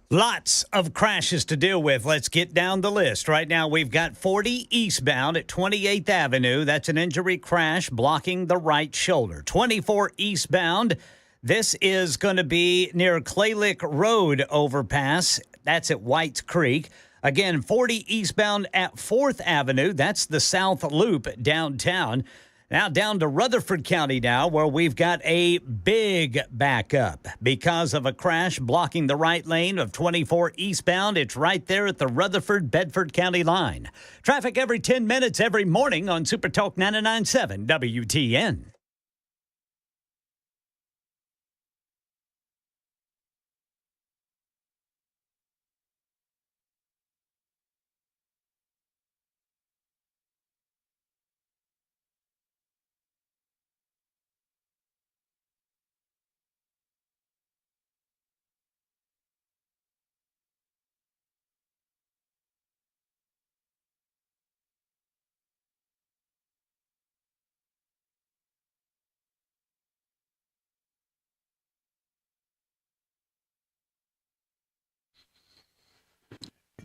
Lots of crashes to deal with. Let's get down the list. Right now, we've got 40 eastbound at 28th Avenue. That's an injury crash blocking the right shoulder. 24 eastbound. This is going to be near Clay Lick Road overpass. That's at White's Creek. Again, 40 eastbound at 4th Avenue. That's the South Loop downtown. Now down to Rutherford County now, where we've got a big backup because of a crash blocking the right lane of 24 eastbound. It's right there at the Rutherford-Bedford County line. Traffic every 10 minutes every morning on Super Talk 99.7 WTN.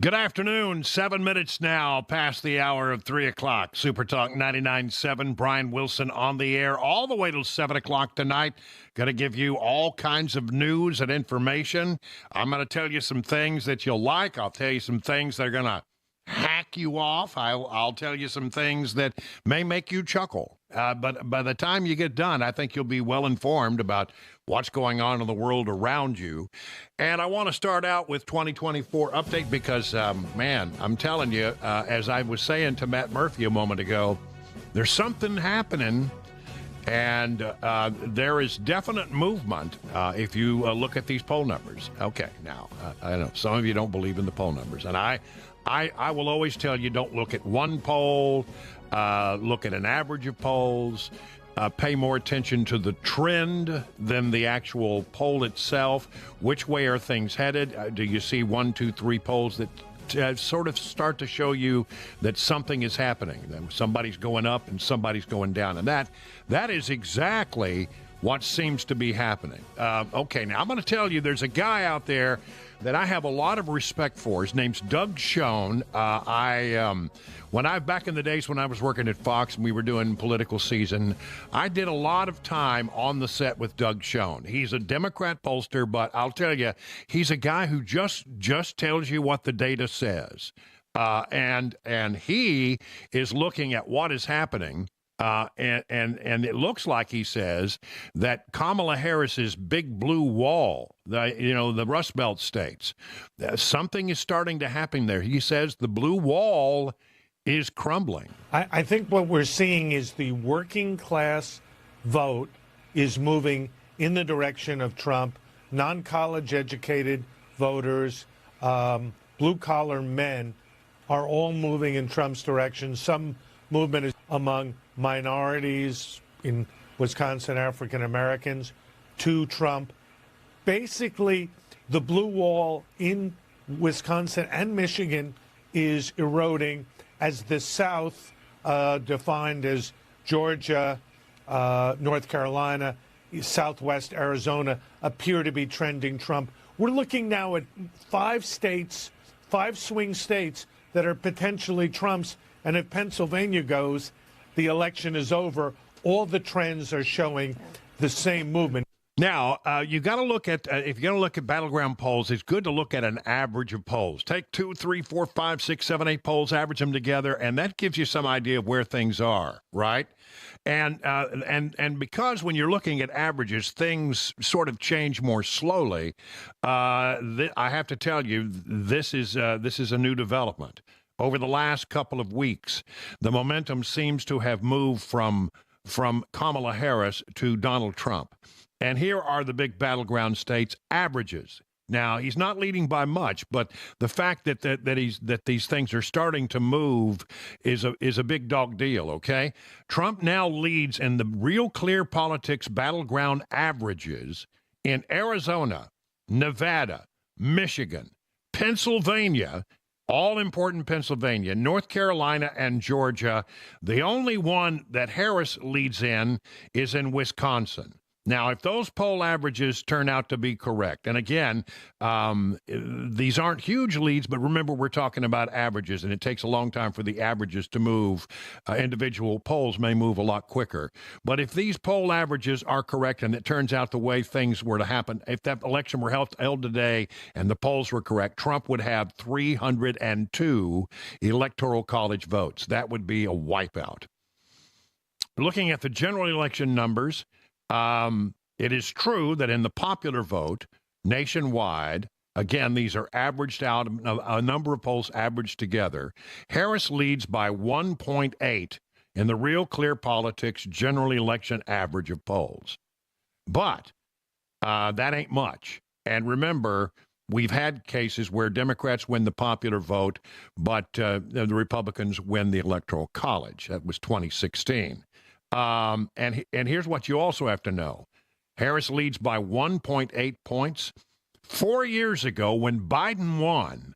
Good afternoon. 7 minutes now past the hour of 3 o'clock. Super Talk 99.7. Brian Wilson on the air all the way till 7 o'clock tonight. Going to give you all kinds of news and information. I'm going to tell you some things that you'll like. I'll tell you some things that are going to hack you off. I'll tell you some things that may make you chuckle. But by the time you get done, I think you'll be well informed about what's going on in the world around you. And I want to start out with 2024 update because, man, I'm telling you, as I was saying to Matt Murphy a moment ago, there's something happening. And there is definite movement if you look at these poll numbers. Okay, now, I know some of you don't believe in the poll numbers. And I will always tell you, don't look at one poll, look at an average of polls, pay more attention to the trend than the actual poll itself. Which way are things headed? Do you see 1, 2, 3 polls that sort of start to show you that something is happening, that somebody's going up and somebody's going down? And that is exactly what seems to be happening. Okay, now I'm going to tell you there's a guy out there that I have a lot of respect for. His name's Doug Schoen. Back in the days when I was working at Fox and we were doing political season, I did a lot of time on the set with Doug Schoen. He's a Democrat pollster, but I'll tell you, he's a guy who just tells you what the data says. And he is looking at what is happening. And it looks like he says that Kamala Harris's big blue wall, the Rust Belt states, something is starting to happen there. He says the blue wall is crumbling. I think what we're seeing is the working class vote is moving in the direction of Trump. Non-college educated voters, blue-collar men are all moving in Trump's direction. Some movement is among minorities in Wisconsin, African Americans, to Trump. Basically, the blue wall in Wisconsin and Michigan is eroding as the South, defined as Georgia, North Carolina, Southwest Arizona, appear to be trending Trump. We're looking now at 5 states, 5 swing states that are potentially Trump's. And if Pennsylvania goes, the election is over. All the trends are showing the same movement. Now, you got to look at, if you're going to look at battleground polls, it's good to look at an average of polls. Take 2, 3, 4, 5, 6, 7, 8 polls, average them together, and that gives you some idea of where things are, right? And because when you're looking at averages, things sort of change more slowly. I have to tell you, this is a new development. Over the last couple of weeks, the momentum seems to have moved from Kamala Harris to Donald Trump. And here are the big battleground states averages. Now, he's not leading by much, but the fact that these things are starting to move is a big dog deal, okay? Trump now leads in the real clear politics battleground averages in Arizona, Nevada, Michigan, Pennsylvania, all important Pennsylvania, North Carolina, and Georgia. The only one that Harris leads in is in Wisconsin. Now, if those poll averages turn out to be correct, and again, these aren't huge leads, but remember, we're talking about averages, and it takes a long time for the averages to move. Individual polls may move a lot quicker. But if these poll averages are correct, and it turns out the way things were to happen, if that election were held today and the polls were correct, Trump would have 302 electoral college votes. That would be a wipeout. Looking at the general election numbers, it is true that in the popular vote nationwide, again, these are averaged out, a number of polls averaged together, Harris leads by 1.8 in the Real Clear Politics general election average of polls. But that ain't much. And remember, we've had cases where Democrats win the popular vote, but the Republicans win the Electoral College. That was 2016. And here's what you also have to know. Harris leads by 1.8 points. 4 years ago, when Biden won,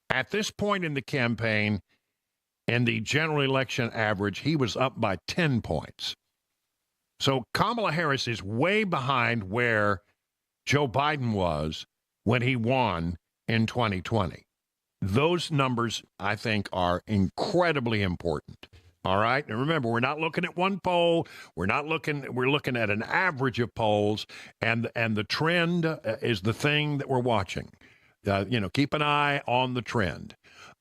at this point in the campaign, in the general election average, he was up by 10 points. So Kamala Harris is way behind where Joe Biden was when he won in 2020. Those numbers, I think, are incredibly important. All right. And remember, we're not looking at one poll. We're looking at an average of polls. And the trend is the thing that we're watching. Keep an eye on the trend.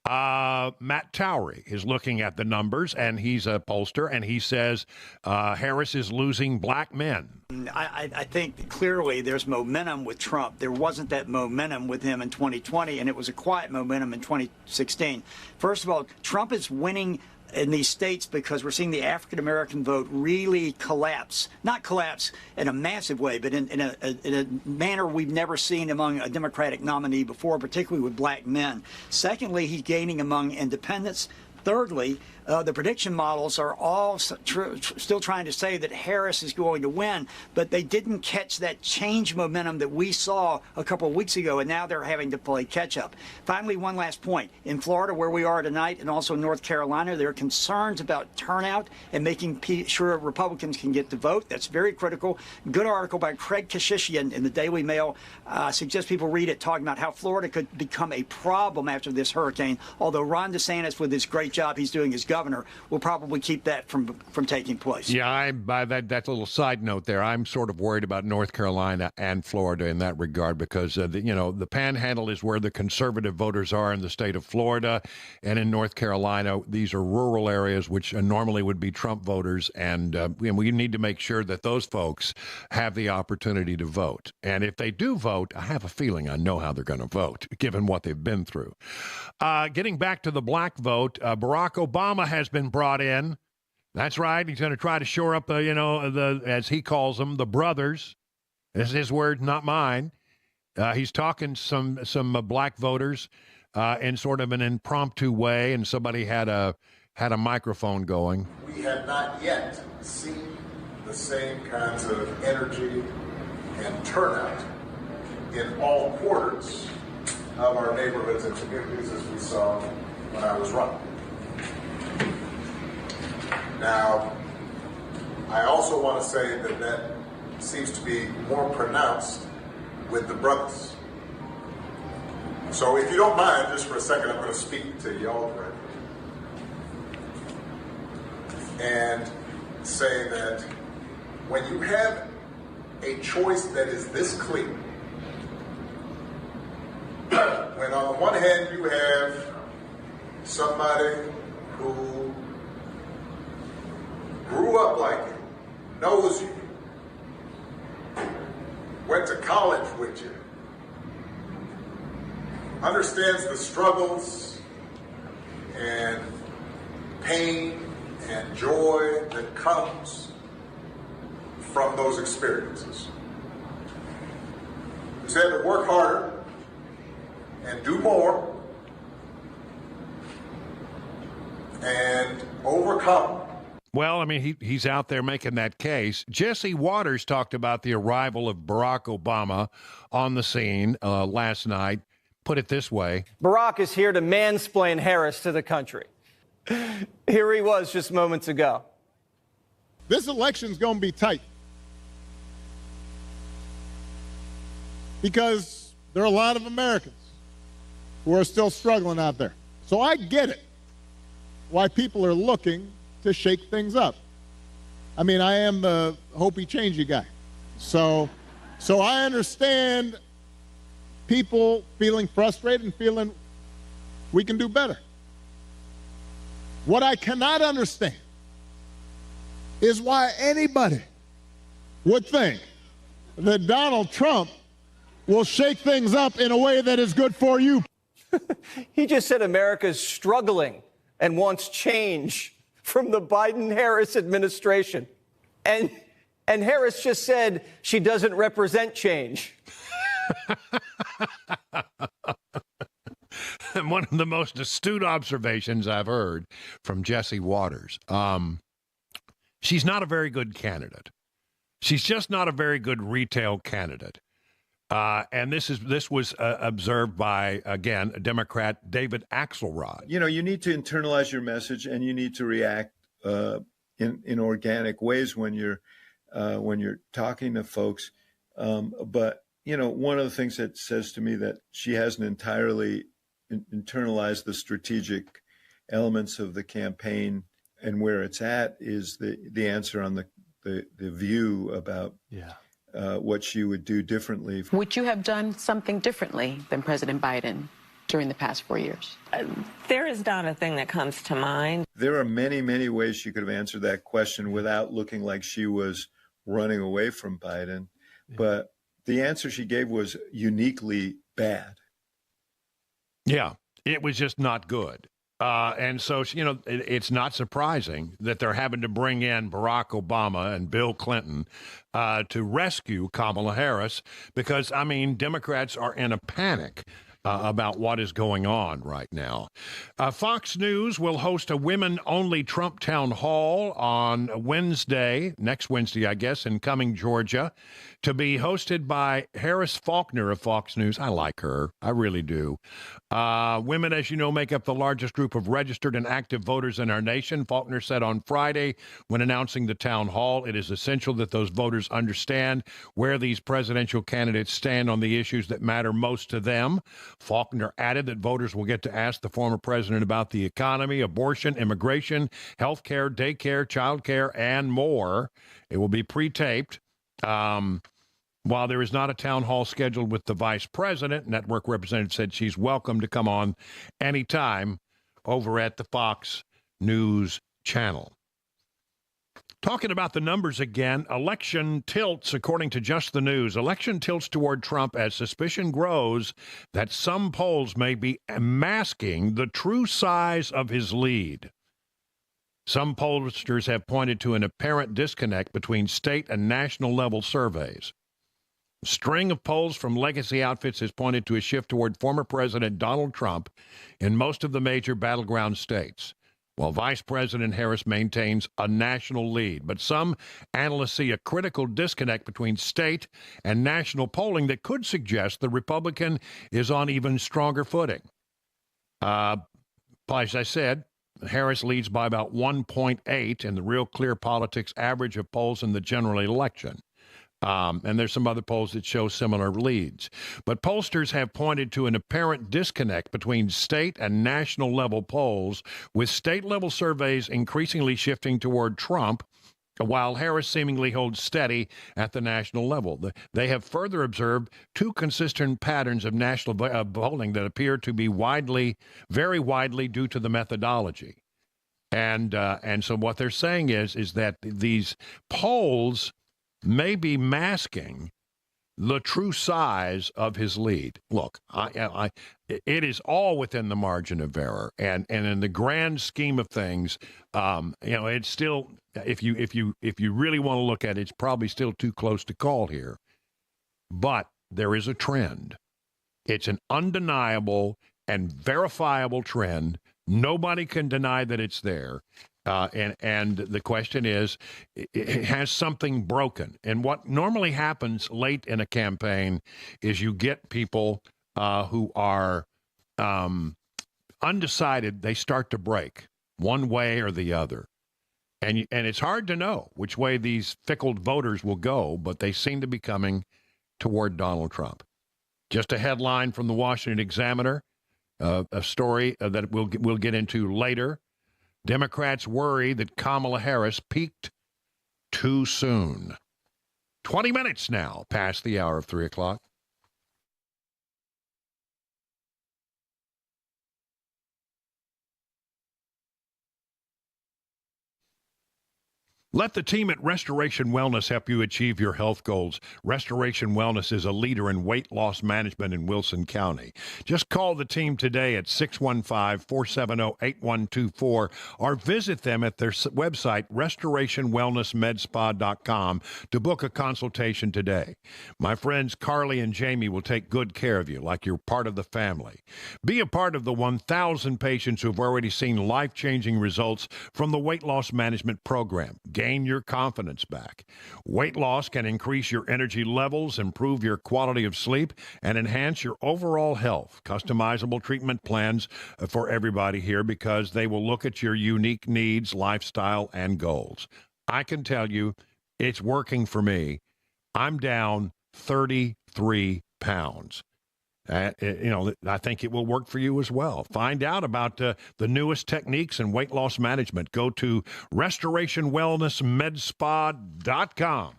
Matt Towery is looking at the numbers, and he's a pollster, and he says Harris is losing black men. I think clearly there's momentum with Trump. There wasn't that momentum with him in 2020, and it was a quiet momentum in 2016. First of all, Trump is winning in these states because we're seeing the African-American vote really collapse. Not collapse in a massive way, but in a manner we've never seen among a Democratic nominee before, particularly with black men. Secondly, he's gaining among independents. Thirdly, the prediction models are all still trying to say that Harris is going to win, but they didn't catch that change momentum that we saw a couple of weeks ago, and now they're having to play catch-up. Finally, one last point. In Florida, where we are tonight, and also North Carolina, there are concerns about turnout and making sure Republicans can get to vote. That's very critical. Good article by Craig Kashishian in the Daily Mail. Suggest people read it, talking about how Florida could become a problem after this hurricane, although Ron DeSantis, with his great job he's doing as governor, will probably keep that from taking place. Yeah, that's a little side note there. I'm sort of worried about North Carolina and Florida in that regard because, the Panhandle is where the conservative voters are in the state of Florida. And in North Carolina, these are rural areas which normally would be Trump voters. And we need to make sure that those folks have the opportunity to vote. And if they do vote, I have a feeling I know how they're going to vote, given what they've been through. Getting back to the black vote, Barack Obama has been brought in. That's right. He's going to try to shore up as he calls them, the brothers. This is his word, not mine. He's talking some black voters in sort of an impromptu way, and somebody had a microphone going. We have not yet seen the same kinds of energy and turnout in all quarters of our neighborhoods and communities as we saw when I was running. Now, I also want to say that seems to be more pronounced with the brothers. So if you don't mind, just for a second, I'm going to speak to y'all directly and say that when you have a choice that is this clear, when on the one hand you have somebody who grew up like you, knows you, went to college with you, understands the struggles and pain and joy that comes from those experiences. Who's had to work harder and do more and overcome. Well, I mean, he's out there making that case. Jesse Waters talked about the arrival of Barack Obama on the scene last night. Put it this way. Barack is here to mansplain Harris to the country. Here he was just moments ago. This election's going to be tight. because there are a lot of Americans who are still struggling out there. So I get it, why people are looking to shake things up. I mean, I am the hopey changey guy. So I understand people feeling frustrated and feeling we can do better. What I cannot understand is why anybody would think that Donald Trump will shake things up in a way that is good for you. He just said America's struggling and wants change from the Biden-Harris administration. And Harris just said she doesn't represent change. And one of the most astute observations I've heard from Jesse Waters. She's not a very good candidate. She's just not a very good retail candidate. And this was observed by, again, Democrat David Axelrod. You know, you need to internalize your message, and you need to react in organic ways when you're talking to folks. But you know, one of the things that says to me that she hasn't entirely internalized the strategic elements of the campaign and where it's at is the answer on the view about what she would do differently. Would you have done something differently than President Biden during the past 4 years? There is not a thing that comes to mind. There are many, many ways she could have answered that question without looking like she was running away from Biden. But the answer she gave was uniquely bad. Yeah, it was just not good. And so, you know, it's not surprising that they're having to bring in Barack Obama and Bill Clinton to rescue Kamala Harris because, I mean, Democrats are in a panic about what is going on right now. Fox News will host a women-only Trump town hall on Wednesday, next Wednesday, I guess, in Cumming, Georgia, to be hosted by Harris Faulkner of Fox News. I like her. I really do. Women, as you know, make up the largest group of registered and active voters in our nation. Faulkner said on Friday when announcing the town hall, it is essential that those voters understand where these presidential candidates stand on the issues that matter most to them. Faulkner added that voters will get to ask the former president about the economy, abortion, immigration, health care, daycare, child care, and more. It will be pre-taped. While there is not a town hall scheduled with the vice president, network representative said she's welcome to come on anytime over at the Fox News channel. Talking about the numbers again, election tilts, according to Just the News. Election tilts toward Trump as suspicion grows that some polls may be masking the true size of his lead. Some pollsters have pointed to an apparent disconnect between state and national level surveys. A string of polls from legacy outfits has pointed to a shift toward former President Donald Trump in most of the major battleground states, while Vice President Harris maintains a national lead. But some analysts see a critical disconnect between state and national polling that could suggest the Republican is on even stronger footing. As I said, Harris leads by about 1.8 in the Real Clear Politics average of polls in the general election. And there's some other polls that show similar leads. But pollsters have pointed to an apparent disconnect between state and national level polls, with state level surveys increasingly shifting toward Trump, while Harris seemingly holds steady at the national level. They have further observed two consistent patterns of national polling that appear to be very widely due to the methodology. And so what they're saying is that these polls may be masking the true size of his lead. Look, it is all within the margin of error, and in the grand scheme of things, it's still, if you really want to look at it, it's probably still too close to call here. But there is a trend. It's an undeniable and verifiable trend. Nobody can deny that it's there. And the question is, has something broken? And what normally happens late in a campaign is you get people who are undecided. They start to break one way or the other. And it's hard to know which way these fickle voters will go, but they seem to be coming toward Donald Trump. Just a headline from the Washington Examiner, a story that we'll get into later. Democrats worry that Kamala Harris peaked too soon. 20 minutes now past the hour of 3 o'clock. Let the team at Restoration Wellness help you achieve your health goals. Restoration Wellness is a leader in weight loss management in Wilson County. Just call the team today at 615-470-8124 or visit them at their website, restorationwellnessmedspa.com, to book a consultation today. My friends Carly and Jamie will take good care of you like you're part of the family. Be a part of the 1,000 patients who've already seen life-changing results from the weight loss management program. Gain your confidence back. Weight loss can increase your energy levels, improve your quality of sleep, and enhance your overall health. Customizable treatment plans for everybody here because they will look at your unique needs, lifestyle, and goals. I can tell you it's working for me. I'm down 33 pounds. I think it will work for you as well. Find out about the newest techniques in weight loss management. Go to restorationwellnessmedspa.com.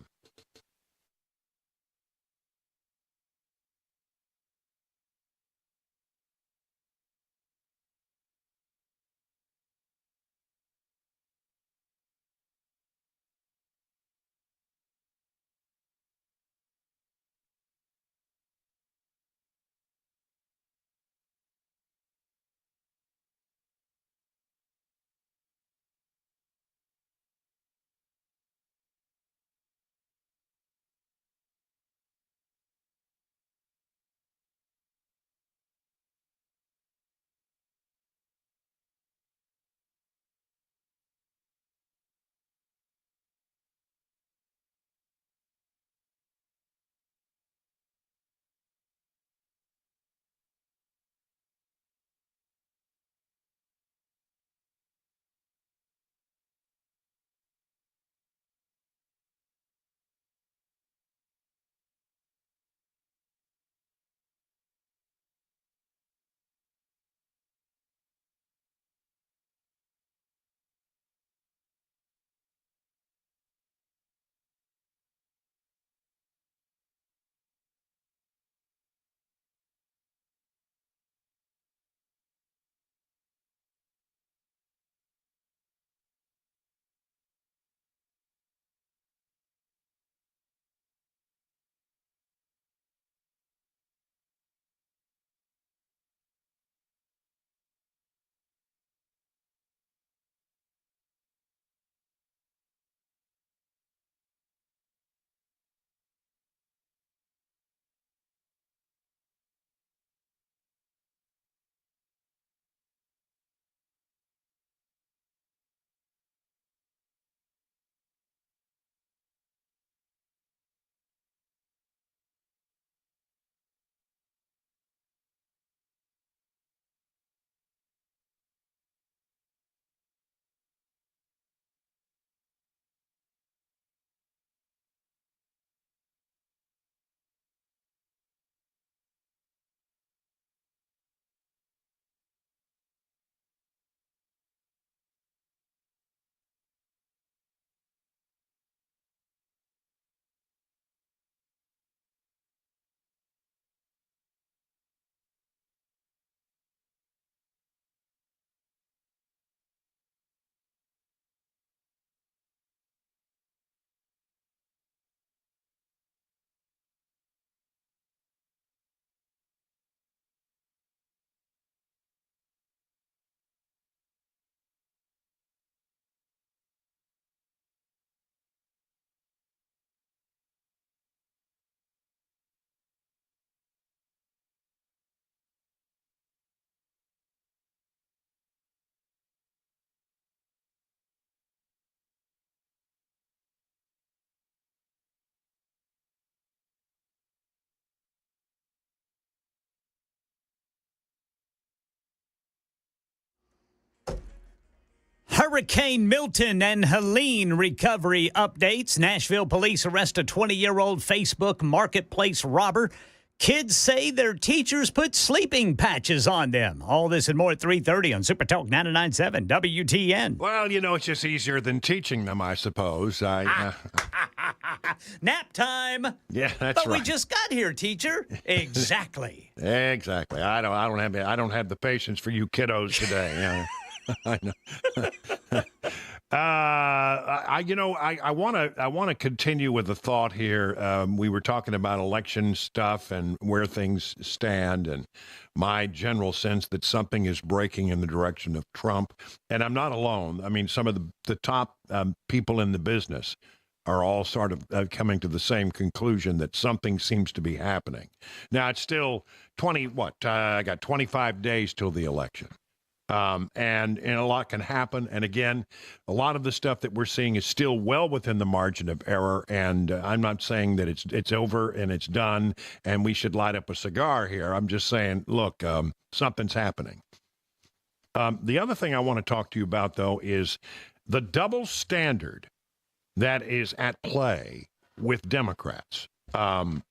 Hurricane Milton and Helene recovery updates. Nashville police arrest a 20-year-old Facebook marketplace robber Kids say their teachers put sleeping patches on them. All this and more at 3:30 on Super Talk 99.7 WTN. Well, it's just easier than teaching them, I suppose. Nap time. Yeah, that's but right. we just got here, teacher. Exactly. Exactly. I don't have the patience for you kiddos today. I know. I want to continue with the thought here. We were talking about election stuff and where things stand, and my general sense that something is breaking in the direction of Trump. And I'm not alone. I mean, some of the top people in the business are all sort of coming to the same conclusion that something seems to be happening. Now, it's still I got 25 days till the election. And a lot can happen. And again, a lot of the stuff that we're seeing is still well within the margin of error. And I'm not saying that it's over and it's done and we should light up a cigar here. I'm just saying, look, something's happening. The other thing I want to talk to you about, though, is the double standard that is at play with Democrats. My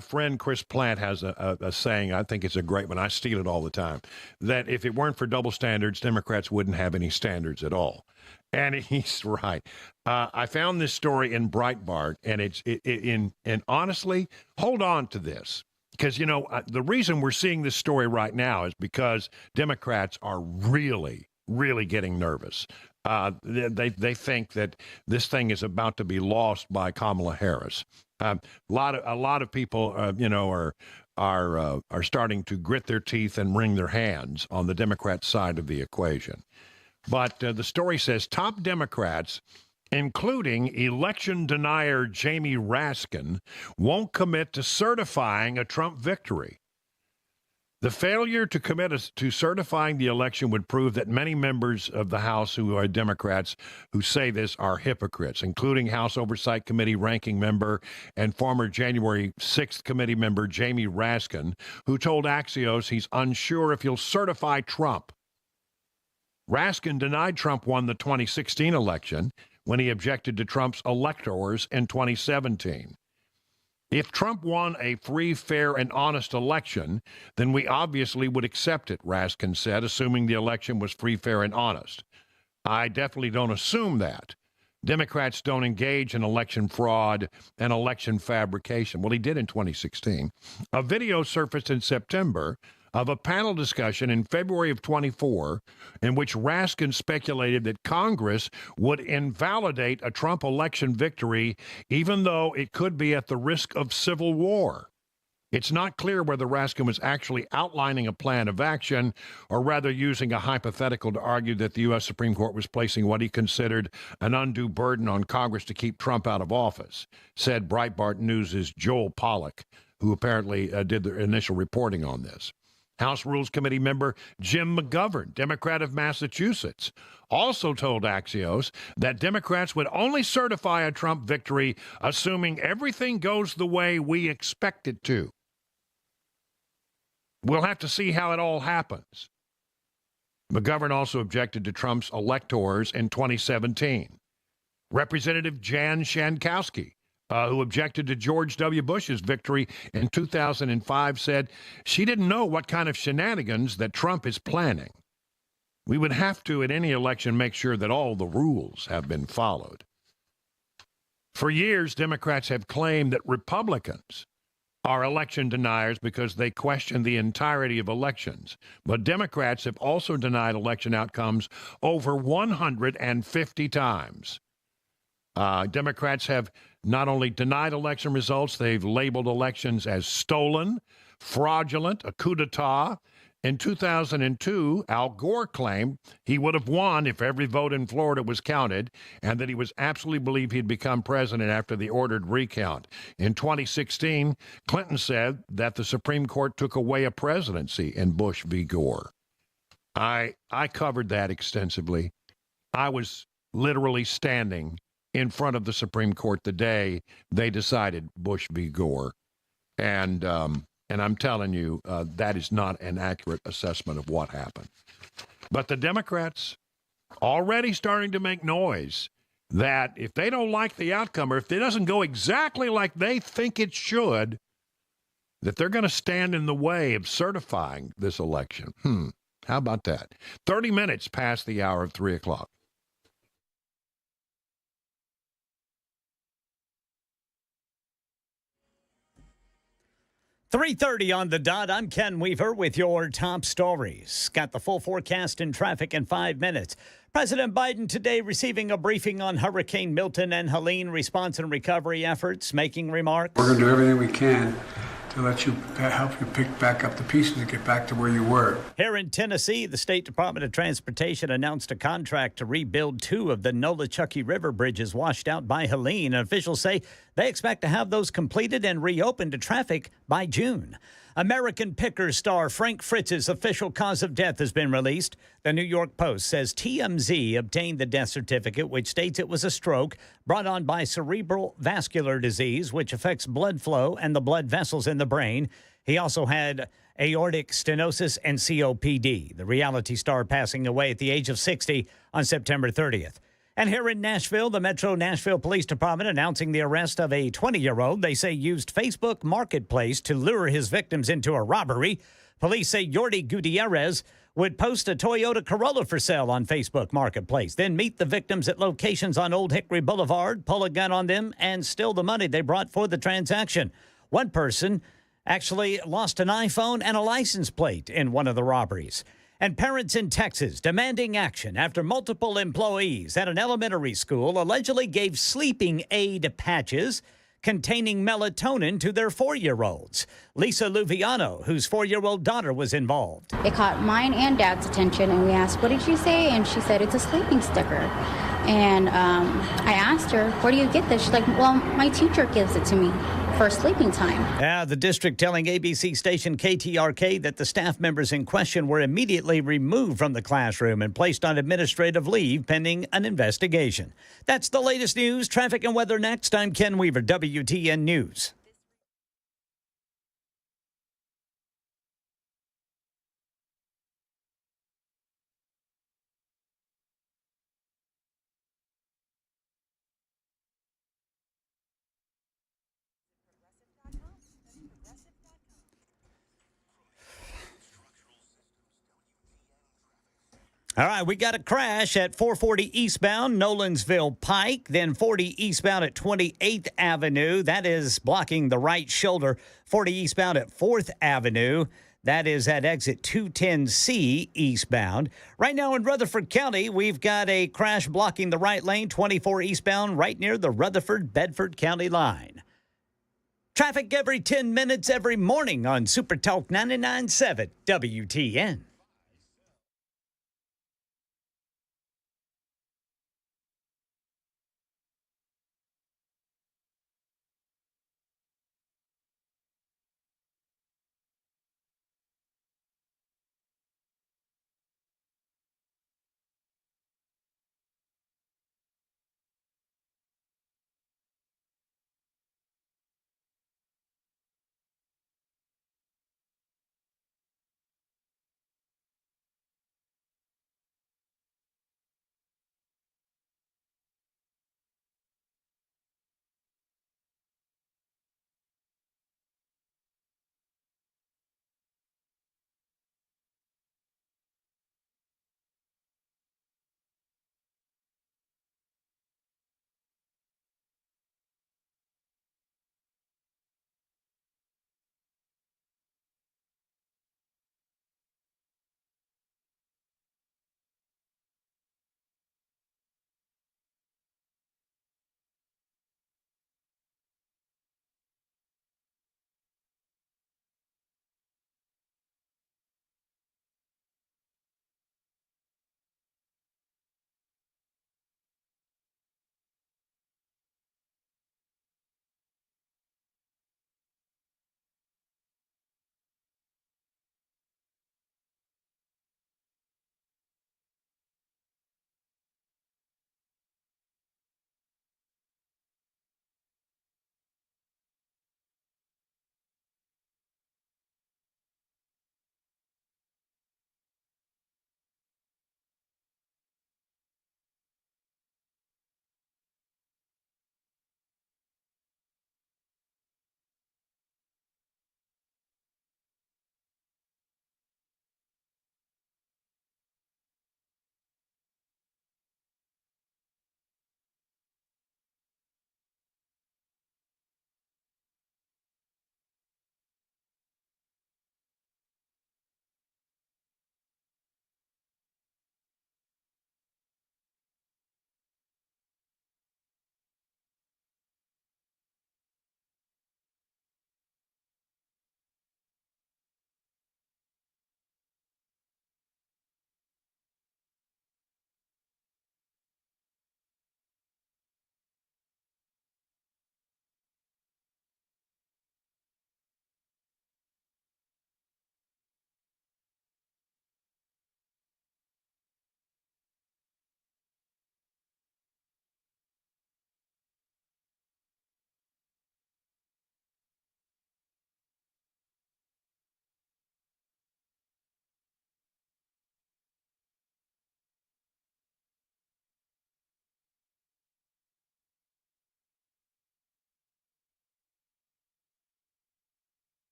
friend Chris Plant has a saying, I think it's a great one, I steal it all the time, that if it weren't for double standards, Democrats wouldn't have any standards at all. And he's right. I found this story in Breitbart, and and honestly, hold on to this. Because, the reason we're seeing this story right now is because Democrats are really, really getting nervous. They think that this thing is about to be lost by Kamala Harris. A lot of people, are starting to grit their teeth and wring their hands on the Democrat side of the equation. But the story says top Democrats, including election denier Jamie Raskin, won't commit to certifying a Trump victory. The failure to commit to certifying the election would prove that many members of the House who are Democrats who say this are hypocrites, including House Oversight Committee ranking member and former January 6th committee member Jamie Raskin, who told Axios he's unsure if he'll certify Trump. Raskin denied Trump won the 2016 election when he objected to Trump's electors in 2017. If Trump won a free, fair, and honest election, then we obviously would accept it, Raskin said, assuming the election was free, fair, and honest. I definitely don't assume that. Democrats don't engage in election fraud and election fabrication. Well, he did in 2016. A video surfaced in September of a panel discussion in February of 24 in which Raskin speculated that Congress would invalidate a Trump election victory even though it could be at the risk of civil war. It's not clear whether Raskin was actually outlining a plan of action or rather using a hypothetical to argue that the U.S. Supreme Court was placing what he considered an undue burden on Congress to keep Trump out of office, said Breitbart News' Joel Pollack, who apparently did the initial reporting on this. House Rules Committee member Jim McGovern, Democrat of Massachusetts, also told Axios that Democrats would only certify a Trump victory assuming everything goes the way we expect it to. We'll have to see how it all happens. McGovern also objected to Trump's electors in 2017. Representative Jan Shankowski, who objected to George W. Bush's victory in 2005, said she didn't know what kind of shenanigans that Trump is planning. We would have to, at any election, make sure that all the rules have been followed. For years, Democrats have claimed that Republicans are election deniers because they question the entirety of elections. But Democrats have also denied election outcomes over 150 times. Democrats have not only denied election results, they've labeled elections as stolen, fraudulent, a coup d'etat. In 2002, Al Gore claimed he would have won if every vote in Florida was counted, and that he was absolutely believed he'd become president after the ordered recount. In 2016, Clinton said that the Supreme Court took away a presidency in Bush v. Gore. I covered that extensively. I was literally standing in front of the Supreme Court the day they decided Bush v. Gore. And I'm telling you, that is not an accurate assessment of what happened. But the Democrats already starting to make noise that if they don't like the outcome or if it doesn't go exactly like they think it should, that they're going to stand in the way of certifying this election. How about that? 30 minutes past the hour of 3 o'clock. .30 on the dot. I'm Ken Weaver with your top stories. Got the full forecast and traffic in 5 minutes. President Biden today receiving a briefing on Hurricane Milton and Helene response and recovery efforts, making remarks. We're going to do everything we can to help you pick back up the pieces and get back to where you were. Here in Tennessee, the State Department of Transportation announced a contract to rebuild 2 of the Nolichucky River bridges washed out by Helene. Officials say they expect to have those completed and reopened to traffic by June. American Pickers star Frank Fritz's official cause of death has been released. The New York Post says TMZ obtained the death certificate, which states it was a stroke brought on by cerebral vascular disease, which affects blood flow and the blood vessels in the brain. He also had aortic stenosis and COPD. The reality star passing away at the age of 60 on September 30th. And here in Nashville, the Metro Nashville Police Department announcing the arrest of a 20-year-old they say used Facebook Marketplace to lure his victims into a robbery. Police say Yordi Gutierrez would post a Toyota Corolla for sale on Facebook Marketplace, then meet the victims at locations on Old Hickory Boulevard, pull a gun on them, and steal the money they brought for the transaction. One person actually lost an iPhone and a license plate in one of the robberies. And parents in Texas demanding action after multiple employees at an elementary school allegedly gave sleeping aid patches containing melatonin to their 4-year-olds. Lisa Luviano, whose 4-year-old daughter was involved. It caught mine and Dad's attention, and we asked, "What did you say?" And she said, "It's a sleeping sticker." And I asked her, "Where do you get this?" She's like, "Well, my teacher gives it to me for sleeping time." Yeah, the district telling ABC station KTRK that the staff members in question were immediately removed from the classroom and placed on administrative leave pending an investigation. That's the latest news. Traffic and weather next. I'm Ken Weaver, WTN News. All right, we got a crash at 440 eastbound, Nolensville Pike, then 40 eastbound at 28th Avenue. That is blocking the right shoulder. 40 eastbound at 4th Avenue. That is at exit 210C eastbound. Right now in Rutherford County, we've got a crash blocking the right lane, 24 eastbound, right near the Rutherford-Bedford County line. Traffic every 10 minutes every morning on Super Talk 99.7 WTN.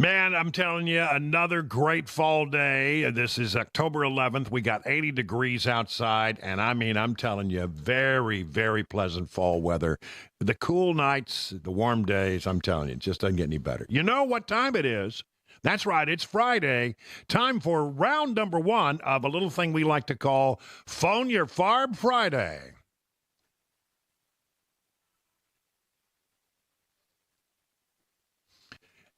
Man, I'm telling you, another great fall day. This is October 11th. We got 80 degrees outside, and I mean, I'm telling you, very, very pleasant fall weather. The cool nights, the warm days, I'm telling you, it just doesn't get any better. You know what time it is? That's right, it's Friday. Time for round number one of a little thing we like to call Phone Your FARB Friday.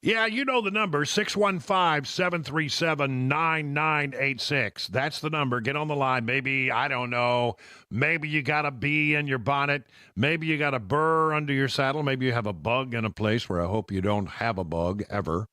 Yeah, you know the number, 615-737-9986. That's the number. Get on the line. Maybe, I don't know, maybe you got a bee in your bonnet. Maybe you got a burr under your saddle. Maybe you have a bug in a place where I hope you don't have a bug ever.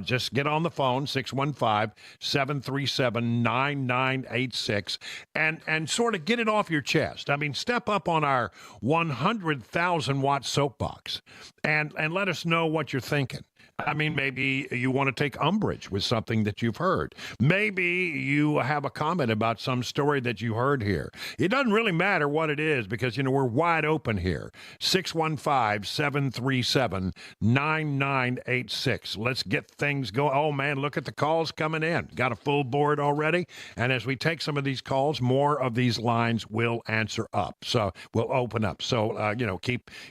Just get on the phone, 615-737-9986, and sort of get it off your chest. I mean, step up on our 100,000-watt soapbox and let us know what you're thinking. I mean, maybe you want to take umbrage with something that you've heard. Maybe you have a comment about some story that you heard here. It doesn't really matter what it is because, you know, we're wide open here. 615-737-9986. Let's get things going. Oh, man, look at the calls coming in. Got a full board already. And as we take some of these calls, more of these lines will answer up. So we'll open up. So, you know,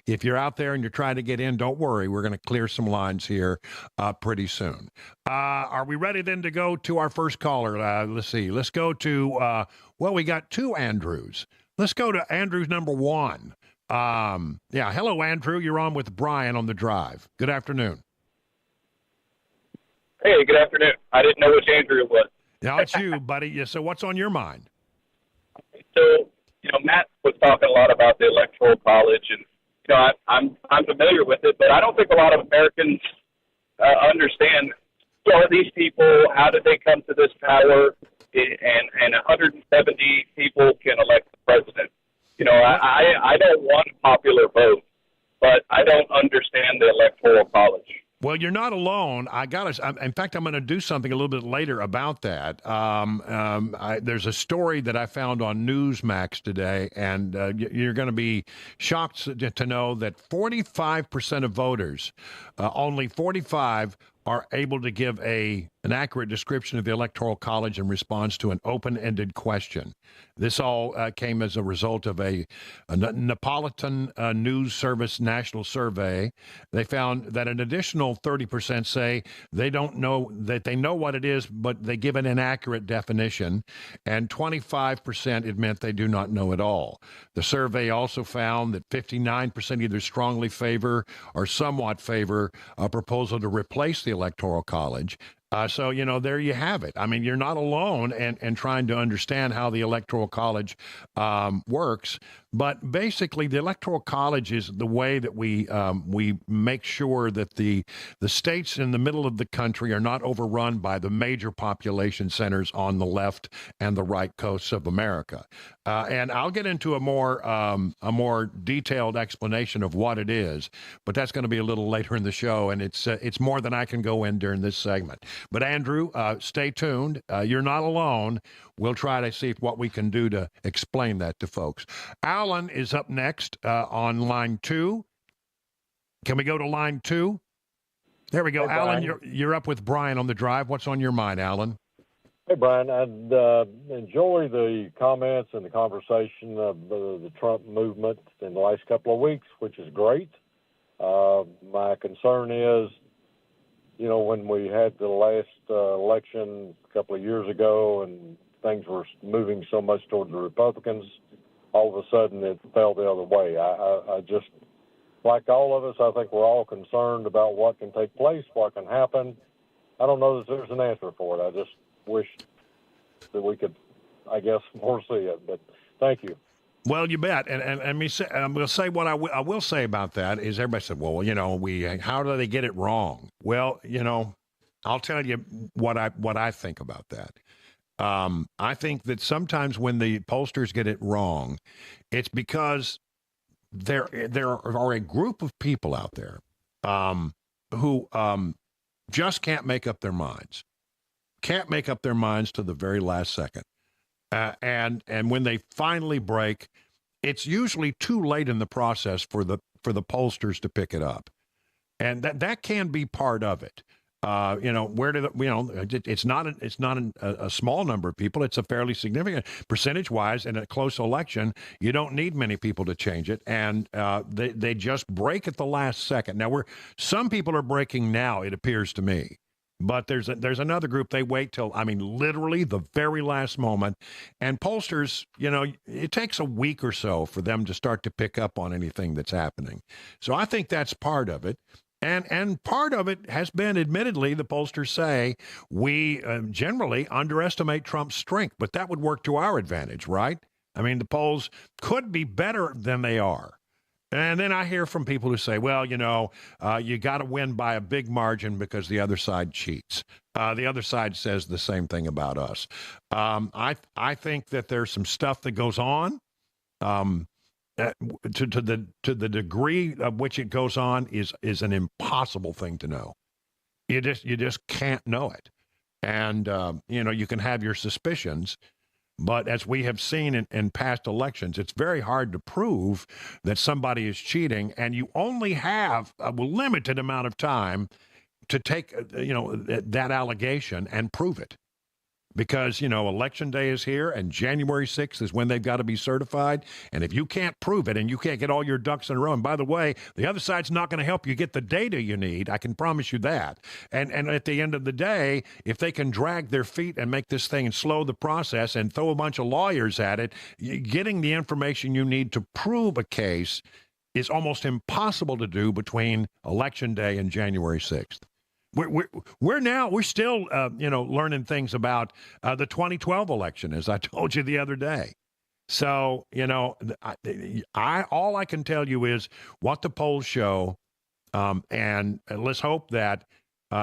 if you're out there and you're trying to get in, don't worry. We're going to clear some lines here pretty soon. Are we ready then to go to our first caller? Let's see. Let's go to, we got two Andrews. Let's go to Andrews number one. Hello, Andrew. You're on with Brian on the drive. Good afternoon. Hey, good afternoon. I didn't know which Andrew it was. Now, it's you, buddy. Yeah, so what's on your mind? So, you know, Matt was talking a lot about the Electoral College, and, you know, I'm familiar with it, but I don't think a lot of Americans understand who are these people, how did they come to this power, and 170 people can elect the president. You know, I don't want a popular vote, but I don't understand the Electoral College. Well, you're not alone. In fact, I'm going to do something a little bit later about that. There's a story that I found on Newsmax today, and you're going to be shocked to know that 45% of voters, only 45, are able to give an accurate description of the Electoral College in response to an open-ended question. This all came as a result of a Neapolitan News Service national survey. They found that an additional 30% say they don't know, that they know what it is, but they give an inaccurate definition, and 25% admit they do not know at all. The survey also found that 59% either strongly favor or somewhat favor a proposal to replace the Electoral College. So, you know, there you have it. I mean, you're not alone and trying to understand how the Electoral College works. But basically, the Electoral College is the way that we make sure that the states in the middle of the country are not overrun by the major population centers on the left and the right coasts of America. And I'll get into a more detailed explanation of what it is, but that's going to be a little later in the show, and it's more than I can go in during this segment. But Andrew, stay tuned. You're not alone. We'll try to see what we can do to explain that to folks. Alan is up next on line 2. Can we go to line 2? There we go. Hey, Alan, you're up with Brian on the drive. What's on your mind, Alan? Hey, Brian. I'd enjoy the comments and the conversation of the Trump movement in the last couple of weeks, which is great. My concern is, you know, when we had the last election a couple of years ago and things were moving so much toward the Republicans, all of a sudden it fell the other way. I just, like all of us, I think we're all concerned about what can take place, what can happen. I don't know that there's an answer for it. I just wish that we could, I guess, foresee it. But thank you. Well, you bet. And me say, I'm going to say what I will say about that is everybody said, well, you know, how do they get it wrong? Well, you know, I'll tell you what I think about that. I think that sometimes when the pollsters get it wrong, it's because there are a group of people out there who just can't make up their minds. Can't make up their minds to the very last second. And when they finally break, it's usually too late in the process for the pollsters to pick it up. And that can be part of it. Where do it's not a small number of people. It's a fairly significant percentage-wise. In a close election, you don't need many people to change it, and they just break at the last second. Now, some people are breaking now, it appears to me. But there's another group, they wait till, literally the very last moment. And pollsters, it takes a week or so for them to start to pick up on anything that's happening. So I think that's part of it. And part of it has been, admittedly, the pollsters say, we generally underestimate Trump's strength. But that would work to our advantage, right? The polls could be better than they are. And then I hear from people who say, well, you got to win by a big margin because the other side cheats. The other side says the same thing about us. I think that there's some stuff that goes on. To the degree of which it goes on is an impossible thing to know. You just can't know it. And, you can have your suspicions. But as we have seen in past elections, it's very hard to prove that somebody is cheating, and you only have a limited amount of time to take, that allegation and prove it. Because, Election Day is here, and January 6th is when they've got to be certified. And if you can't prove it and you can't get all your ducks in a row, and by the way, the other side's not going to help you get the data you need. I can promise you that. And at the end of the day, if they can drag their feet and make this thing and slow the process and throw a bunch of lawyers at it, getting the information you need to prove a case is almost impossible to do between Election Day and January 6th. We're still learning things about the 2012 election, as I told you the other day. So all I can tell you is what the polls show, and let's hope that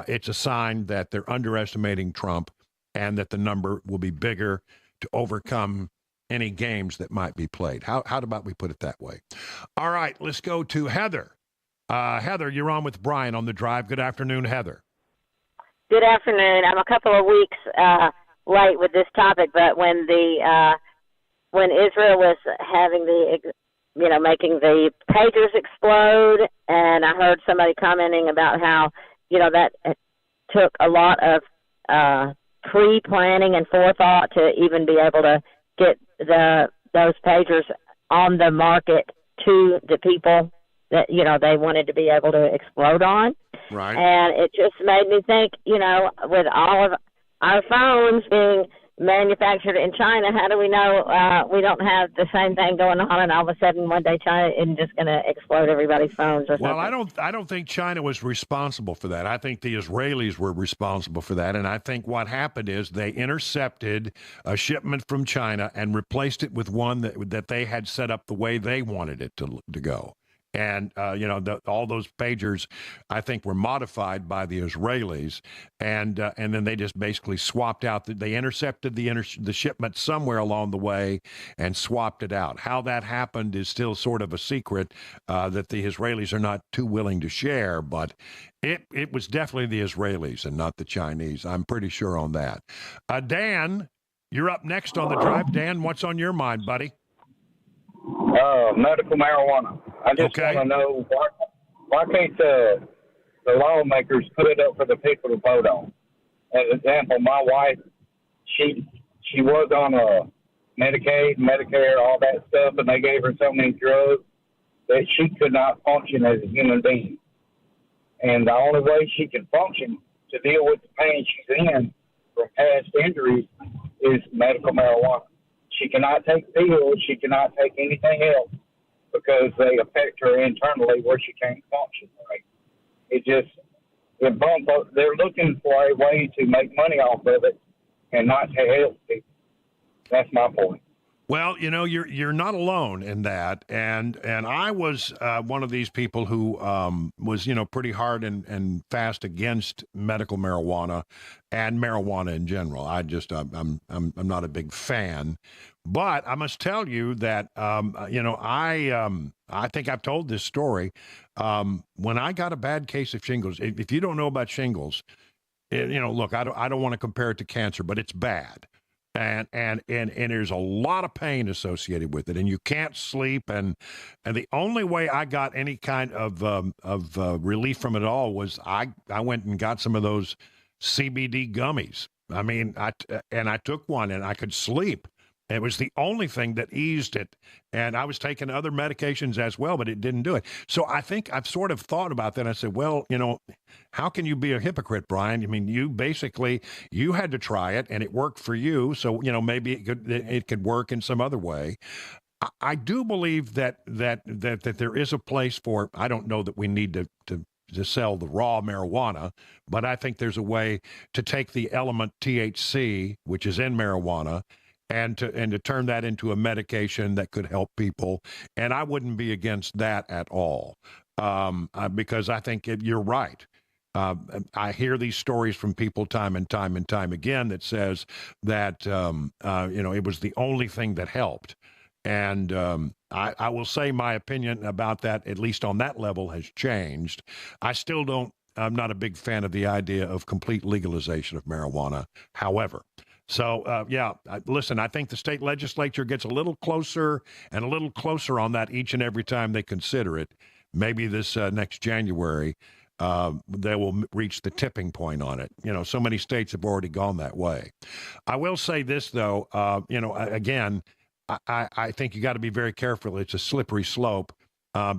it's a sign that they're underestimating Trump, and that the number will be bigger to overcome any games that might be played. How about we put it that way? All right, let's go to Heather. Heather, you're on with Brian on The Drive. Good afternoon, Heather. Good afternoon. I'm a couple of weeks late with this topic, but when Israel was having making the pagers explode, and I heard somebody commenting about how, that took a lot of pre-planning and forethought to even be able to get those pagers on the market to the people that, they wanted to be able to explode on. Right. And it just made me think, with all of our phones being manufactured in China, how do we know we don't have the same thing going on, and all of a sudden one day China isn't just going to explode everybody's phones or something? Well, I don't think China was responsible for that. I think the Israelis were responsible for that, and I think what happened is they intercepted a shipment from China and replaced it with one that they had set up the way they wanted it to go. And, all those pagers, I think, were modified by the Israelis. And then they just basically swapped out. They intercepted the shipment somewhere along the way and swapped it out. How that happened is still sort of a secret that the Israelis are not too willing to share. But it was definitely the Israelis and not the Chinese. I'm pretty sure on that. Dan, you're up next on The Drive. Dan, what's on your mind, buddy? Medical marijuana. I just want to know why can't the lawmakers put it up for the people to vote on? As an example, my wife, she was on Medicaid, Medicare, all that stuff, and they gave her so many drugs that she could not function as a human being. And the only way she can function to deal with the pain she's in from past injuries is medical marijuana. She cannot take pills. She cannot take anything else because they affect her internally where she can't function right. They're looking for a way to make money off of it and not to help people. That's my point. Well, you're not alone in that, and I was one of these people who was pretty hard and fast against medical marijuana and marijuana in general. I'm not a big fan, but I must tell you that I think I've told this story. When I got a bad case of shingles, if you don't know about shingles, look, I don't want to compare it to cancer, but it's bad. And there's a lot of pain associated with it, and you can't sleep. And the only way I got any kind of relief from it all was I went and got some of those CBD gummies. I mean, I took one and I could sleep. It was the only thing that eased it. And I was taking other medications as well, but it didn't do it. So I think I've sort of thought about that. I said, well, how can you be a hypocrite, Brian? I mean, you had to try it and it worked for you. So, maybe it could work in some other way. I do believe that there is a place for, I don't know that we need to sell the raw marijuana, but I think there's a way to take the element THC, which is in marijuana, and to turn that into a medication that could help people. And I wouldn't be against that at all, because I think you're right. I hear these stories from people time and time and time again that says that, it was the only thing that helped. And I will say my opinion about that, at least on that level, has changed. I'm not a big fan of the idea of complete legalization of marijuana, however. So, listen, I think the state legislature gets a little closer and a little closer on that each and every time they consider it. Maybe this next January, they will reach the tipping point on it. So many states have already gone that way. I will say this, though, again, I think you got to be very careful. It's a slippery slope.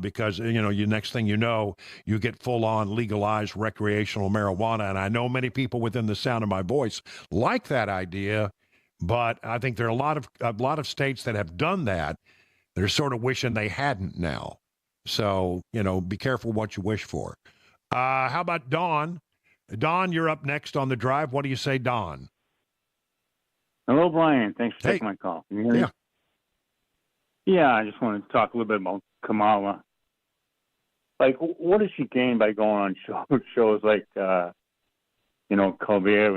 Because, you next thing you know, you get full-on legalized recreational marijuana. And I know many people within the sound of my voice like that idea, but I think there are a lot of states that have done that. They're sort of wishing they hadn't now. So, be careful what you wish for. How about Dawn? Dawn, you're up next on the drive. What do you say, Dawn? Hello, Brian. Thanks for taking my call. Can you hear me? Yeah, I just wanted to talk a little bit about Kamala. Like, what does she gain by going on shows like, Colbert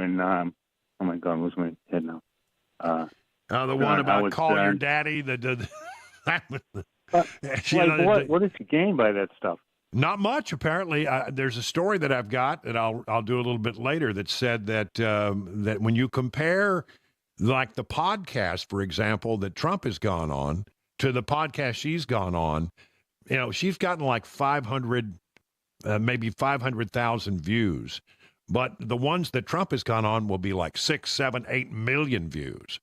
and, oh my God, where's my head now? The one about call your daddy. What does she gain by that stuff? Not much, apparently. There's a story that I've got that I'll do a little bit later that said that that when you compare, like the podcast, for example, that Trump has gone on, to the podcast she's gone on, she's gotten like 500, maybe 500,000 views. But the ones that Trump has gone on will be like 6, 7, 8 million views.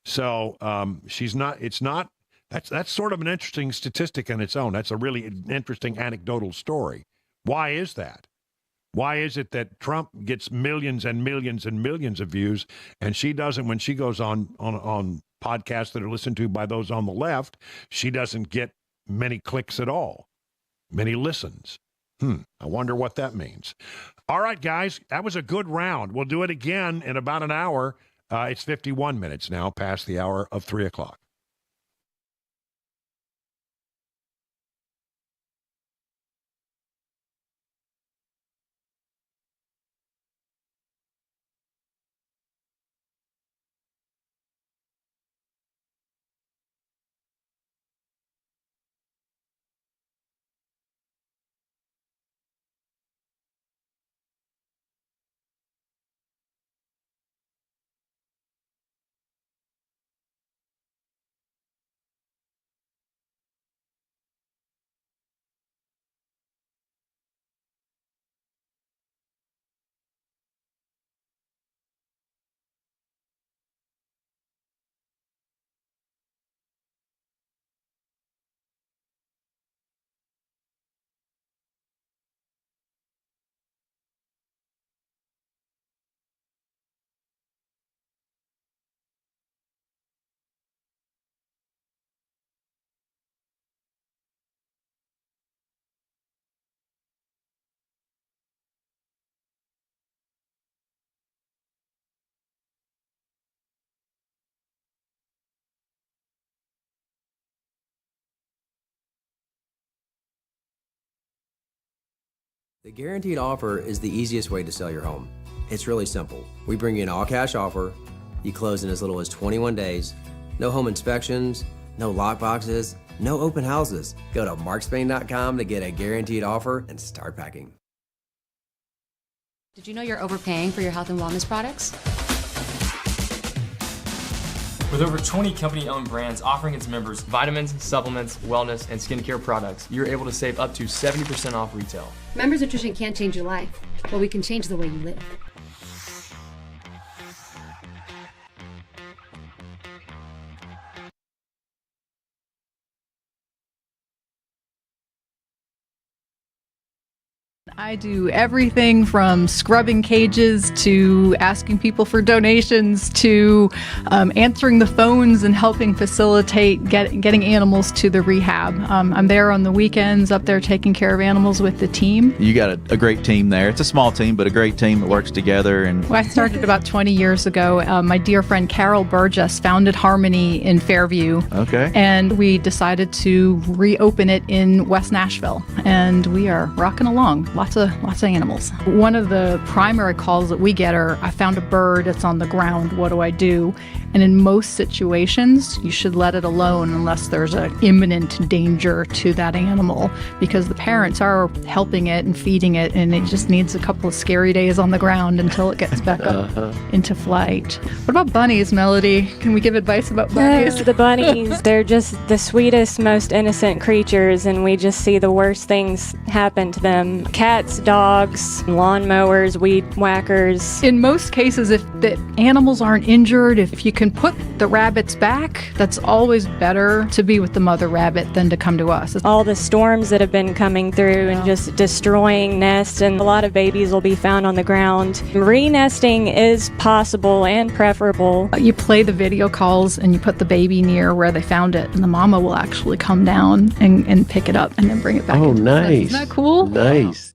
So that's sort of an interesting statistic in its own. That's a really interesting anecdotal story. Why is that? Why is it that Trump gets millions and millions and millions of views and she doesn't? When she goes on podcasts that are listened to by those on the left, she doesn't get many clicks at all, many listens. I wonder what that means. All right, guys, that was a good round. We'll do it again in about an hour. It's 51 minutes now past the hour of 3 o'clock. The guaranteed offer is the easiest way to sell your home. It's really simple. We bring you an all-cash offer. You close in as little as 21 days. No home inspections, no lockboxes, no open houses. Go to markspain.com to get a guaranteed offer and start packing. Did you know you're overpaying for your health and wellness products? With over 20 company-owned brands offering its members vitamins, supplements, wellness, and skincare products, you're able to save up to 70% off retail. Members Nutrition can't change your life, but we can change the way you live. I do everything from scrubbing cages to asking people for donations to answering the phones and helping facilitate getting animals to the rehab. I'm there on the weekends, up there taking care of animals with the team. You got a great team there. It's a small team, but a great team that works together. And I started about 20 years ago. My dear friend Carol Burgess founded Harmony in Fairview. Okay. And we decided to reopen it in West Nashville. And we are rocking along. Lots of animals. One of the primary calls that we get are, I found a bird, it's on the ground, what do I do? And in most situations, you should let it alone unless there's an imminent danger to that animal, because the parents are helping it and feeding it, and it just needs a couple of scary days on the ground until it gets back up into flight. What about bunnies, Melody? Can we give advice about bunnies? The bunnies, they're just the sweetest, most innocent creatures, and we just see the worst things happen to them. Cats, dogs, lawnmowers, weed whackers. In most cases, if the animals aren't injured, if you can put the rabbits back, that's always better to be with the mother rabbit than to come to us. All the storms that have been coming through and just destroying nests, and a lot of babies will be found on the ground. Re-nesting is possible and preferable. You play the video calls and you put the baby near where they found it, and the mama will actually come down and pick it up and then bring it back. Oh, nice. Isn't that cool? Nice.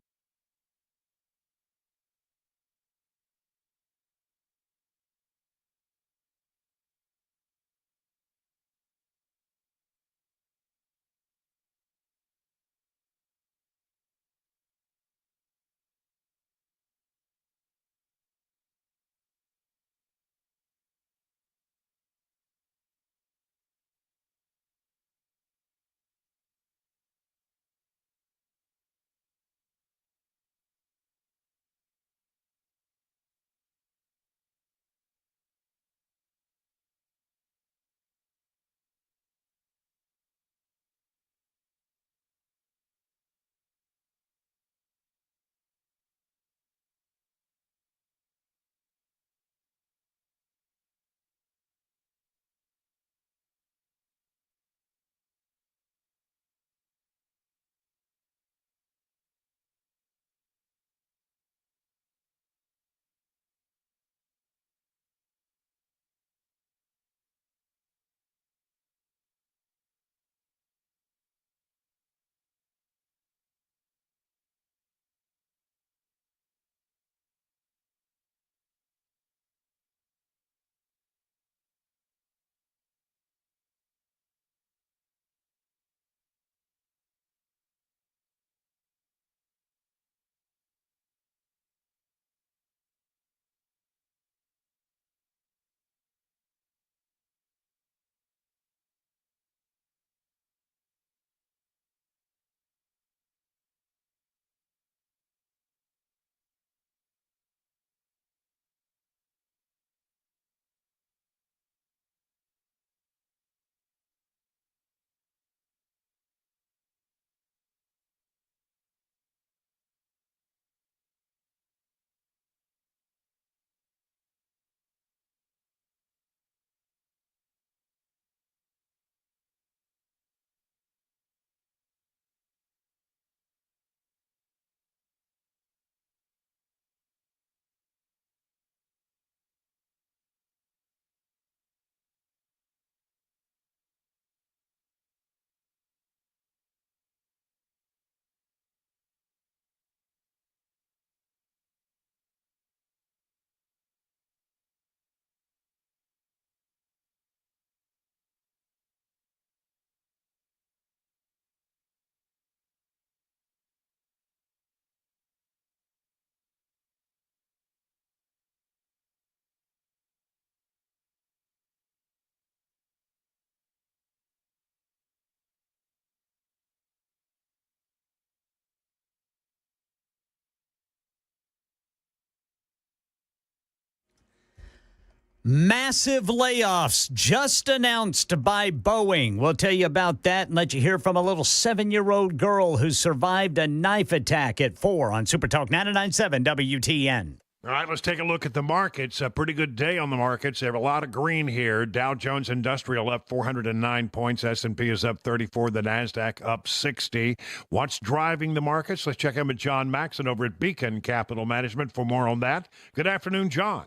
Massive layoffs just announced by Boeing. We'll tell you about that and let you hear from a little 7-year-old girl who survived a knife attack at 4 on Super Talk 99.7 WTN. All right, let's take a look at the markets. A pretty good day on the markets. They have a lot of green here. Dow Jones Industrial up 409 points. S&P is up 34. The NASDAQ up 60. What's driving the markets? Let's check in with John Maxon over at Beacon Capital Management for more on that. Good afternoon, John.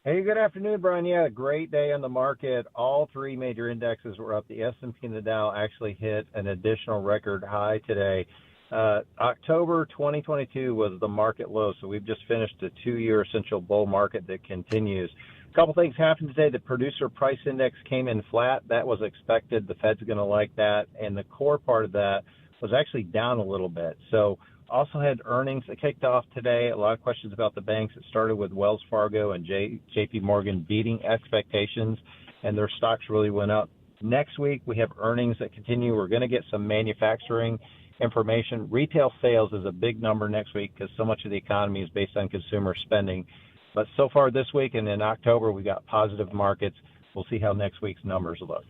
Hey, good afternoon, Brian. Yeah, great day on the market. All three major indexes were up. The S&P and the Dow actually hit an additional record high today. October 2022 was the market low, so we've just finished a 2-year essential bull market that continues. A couple things happened today. The producer price index came in flat. That was expected. The Fed's going to like that. And the core part of that was actually down a little bit. So also had earnings that kicked off today. A lot of questions about the banks. It started with Wells Fargo and JP Morgan beating expectations, and their stocks really went up. Next week, we have earnings that continue. We're going to get some manufacturing information. Retail sales is a big number next week because so much of the economy is based on consumer spending. But so far this week and in October, we got positive markets. We'll see how next week's numbers look.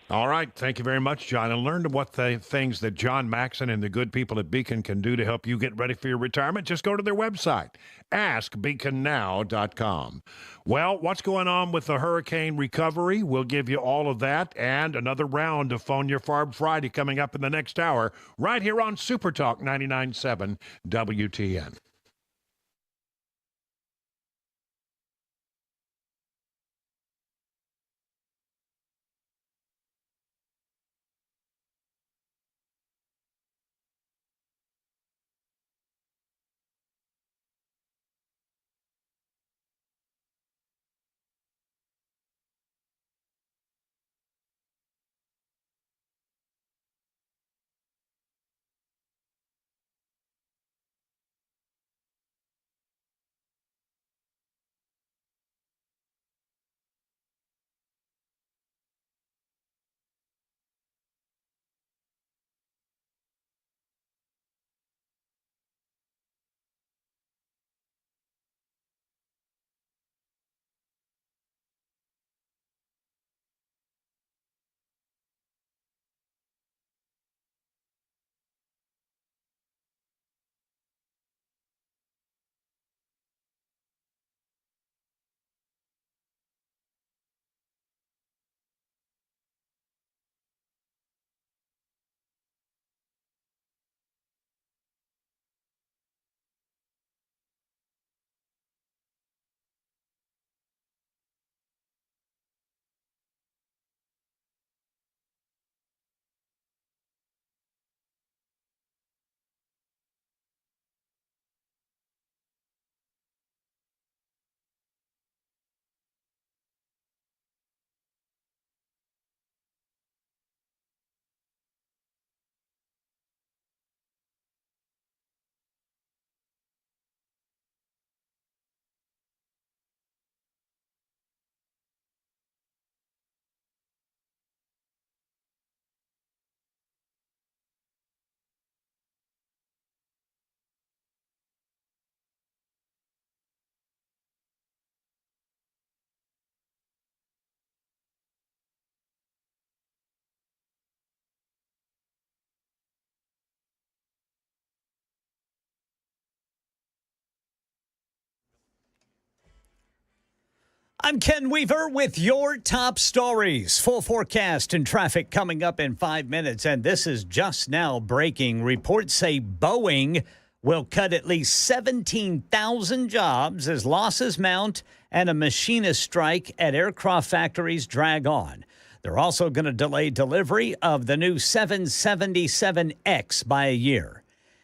All right. Thank you very much, John. And learn what the things that John Maxon and the good people at Beacon can do to help you get ready for your retirement. Just go to their website, askbeaconnow.com. Well, what's going on with the hurricane recovery? We'll give you all of that and another round of Phone Your FARB Friday coming up in the next hour right here on Super Talk 99.7 WTN. I'm Ken Weaver with your top stories. Full forecast and traffic coming up in 5 minutes. And this is just now breaking. Reports say Boeing will cut at least 17,000 jobs as losses mount and a machinist strike at aircraft factories drag on. They're also going to delay delivery of the new 777X by a year.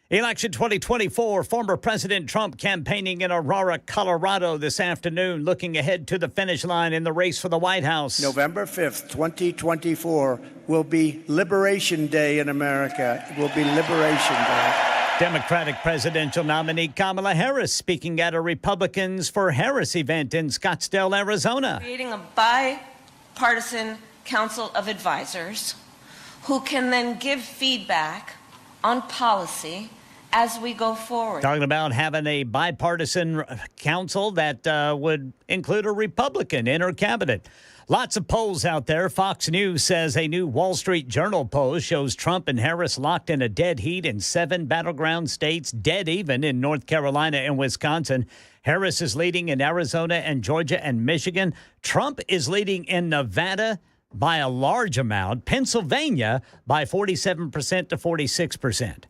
Election 2024, former President Trump campaigning in Aurora, Colorado this afternoon, looking ahead to the finish line in the race for the White House. November 5th, 2024 will be Liberation Day in America. It will be Liberation Day. Democratic presidential nominee Kamala Harris speaking at a Republicans for Harris event in Scottsdale, Arizona. Creating a bipartisan council of advisors who can then give feedback on policy as we go forward. Talking about having a bipartisan council that would include a Republican in her cabinet. Lots of polls out there. Fox News says a new Wall Street Journal poll shows Trump and Harris locked in a dead heat in 7 battleground states, dead even in North Carolina and Wisconsin. Harris is leading in Arizona and Georgia and Michigan. Trump is leading in Nevada by a large amount, Pennsylvania by 47% to 46%.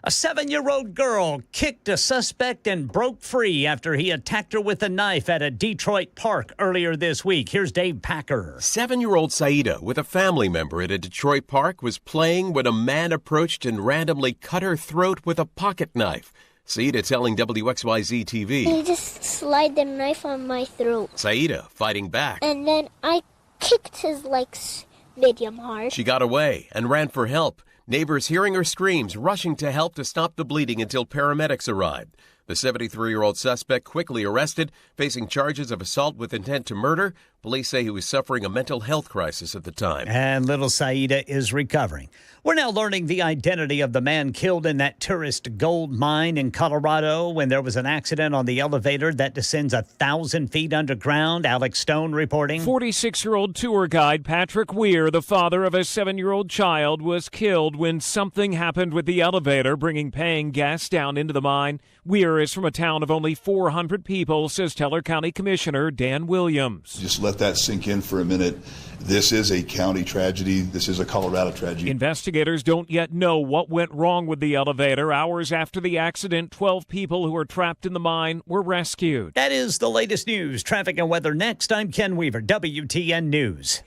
A 7-year-old girl kicked a suspect and broke free after he attacked her with a knife at a Detroit park earlier this week. Here's Dave Packer. 7-year-old Saida, with a family member at a Detroit park, was playing when a man approached and randomly cut her throat with a pocket knife. Saida telling WXYZ TV. He just slid the knife on my throat. Saida fighting back. And then I kicked his legs medium hard. She got away and ran for help. Neighbors hearing her screams, rushing to help to stop the bleeding until paramedics arrived. The 73-year-old suspect quickly arrested, facing charges of assault with intent to murder. Police say he was suffering a mental health crisis at the time. And little Saida is recovering. We're now learning the identity of the man killed in that tourist gold mine in Colorado when there was an accident on the elevator that descends 1,000 feet underground. Alex Stone reporting. 46-year-old tour guide Patrick Weir, the father of a 7-year-old child, was killed when something happened with the elevator, bringing paying guests down into the mine. Weir is from a town of only 400 people, says Teller County Commissioner Dan Williams. Just let that sink in for a minute. This is a county tragedy. This is a Colorado tragedy. Investigators don't yet know what went wrong with the elevator. Hours after the accident, 12 people who were trapped in the mine were rescued. That is the latest news. Traffic and weather next. I'm Ken Weaver, WTN News.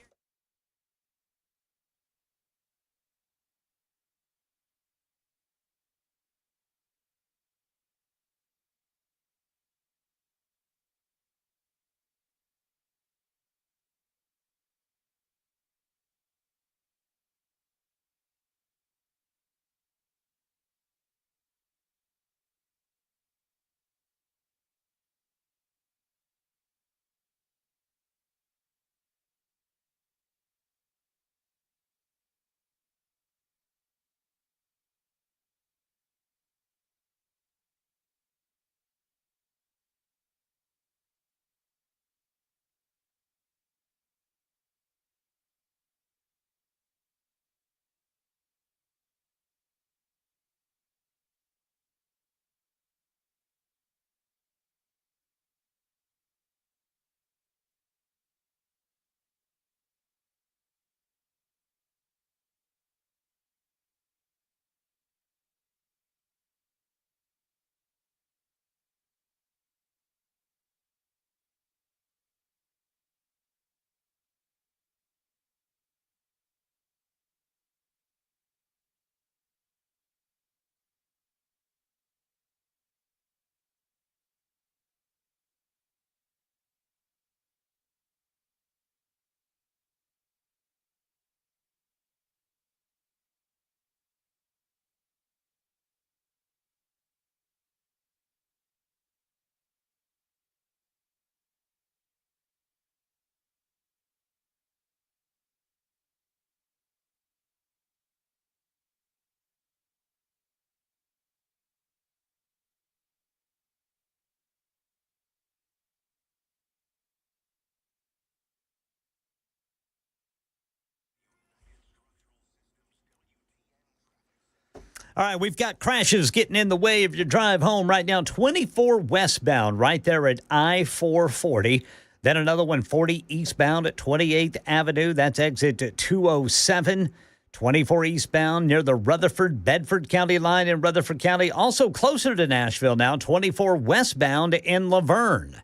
All right, we've got crashes getting in the way of your drive home right now. 24 westbound right there at I-440. Then another one 40 eastbound at 28th Avenue. That's exit 207. 24 eastbound near the Rutherford-Bedford County line in Rutherford County. Also closer to Nashville now, 24 westbound in Laverne.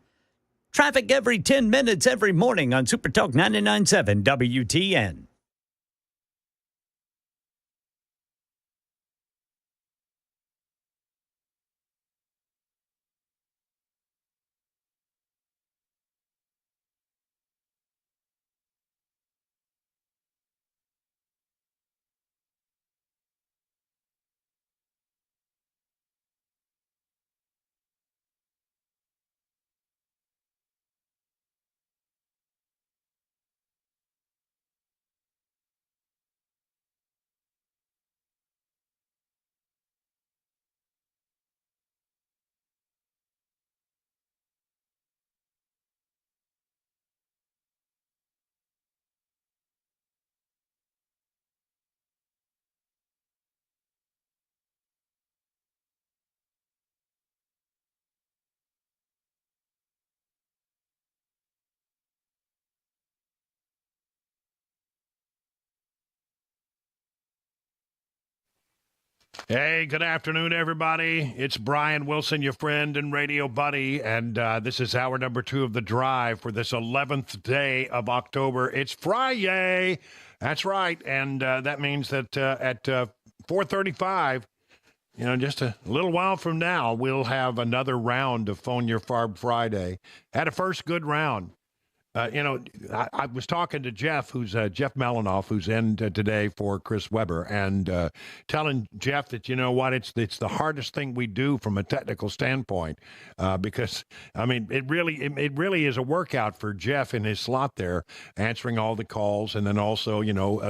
Traffic every 10 minutes every morning on Super Talk 99.7 WTN. Hey, good afternoon, everybody. It's Brian Wilson, your friend and radio buddy, and this is hour number 2 of The Drive for this 11th day of October. It's Friday. That's right, and that means that at 4:35, just a little while from now, we'll have another round of Phone Your FARB Friday. Had a first good round. I was talking to Jeff, who's Jeff Malinoff, who's in today for Chris Webber, and telling Jeff that, you know what, it's the hardest thing we do from a technical standpoint, because, I mean, it really is a workout for Jeff in his slot there, answering all the calls, and then also,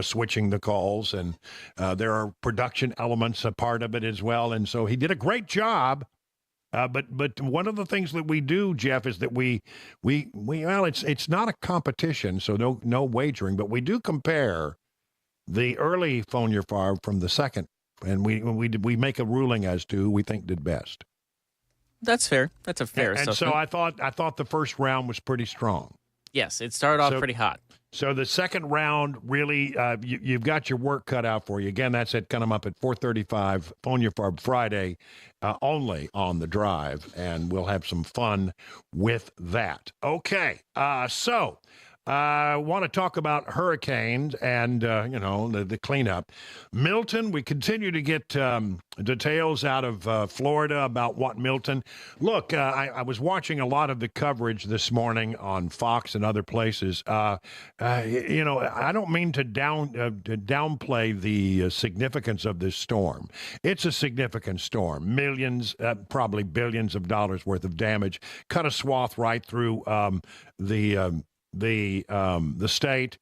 switching the calls, and there are production elements a part of it as well, and so he did a great job. But one of the things that we do, Jeff, is that it's not a competition, so no wagering, but we do compare the early Phone Your FARB from the second, and we make a ruling as to who we think did best. That's fair. That's a fair assessment. And so I thought the first round was pretty strong. Yes, it started off pretty hot. So the second round, really, you've got your work cut out for you. Again, that's coming up at 4:35, Phone Your FARB Friday, only on The Drive, and we'll have some fun with that. Okay, so I want to talk about hurricanes and, the cleanup. Milton, we continue to get details out of Florida about what Milton. Look, I was watching a lot of the coverage this morning on Fox and other places. I don't mean to downplay the significance of this storm. It's a significant storm. Millions, probably billions of dollars worth of damage. Cut a swath right through the state.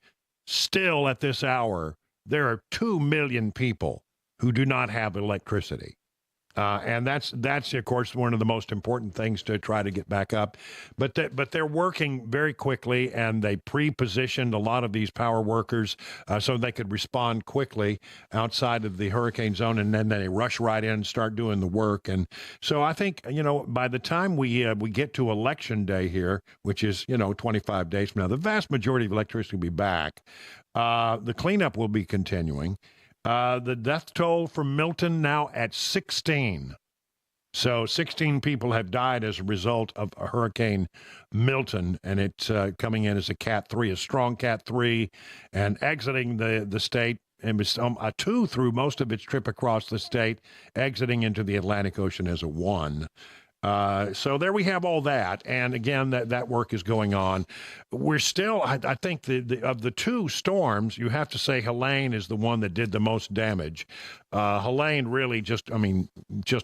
Still at this hour, there are 2 million people who do not have electricity. And that's of course one of the most important things to try to get back up. But they're working very quickly, and they pre-positioned a lot of these power workers so they could respond quickly outside of the hurricane zone, and then they rush right in and start doing the work. And so I think by the time we get to Election Day here, which is 25 days from now, the vast majority of electricity will be back. The cleanup will be continuing. The death toll from Milton now at 16. So 16 people have died as a result of Hurricane Milton, and it's coming in as a Cat 3, a strong Cat 3, and exiting the state. And was a 2 through most of its trip across the state, exiting into the Atlantic Ocean as a 1. So there we have all that. And again, that work is going on. We're still, I think of the 2 storms, you have to say Helene is the one that did the most damage. Helene really just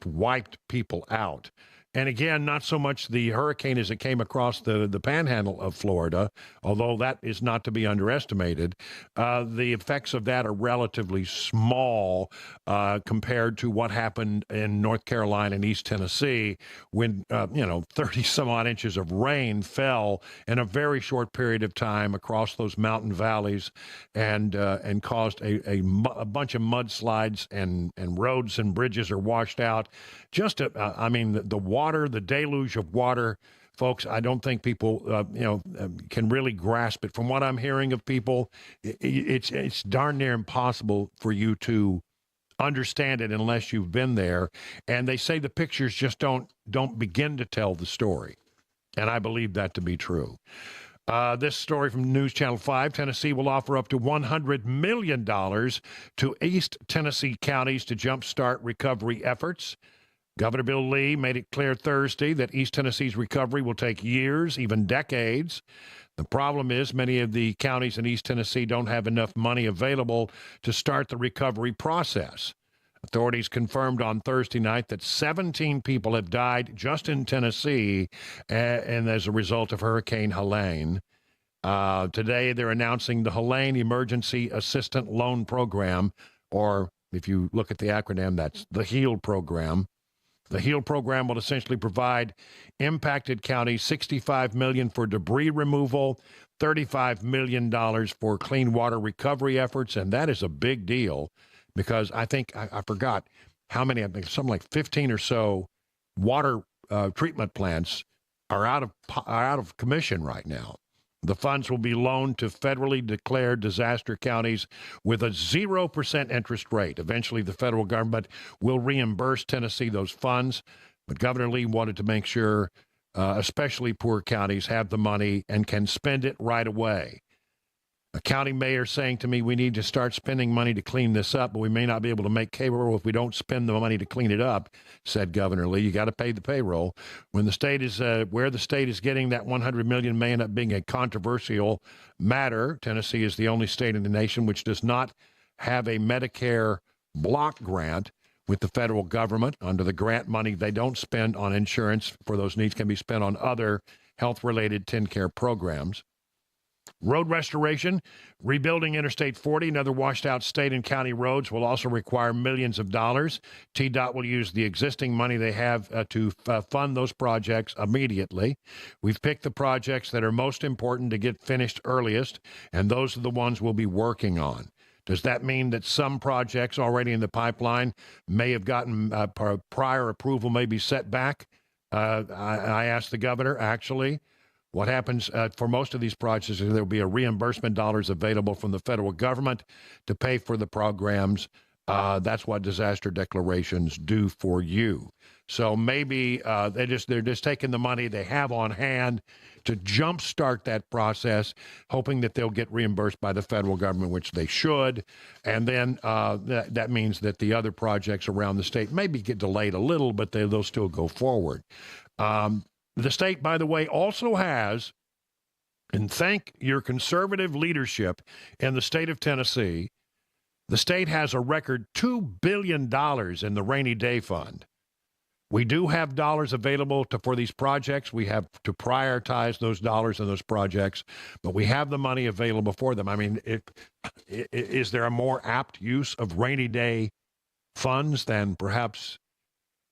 wiped people out. And again, not so much the hurricane as it came across the panhandle of Florida, although that is not to be underestimated. The effects of that are relatively small compared to what happened in North Carolina and East Tennessee when, 30 some odd inches of rain fell in a very short period of time across those mountain valleys and caused a bunch of mudslides, and roads and bridges are washed out. Just, the water, the deluge of water, folks, I don't think people, can really grasp it. From what I'm hearing of people, it's darn near impossible for you to understand it unless you've been there. And they say the pictures just don't begin to tell the story. And I believe that to be true. This story from News Channel 5, Tennessee will offer up to $100 million to East Tennessee counties to jumpstart recovery efforts. Governor Bill Lee made it clear Thursday that East Tennessee's recovery will take years, even decades. The problem is many of the counties in East Tennessee don't have enough money available to start the recovery process. Authorities confirmed on Thursday night that 17 people have died just in Tennessee and as a result of Hurricane Helene. Today, they're announcing the Helene Emergency Assistant Loan Program, or if you look at the acronym, that's the HEAL program. The HEAL program will essentially provide impacted counties $65 million for debris removal, $35 million for clean water recovery efforts, and that is a big deal because I think, I forgot how many, I think something like 15 or so water treatment plants are out of commission right now. The funds will be loaned to federally declared disaster counties with a 0% interest rate. Eventually, the federal government will reimburse Tennessee those funds. But Governor Lee wanted to make sure, especially poor counties, have the money and can spend it right away. A county mayor saying to me, we need to start spending money to clean this up, but we may not be able to make payroll if we don't spend the money to clean it up, said Governor Lee. You got to pay the payroll. When the state is, where the state is getting that $100 million may end up being a controversial matter. Tennessee is the only state in the nation which does not have a Medicare block grant with the federal government. Under the grant money they don't spend on insurance for those needs can be spent on other health-related TennCare programs. Road restoration, rebuilding Interstate 40 and other washed-out state and county roads will also require millions of dollars. TDOT will use the existing money they have to fund those projects immediately. We've picked the projects that are most important to get finished earliest, and those are the ones we'll be working on. Does that mean that some projects already in the pipeline may have gotten prior approval may be set back? I asked the governor, actually. What happens for most of these projects is there will be a reimbursement dollars available from the federal government to pay for the programs. That's what disaster declarations do for you. So maybe they're just taking the money they have on hand to jumpstart that process, hoping that they'll get reimbursed by the federal government, which they should. And then that means that the other projects around the state maybe get delayed a little, but they'll still go forward. The state, by the way, also has, and thank your conservative leadership in the state of Tennessee, the state has a record $2 billion in the rainy day fund. We do have dollars available for these projects. We have to prioritize those dollars and those projects, but we have the money available for them. I mean, is there a more apt use of rainy day funds than perhaps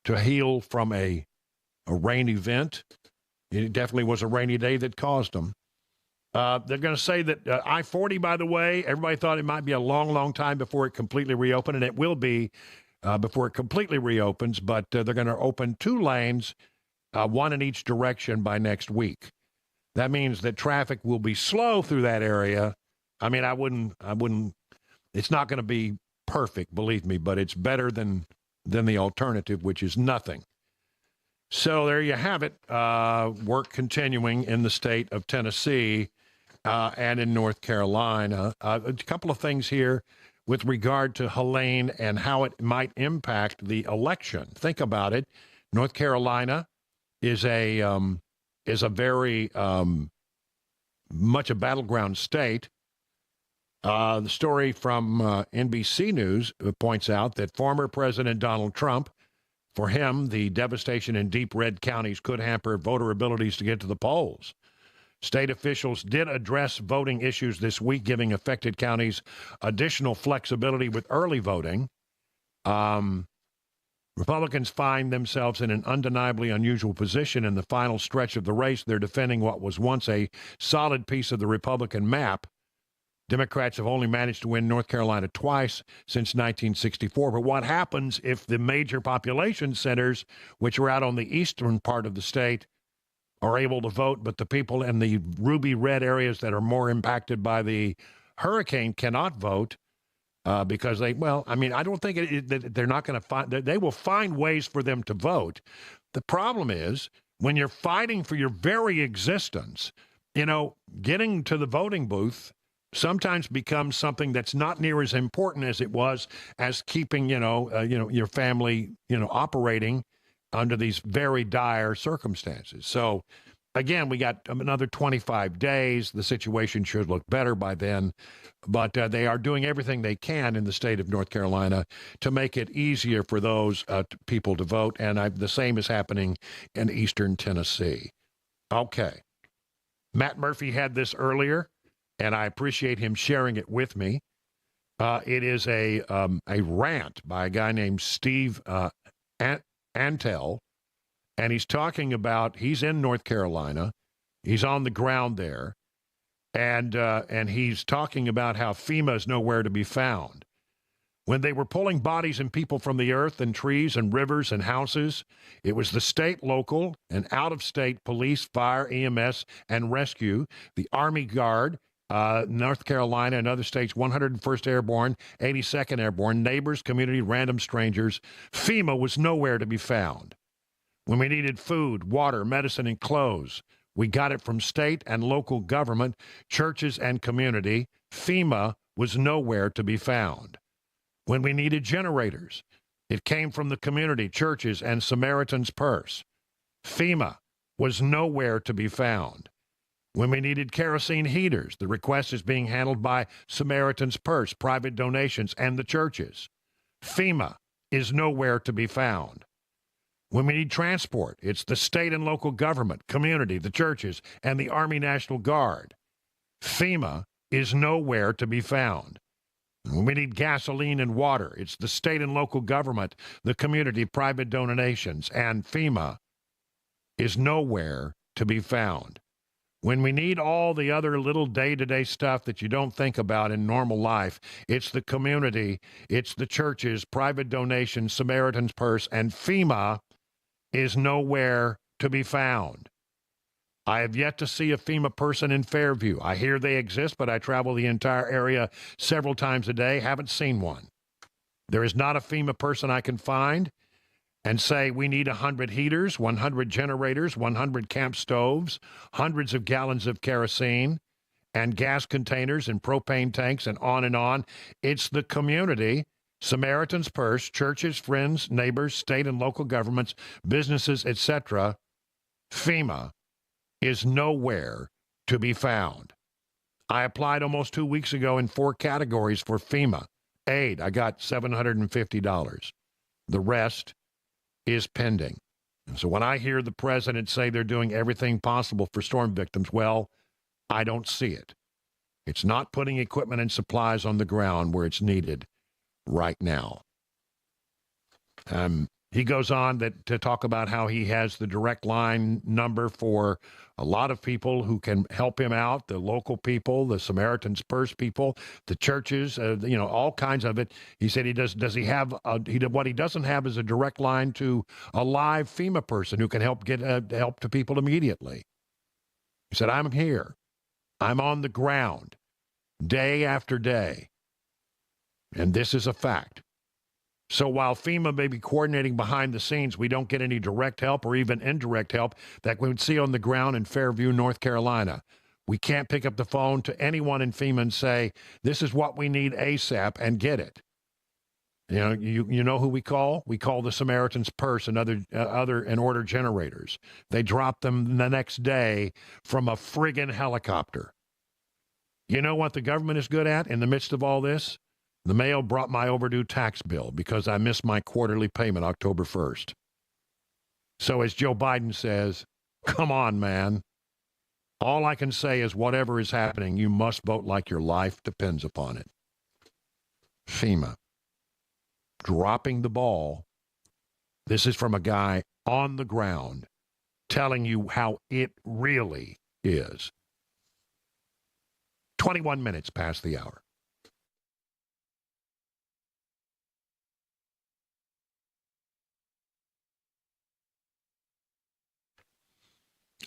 to heal from a rain event? It definitely was a rainy day that caused them. They're going to say that I-40, by the way, everybody thought it might be a long, long time before it completely reopened, and it will be before it completely reopens, but they're going to open 2 lanes, one in each direction by next week. That means that traffic will be slow through that area. I mean, I wouldn't, it's not going to be perfect, believe me, but it's better than the alternative, which is nothing. So there you have it. Work continuing in the state of Tennessee and in North Carolina. A couple of things here with regard to Helene and how it might impact the election. Think about it. North Carolina is a very much a battleground state. The story from NBC News points out that former President Donald Trump, for him, the devastation in deep red counties could hamper voter abilities to get to the polls. State officials did address voting issues this week, giving affected counties additional flexibility with early voting. Republicans find themselves in an undeniably unusual position in the final stretch of the race. They're defending what was once a solid piece of the Republican map. Democrats have only managed to win North Carolina twice since 1964. But what happens if the major population centers, which are out on the eastern part of the state, are able to vote, but the people in the ruby red areas that are more impacted by the hurricane cannot vote because I don't think they're not going to find, they will find ways for them to vote. The problem is when you're fighting for your very existence, getting to the voting booth sometimes becomes something that's not near as important as it was as keeping, your family, operating under these very dire circumstances. So, again, we got another 25 days. The situation should look better by then. But they are doing everything they can in the state of North Carolina to make it easier for those people to vote. And the same is happening in eastern Tennessee. Okay. Matt Murphy had this earlier, and I appreciate him sharing it with me. It is a rant by a guy named Steve Antel, and he's talking about, he's in North Carolina, he's on the ground there, and he's talking about how FEMA is nowhere to be found. When they were pulling bodies and people from the earth and trees and rivers and houses, it was the state, local, and out-of-state police, fire, EMS, and rescue, the Army Guard, North Carolina and other states, 101st Airborne, 82nd Airborne, neighbors, community, random strangers. FEMA was nowhere to be found. When we needed food, water, medicine, and clothes, we got it from state and local government, churches, and community. FEMA was nowhere to be found. When we needed generators, it came from the community, churches, and Samaritan's Purse. FEMA was nowhere to be found. When we needed kerosene heaters, the request is being handled by Samaritan's Purse, private donations, and the churches. FEMA is nowhere to be found. When we need transport, it's the state and local government, community, the churches, and the Army National Guard. FEMA is nowhere to be found. When we need gasoline and water, it's the state and local government, the community, private donations, and FEMA is nowhere to be found. When we need all the other little day-to-day stuff that you don't think about in normal life, it's the community, it's the churches, private donations, Samaritan's Purse, and FEMA is nowhere to be found. I have yet to see a FEMA person in Fairview. I hear they exist, but I travel the entire area several times a day. Haven't seen one. There is not a FEMA person I can find and say we need 100 heaters, 100 generators, 100 camp stoves, hundreds of gallons of kerosene, and gas containers and propane tanks and on and on. It's the community, Samaritan's Purse, churches, friends, neighbors, state and local governments, businesses, etc. FEMA is nowhere to be found. I applied almost 2 weeks ago in 4 categories for FEMA aid. I got $750. The rest is pending. And so when I hear the president say they're doing everything possible for storm victims, well, I don't see it. It's not putting equipment and supplies on the ground where it's needed right now. He goes on to talk about how he has the direct line number for a lot of people who can help him out, the local people, the Samaritan's Purse people, the churches, all kinds of it. He said does he have, what he doesn't have is a direct line to a live FEMA person who can help get help to people immediately. He said, I'm here. I'm on the ground day after day. And this is a fact. So while FEMA may be coordinating behind the scenes, we don't get any direct help or even indirect help that we would see on the ground in Fairview, North Carolina. We can't pick up the phone to anyone in FEMA and say, this is what we need ASAP and get it. You know who we call? We call the Samaritan's Purse and other and order generators. They drop them the next day from a friggin' helicopter. You know what the government is good at in the midst of all this? The mail brought my overdue tax bill because I missed my quarterly payment October 1st. So as Joe Biden says, come on, man. All I can say is whatever is happening, you must vote like your life depends upon it. FEMA. Dropping the ball. This is from a guy on the ground telling you how it really is. 21 minutes past the hour.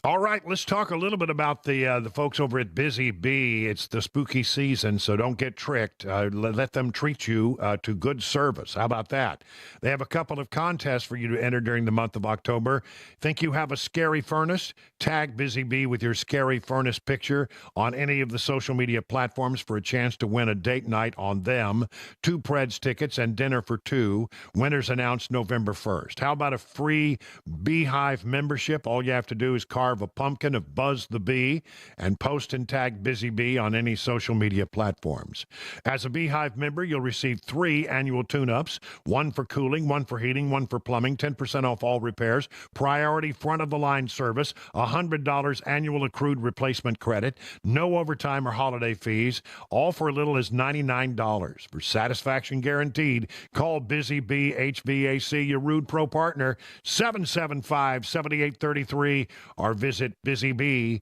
All right, let's talk a little bit about the folks over at Busy Bee. It's the spooky season, so don't get tricked. Let them treat you to good service. How about that? They have a couple of contests for you to enter during the month of October. Think you have a scary furnace? Tag Busy Bee with your scary furnace picture on any of the social media platforms for a chance to win a date night on them, 2 Preds tickets, and dinner for 2. Winners announced November 1st. How about a free Beehive membership? All you have to do is carve a pumpkin of Buzz the Bee and post and tag Busy Bee on any social media platforms. As a Beehive member, you'll receive 3 annual tune-ups, 1 for cooling, 1 for heating, 1 for plumbing, 10% off all repairs, priority front-of-the-line service, $100 annual accrued replacement credit, no overtime or holiday fees, all for as little as $99. For satisfaction guaranteed, call Busy Bee HVAC, your Rude Pro partner, 775-7833, or visit busybeehvac.com.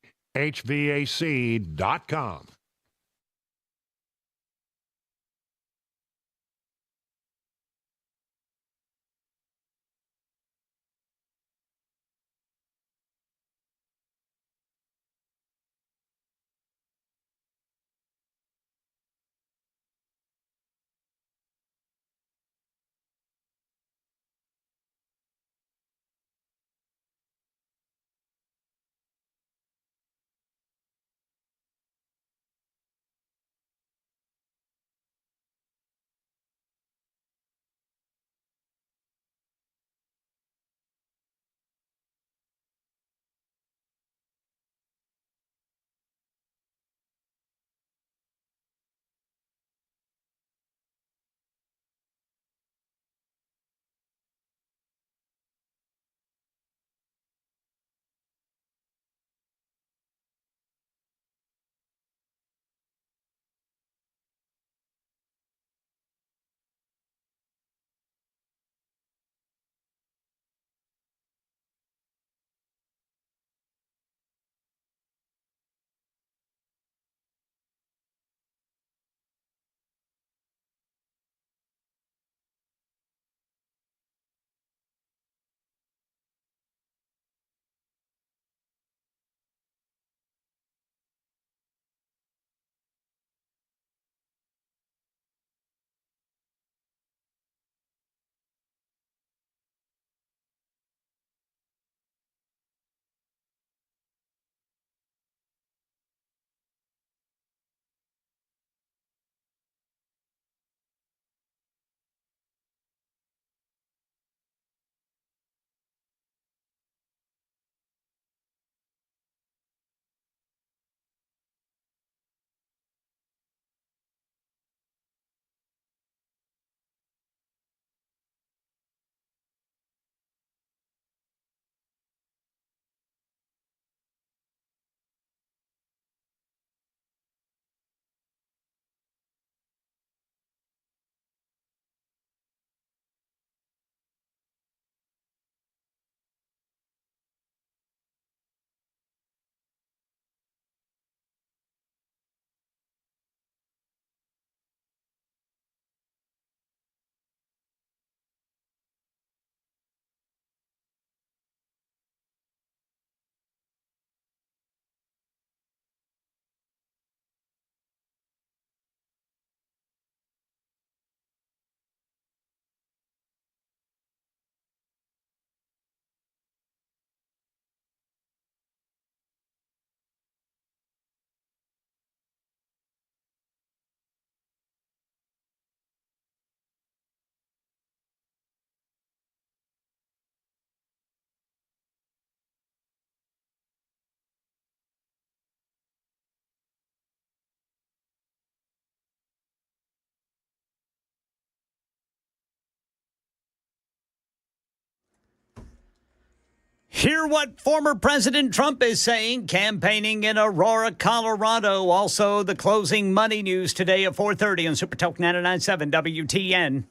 Hear what former President Trump is saying, campaigning in Aurora, Colorado. Also, the closing money news today at 4:30 on Super Talk 99.7 WTN.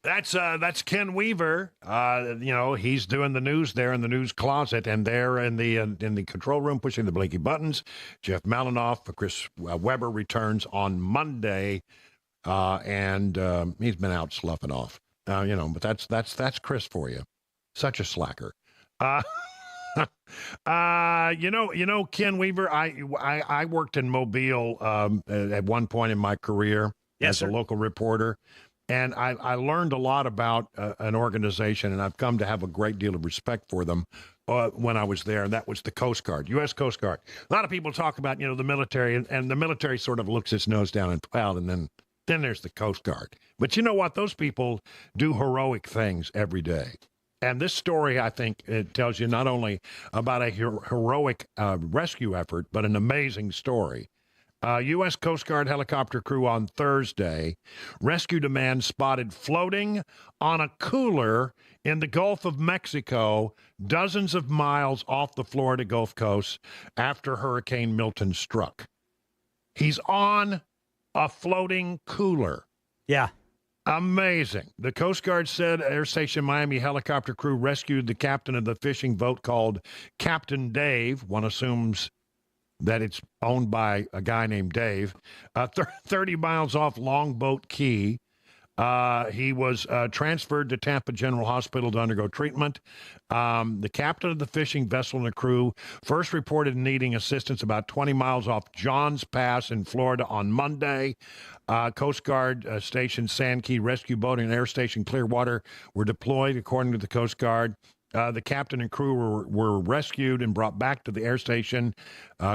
That's Ken Weaver. He's doing the news there in the news closet, and there in the control room pushing the blinky buttons. Jeff Malinoff, Chris Weber returns on Monday, and he's been out sloughing off. But that's Chris for you. Such a slacker. Ken Weaver, I worked in Mobile at one point in my career as a local reporter, and I learned a lot about an organization, and I've come to have a great deal of respect for them when I was there, and that was the Coast Guard, U.S. Coast Guard. A lot of people talk about, the military, and the military sort of looks its nose down and proud, and then there's the Coast Guard. But you know what? Those people do heroic things every day. And this story, I think, it tells you not only about a heroic rescue effort, but an amazing story. U.S. Coast Guard helicopter crew on Thursday rescued a man spotted floating on a cooler in the Gulf of Mexico, dozens of miles off the Florida Gulf Coast after Hurricane Milton struck. He's on a floating cooler. Yeah. Amazing. The Coast Guard said Air Station Miami helicopter crew rescued the captain of the fishing boat called Captain Dave. One assumes that it's owned by a guy named Dave. 30 miles off Longboat Key. He was transferred to Tampa General Hospital to undergo treatment. The captain of the fishing vessel and the crew first reported needing assistance about 20 miles off Johns Pass in Florida on Monday. Coast Guard Station Sand Key Rescue Boat and Air Station Clearwater were deployed, according to the Coast Guard. The captain and crew were rescued and brought back to the air station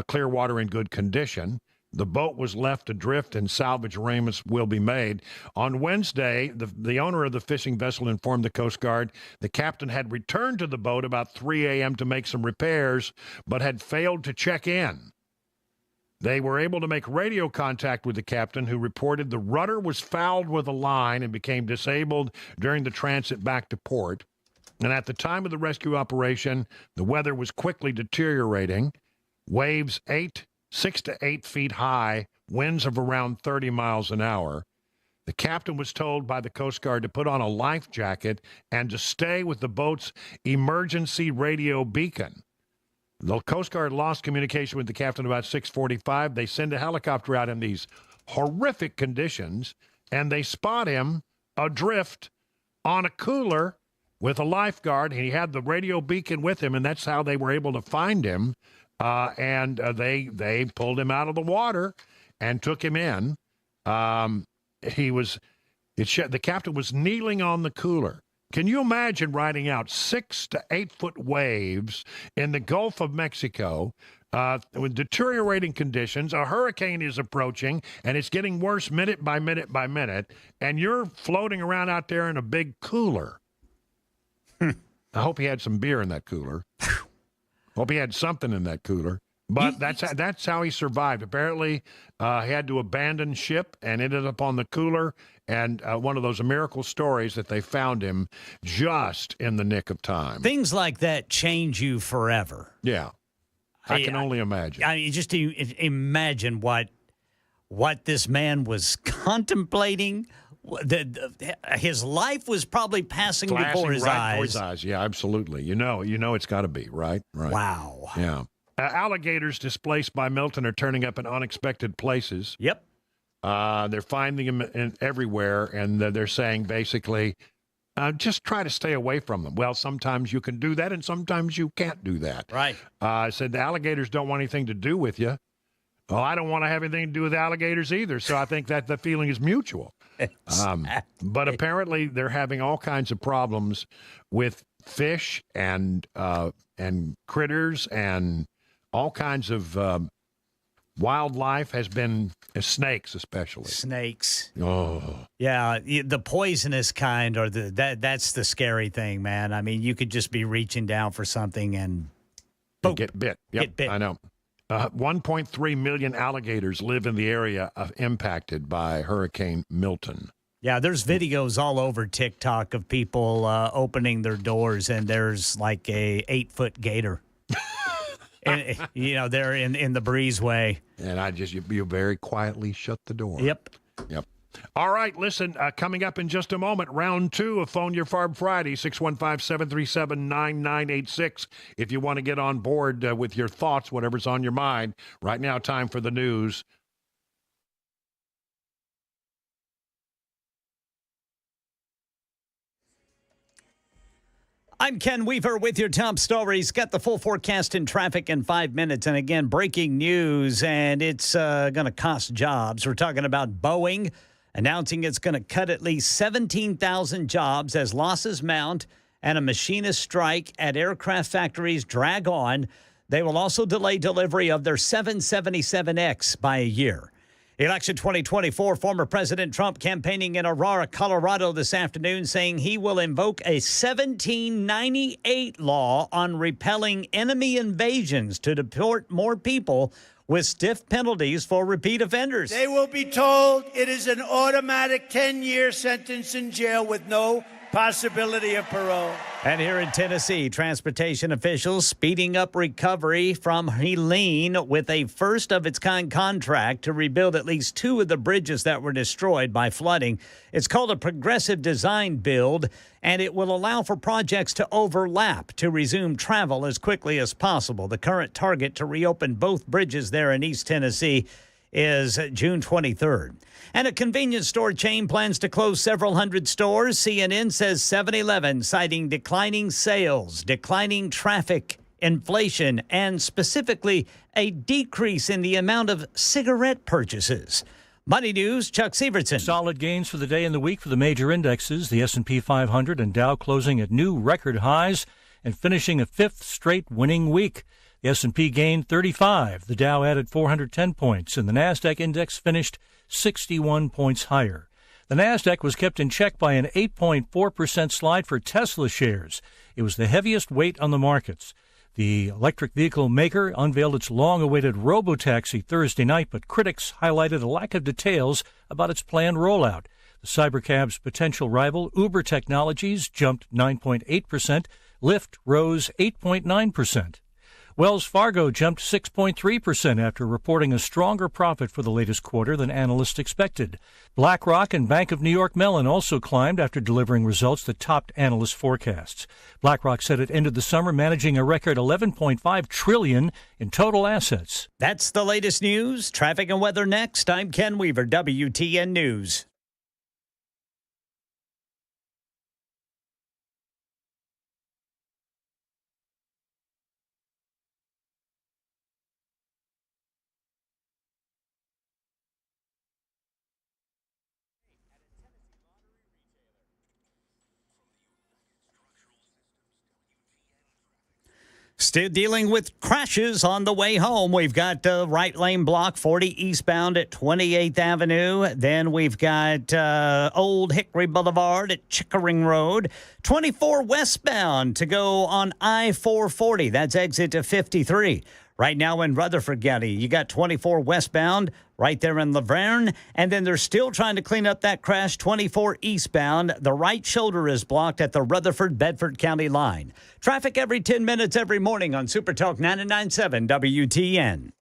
Clearwater in good condition. The boat was left adrift and salvage arrangements will be made. On Wednesday, the owner of the fishing vessel informed the Coast Guard the captain had returned to the boat about 3 a.m. to make some repairs, but had failed to check in. They were able to make radio contact with the captain, who reported the rudder was fouled with a line and became disabled during the transit back to port. And at the time of the rescue operation, the weather was quickly deteriorating. Waves 6 to 8 feet high, winds of around 30 miles an hour. The captain was told by the Coast Guard to put on a life jacket and to stay with the boat's emergency radio beacon. The Coast Guard lost communication with the captain about 6:45. They send a helicopter out in these horrific conditions, and they spot him adrift on a cooler with a lifeguard. He had the radio beacon with him, and that's how they were able to find him. They pulled him out of the water and took him in. The captain was kneeling on the cooler. Can you imagine riding out 6 to 8 foot waves in the Gulf of Mexico with deteriorating conditions? A hurricane is approaching, and it's getting worse minute by minute by minute, and you're floating around out there in a big cooler. I hope he had some beer in that cooler. Hope he had something in that cooler. But that's how he survived. Apparently, he had to abandon ship and ended up on the cooler. And one of those miracle stories that they found him just in the nick of time. Things like that change you forever. Yeah. I can only imagine. I mean, just imagine what this man was contemplating. His life was probably passing before his eyes. Before his eyes. Yeah, absolutely. You know it's got to be, right? Wow. Yeah. Alligators displaced by Milton are turning up in unexpected places. Yep. They're finding them everywhere, and they're saying basically, just try to stay away from them. Well, sometimes you can do that, and sometimes you can't do that. Right. Said the alligators don't want anything to do with you. Well, I don't want to have anything to do with alligators either, so I think that the feeling is mutual. But apparently they're having all kinds of problems with fish and critters, and all kinds of wildlife has been snakes, especially snakes. Oh, yeah, the poisonous kind, or that's the scary thing, man. I mean, you could just be reaching down for something and boom, get bit. Yep, get bit. I know. 1.3 million alligators live in the area impacted by Hurricane Milton. Yeah, there's videos all over TikTok of people opening their doors, and there's like a 8-foot gator. And, they're in the breezeway. And you very quietly shut the door. Yep. All right, listen, coming up in just a moment, round 2 of Phone Your FARB Friday, 615-737-9986. If you want to get on board with your thoughts, whatever's on your mind. Right now, time for the news. I'm Ken Weaver with your top stories. Got the full forecast in traffic in 5 minutes. And again, breaking news, and it's going to cost jobs. We're talking about Boeing announcing it's going to cut at least 17,000 jobs as losses mount and a machinist strike at aircraft factories drag on. They will also delay delivery of their 777X by a year. Election 2024, former President Trump campaigning in Aurora, Colorado this afternoon, saying he will invoke a 1798 law on repelling enemy invasions to deport more people with stiff penalties for repeat offenders. They will be told it is an automatic 10-year sentence in jail with no possibility of parole. And here in Tennessee, transportation officials speeding up recovery from Helene with a first-of-its-kind contract to rebuild at least 2 of the bridges that were destroyed by flooding. It's called a progressive design build, and it will allow for projects to overlap to resume travel as quickly as possible. The current target to reopen both bridges there in East Tennessee is June 23rd. And a convenience store chain plans to close several hundred stores. CNN says 7-Eleven citing declining sales, declining traffic, inflation, and specifically a decrease in the amount of cigarette purchases. Money News, Chuck Severson. Solid gains for the day and the week for the major indexes. The S&P 500 and Dow closing at new record highs and finishing a 5th straight winning week. The S&P gained 35, the Dow added 410 points, and the Nasdaq index finished 61 points higher. The Nasdaq was kept in check by an 8.4% slide for Tesla shares. It was the heaviest weight on the markets. The electric vehicle maker unveiled its long-awaited robotaxi Thursday night, but critics highlighted a lack of details about its planned rollout. The Cybercab's potential rival, Uber Technologies, jumped 9.8%. Lyft rose 8.9%. Wells Fargo jumped 6.3% after reporting a stronger profit for the latest quarter than analysts expected. BlackRock and Bank of New York Mellon also climbed after delivering results that topped analyst forecasts. BlackRock said it ended the summer managing a record $11.5 trillion in total assets. That's the latest news. Traffic and weather next. I'm Ken Weaver, WTN News. Still dealing with crashes on the way home. We've got right lane block 40 eastbound at 28th Avenue. Then we've got Old Hickory Boulevard at Chickering Road. 24 westbound to go on I-440. That's exit to 53. Right now in Rutherford County, you got 24 westbound right there in Laverne. And then they're still trying to clean up that crash 24 eastbound. The right shoulder is blocked at the Rutherford-Bedford County line. Traffic every 10 minutes every morning on Super Talk 99.7 WTN.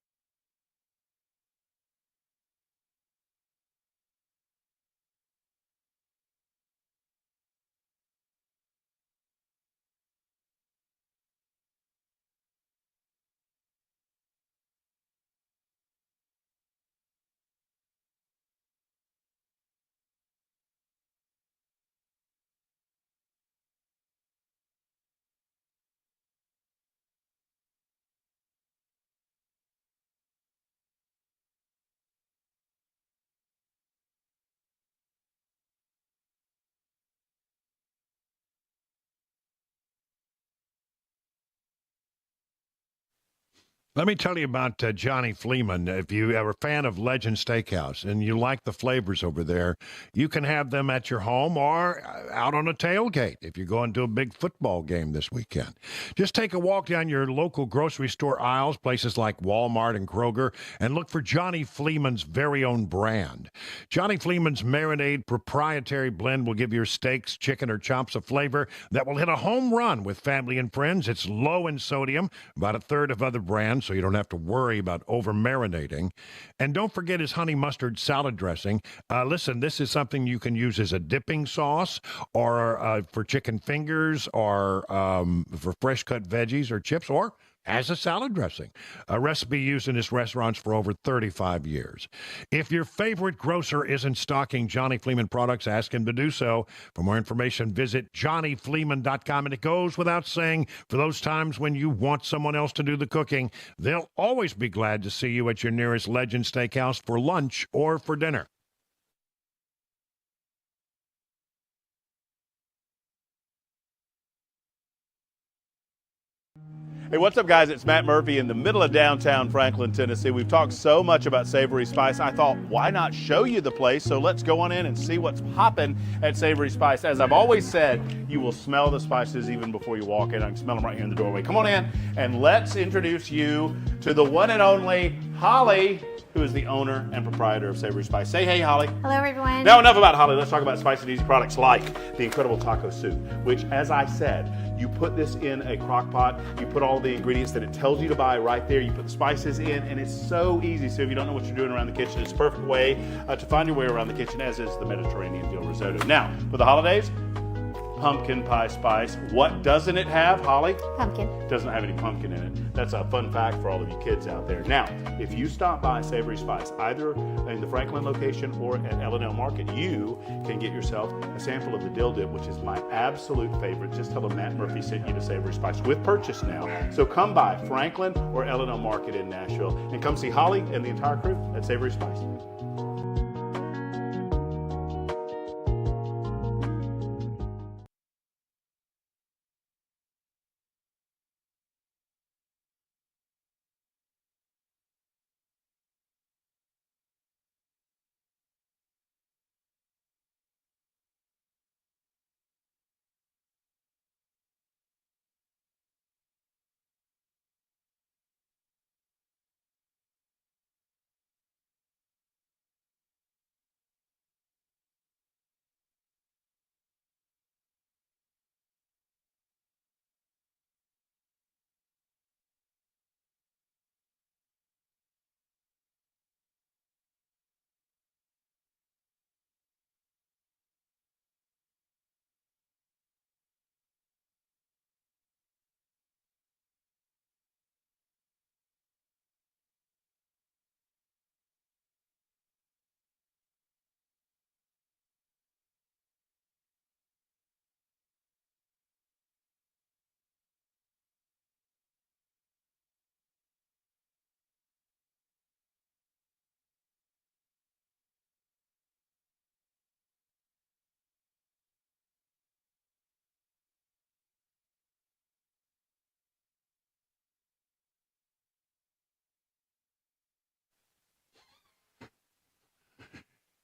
Let me tell you about Johnny Fleeman. If you are a fan of Legend Steakhouse and you like the flavors over there, you can have them at your home or out on a tailgate if you're going to a big football game this weekend. Just take a walk down your local grocery store aisles, places like Walmart and Kroger, and look for Johnny Fleeman's very own brand. Johnny Fleeman's marinade proprietary blend will give your steaks, chicken, or chops a flavor that will hit a home run with family and friends. It's low in sodium, about a third of other brands, so you don't have to worry about over-marinating. And don't forget his honey mustard salad dressing. Listen, this is something you can use as a dipping sauce or for chicken fingers or for fresh-cut veggies or chips or as a salad dressing, a recipe used in his restaurants for over 35 years. If your favorite grocer isn't stocking Johnny Fleeman products, ask him to do so. For more information, visit johnnyfleeman.com. And it goes without saying, for those times when you want someone else to do the cooking, they'll always be glad to see you at your nearest Legend Steakhouse for lunch or for dinner. Hey, what's up, guys? It's Matt Murphy in the middle of downtown Franklin, Tennessee. We've talked so much about Savory Spice. I thought, why not show you the place? So let's go on in and see what's popping at Savory Spice. As I've always said, you will smell the spices even before you walk in. I can smell them right here in the doorway. Come on in, and let's introduce you to the one and only Holly, who is the owner and proprietor of Savory Spice. Say hey, Holly. Hello, everyone. Now, enough about Holly. Let's talk about spicy and easy products like the incredible taco soup, which, as I said, you put this in a crock pot, you put all the ingredients that it tells you to buy right there, you put the spices in, and it's so easy. So if you don't know what you're doing around the kitchen, it's a perfect way to find your way around the kitchen, as is the Mediterranean dill risotto. Now, for the holidays, pumpkin pie spice. What doesn't it have, Holly? Pumpkin. Doesn't have any pumpkin in it. That's a fun fact for all of you kids out there. Now, if you stop by Savory Spice, either in the Franklin location or at L&L Market, you can get yourself a sample of the dill dip, which is my absolute favorite. Just tell them Matt Murphy sent you to Savory Spice with purchase now. So come by Franklin or L&L Market in Nashville and come see Holly and the entire crew at Savory Spice.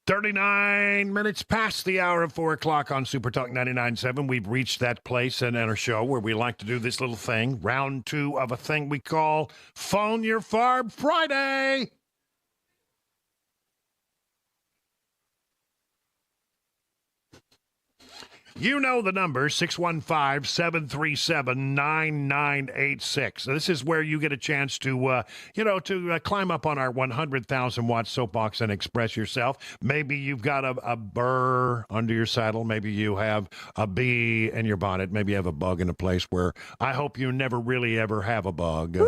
"39 minutes past the hour of 4 o'clock on Super Talk 99.7. We've reached that place in our show where we like to do this little thing, round two of a thing we call Phone Your FARB Friday. You know the number, 615-737-9986. This is where you get a chance to, climb up on our 100,000-watt soapbox and express yourself. Maybe you've got a burr under your saddle. Maybe you have a bee in your bonnet. Maybe you have a bug in a place where I hope you never really ever have a bug.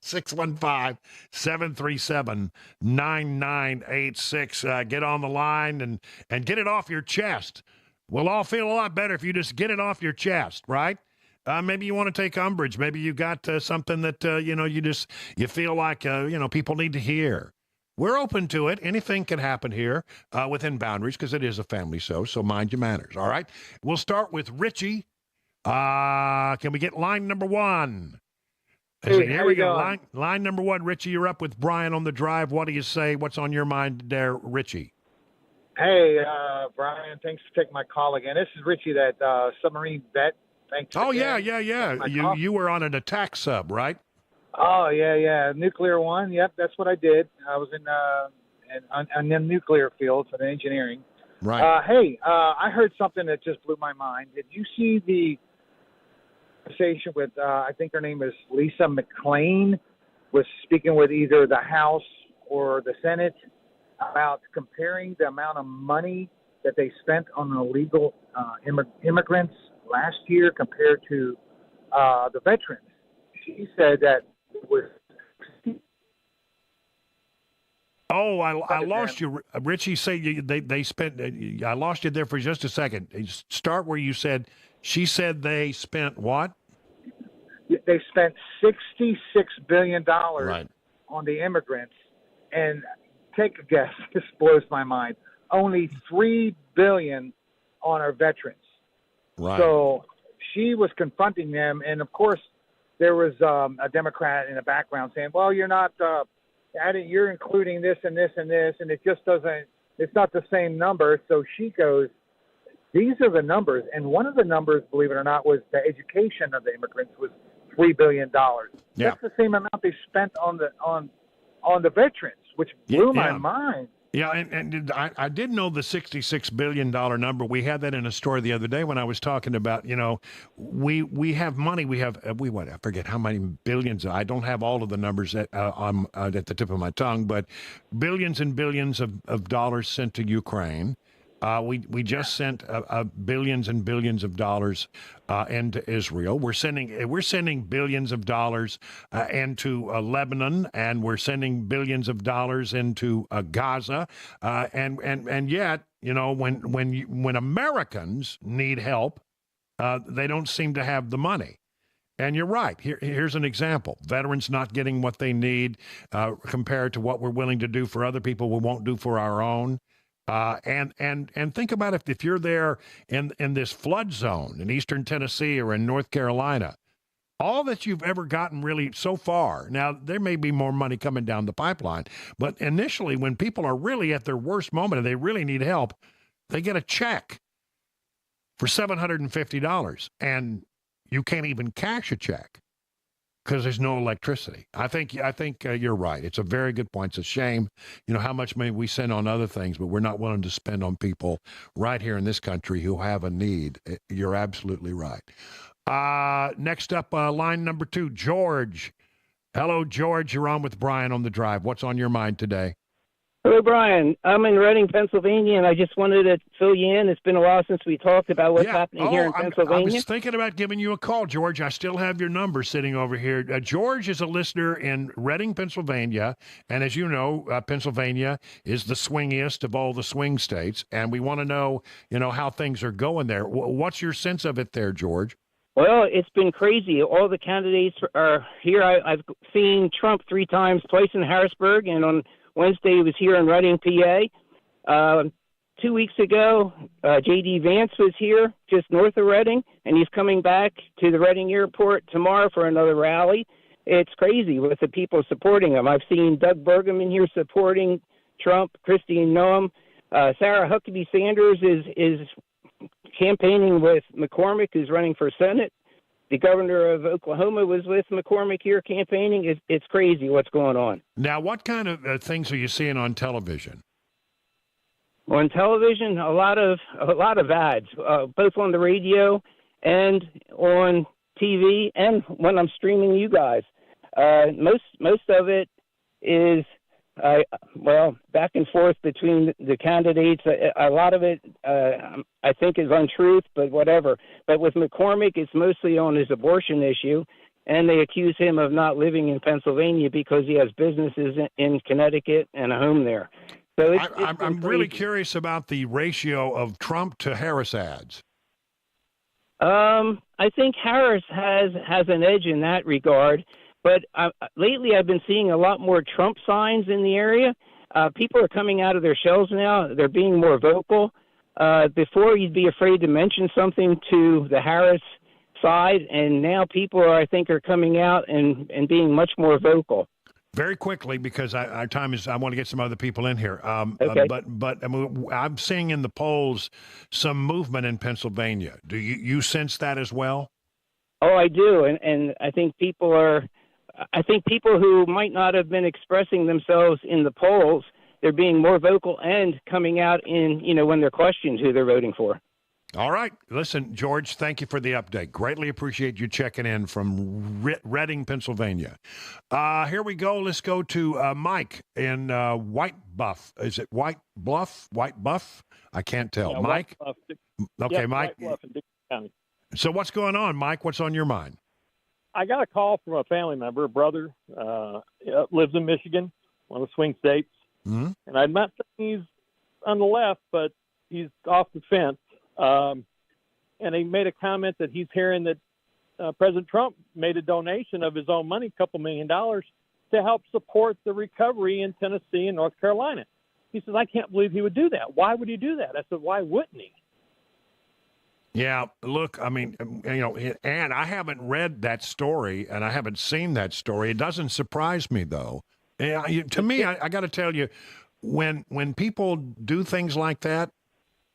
615-737-9986. Get on the line and get it off your chest. We'll all feel a lot better if you just get it off your chest, right? Maybe you want to take umbrage. Maybe you got something that, you feel like, people need to hear. We're open to it. Anything can happen here within boundaries because it is a family show, so mind your manners, all right? We'll start with Richie. Can we get line number one? Hey, here we go. Line number one, Richie, you're up with Brian on the drive. What do you say? What's on your mind there, Richie? Hey, Brian, thanks for taking my call again. This is Richie, that submarine vet. Thanks. Oh, again. yeah. You were on an attack sub, right? Oh, yeah. Nuclear one. Yep, that's what I did. I was in the nuclear field for the engineering. Right. Hey, I heard something that just blew my mind. Did you see the conversation with, I think her name is Lisa McClain, was speaking with either the House or the Senate about comparing the amount of money that they spent on illegal immigrants last year compared to the veterans. She said that it was. Oh, I lost you, Richie. Say they spent. I lost you there for just a second. Start where you said. She said they spent what? They spent $66 billion on the immigrants, and take a guess. This blows my mind. Only $3 billion on our veterans. Right. So she was confronting them, and of course, there was a Democrat in the background saying, "Well, you're not adding. You're including this and this and this, and it just doesn't. It's not the same number." So she goes, "These are the numbers," and one of the numbers, believe it or not, was the education of the immigrants was $3 billion. Yeah. That's the same amount they spent on the veterans, which blew my mind. Yeah, and I did know the $66 billion number. We had that in a story the other day when I was talking about, we have money. We have, I forget how many billions. I don't have all of the numbers at the tip of my tongue, but billions and billions of dollars sent to Ukraine. We just sent billions and billions of dollars into Israel. We're sending billions of dollars into Lebanon, and we're sending billions of dollars into Gaza. And yet, when Americans need help, they don't seem to have the money. And you're right. Here's an example. Veterans not getting what they need compared to what we're willing to do for other people we won't do for our own. And think about if you're there in this flood zone in eastern Tennessee or in North Carolina, all that you've ever gotten really so far. Now, there may be more money coming down the pipeline, but initially when people are really at their worst moment and they really need help, they get a check for $750 and you can't even cash a check because there's no electricity. I think you're right. It's a very good point. It's a shame, how much money we send on other things, but we're not willing to spend on people right here in this country who have a need. You're absolutely right. Next up, line number 2, George. Hello, George. You're on with Brian on the drive. What's on your mind today? Hello, Brian. I'm in Reading, Pennsylvania, and I just wanted to fill you in. It's been a while since we talked about what's happening here in Pennsylvania. I was thinking about giving you a call, George. I still have your number sitting over here. George is a listener in Reading, Pennsylvania, and as you know, Pennsylvania is the swingiest of all the swing states, and we want to know, how things are going there. What's your sense of it there, George? Well, it's been crazy. All the candidates are here. I've seen Trump 3 times, twice in Harrisburg, and on Wednesday, he was here in Reading, PA. 2 weeks ago, J.D. Vance was here just north of Reading, and he's coming back to the Reading airport tomorrow for another rally. It's crazy with the people supporting him. I've seen Doug Bergman here supporting Trump, Christine Noem. Sarah Huckabee Sanders is campaigning with McCormick, who's running for Senate. The governor of Oklahoma was with McCormick here campaigning. It's crazy what's going on. Now, what kind of things are you seeing on television? On television, a lot of ads, both on the radio and on TV, and when I'm streaming you guys. Most of it is back and forth between the candidates. A lot of it, I think, is untruth, but whatever. But with McCormick, it's mostly on his abortion issue, and they accuse him of not living in Pennsylvania because he has businesses in Connecticut and a home there. So I'm really curious about the ratio of Trump to Harris ads. I think Harris has an edge in that regard. But lately I've been seeing a lot more Trump signs in the area. People are coming out of their shells now. They're being more vocal. Before, you'd be afraid to mention something to the Harris side, and now people I think are coming out and being much more vocal. Very quickly, because our time is, I want to get some other people in here. Okay. But I mean, I'm seeing in the polls some movement in Pennsylvania. Do you sense that as well? Oh, I do, and I think people who might not have been expressing themselves in the polls, they're being more vocal and coming out in, when they're questioned who they're voting for. All right. Listen, George, thank you for the update. Greatly appreciate you checking in from Reading, Pennsylvania. Here we go. Let's go to Mike in White Buff. Is it White Bluff? White Buff? I can't tell. Yeah, Mike? Okay, yep, Mike. White Bluff in Dixon County. So what's going on, Mike? What's on your mind? I got a call from a family member, a brother, lives in Michigan, one of the swing states. Mm-hmm. And I'm not saying he's on the left, but he's off the fence. And he made a comment that he's hearing that President Trump made a donation of his own money, $2 million, to help support the recovery in Tennessee and North Carolina. He says, I can't believe he would do that. Why would he do that? I said, why wouldn't he? Yeah, look, I mean, and I haven't read that story and I haven't seen that story. It doesn't surprise me, though. To me, I got to tell you, when people do things like that,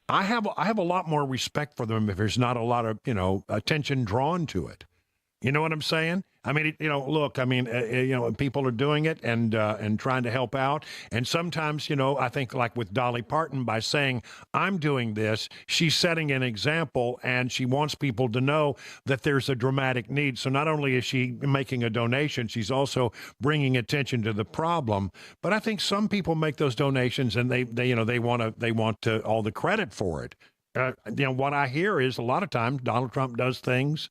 I have a lot more respect for them if there's not a lot of, attention drawn to it. You know what I'm saying? I mean, look, I mean, people are doing it and trying to help out. And sometimes, I think like with Dolly Parton, by saying, I'm doing this, she's setting an example and she wants people to know that there's a dramatic need. So not only is she making a donation, she's also bringing attention to the problem. But I think some people make those donations and they want all the credit for it. What I hear is a lot of times Donald Trump does things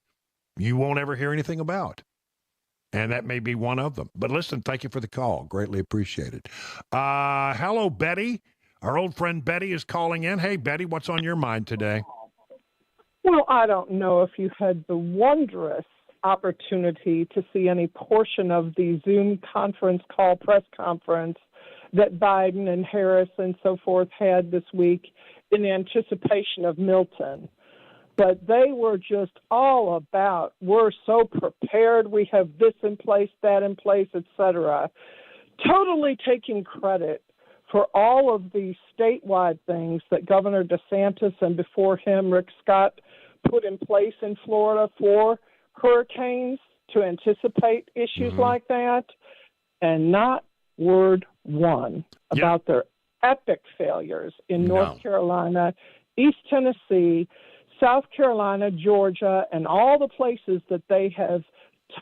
you won't ever hear anything about. And that may be one of them. But listen, thank you for the call. Greatly appreciated. Hello, Betty. Our old friend Betty is calling in. Hey, Betty, what's on your mind today? Well, I don't know if you had the wondrous opportunity to see any portion of the Zoom press conference that Biden and Harris and so forth had this week in anticipation of Milton. But they were just all about, we're so prepared, we have this in place, that in place, etc. Totally taking credit for all of the statewide things that Governor DeSantis and before him Rick Scott put in place in Florida for hurricanes to anticipate issues like that, and not word one about their epic failures in North Carolina, East Tennessee, South Carolina, Georgia, and all the places that they have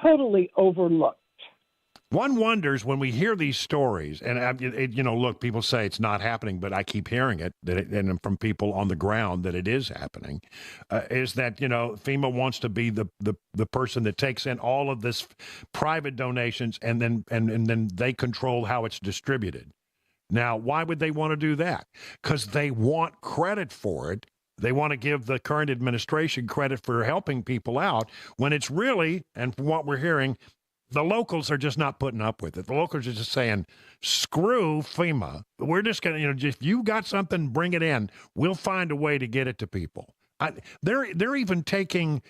totally overlooked. One wonders when we hear these stories, and look, people say it's not happening, but I keep hearing it, and from people on the ground that it is happening, is that, FEMA wants to be the person that takes in all of this private donations and then they control how it's distributed. Now, why would they want to do that? Because they want credit for it. They want to give the current administration credit for helping people out when it's really, and from what we're hearing, the locals are just not putting up with it. The locals are just saying, screw FEMA. We're just going to, if you got something, bring it in. We'll find a way to get it to people. They're even taking,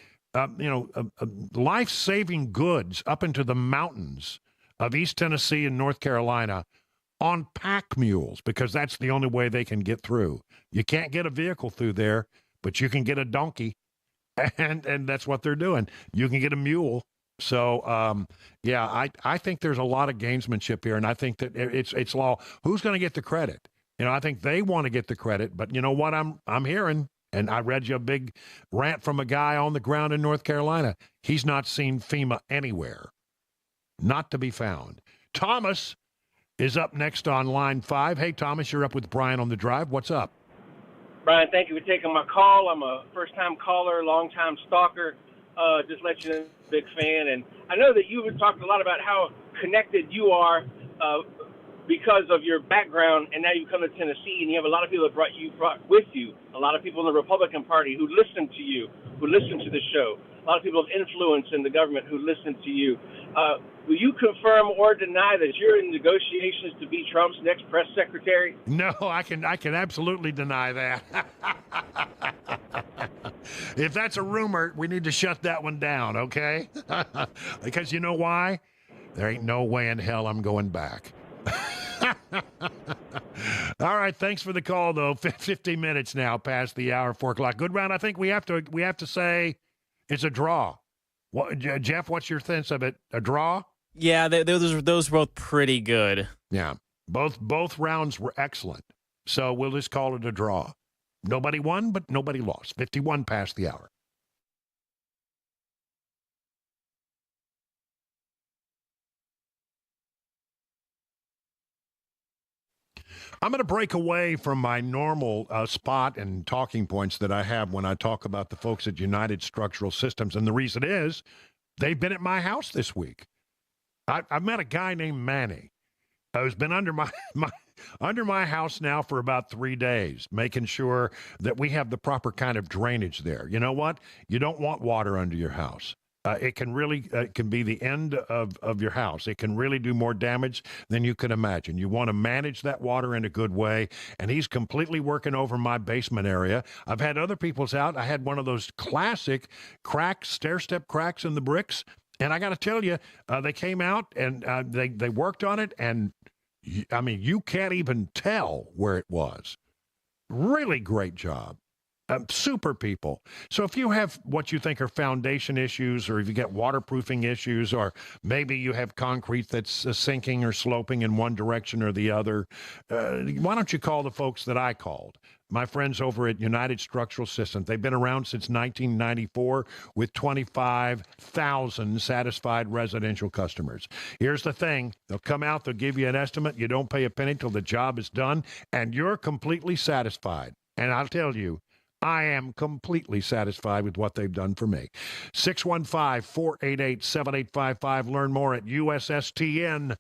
life-saving goods up into the mountains of East Tennessee and North Carolina on pack mules, because that's the only way they can get through. You can't get a vehicle through there, but you can get a donkey, and that's what they're doing. You can get a mule. So, I think there's a lot of gamesmanship here, and I think that it's law. Who's going to get the credit? I think they want to get the credit, but you know what I'm hearing, and I read you a big rant from a guy on the ground in North Carolina. He's not seen FEMA anywhere. Not to be found. Thomas is up next on line 5. Hey, Thomas, you're up with Brian on the drive. What's up? Brian, thank you for taking my call. I'm a first-time caller, long-time stalker. Just let you know, big fan. And I know that you have talked a lot about how connected you are because of your background, and now you come to Tennessee, and you have a lot of people that brought with you, a lot of people in the Republican Party who listen to you, who listen to the show, a lot of people of influence in the government who listen to you. Will you confirm or deny that you're in negotiations to be Trump's next press secretary? No, I can absolutely deny that. If that's a rumor, we need to shut that one down, okay? Because you know why? There ain't no way in hell I'm going back. All right, thanks for the call, though. 50 minutes now past the hour, 4 o'clock. Good round. I think we have to say it's a draw. What, Jeff, what's your sense of it? A draw? Yeah, those were both pretty good. Yeah, both rounds were excellent. So we'll just call it a draw. Nobody won, but nobody lost. 51 past the hour. I'm going to break away from my normal spot and talking points that I have when I talk about the folks at United Structural Systems. And the reason is they've been at my house this week. I met a guy named Manny who's been under my house now for about 3 days, making sure that we have the proper kind of drainage there. You know what? You don't want water under your house. It can be the end of your house. It can really do more damage than you can imagine. You want to manage that water in a good way, and he's completely working over my basement area. I've had other people's out. I had one of those classic cracks, stair-step cracks in the bricks, and I got to tell you, they came out and they worked on it, and I mean, you can't even tell where it was. Really great job. Super people. So if you have what you think are foundation issues, or if you get waterproofing issues, or maybe you have concrete that's sinking or sloping in one direction or the other, why don't you call the folks that I called? My friends over at United Structural Systems. They've been around since 1994 with 25,000 satisfied residential customers. Here's the thing. They'll come out, they'll give you an estimate. You don't pay a penny till the job is done, and you're completely satisfied. And I'll tell you, I am completely satisfied with what they've done for me. 615-488-7855. Learn more at usstn.com.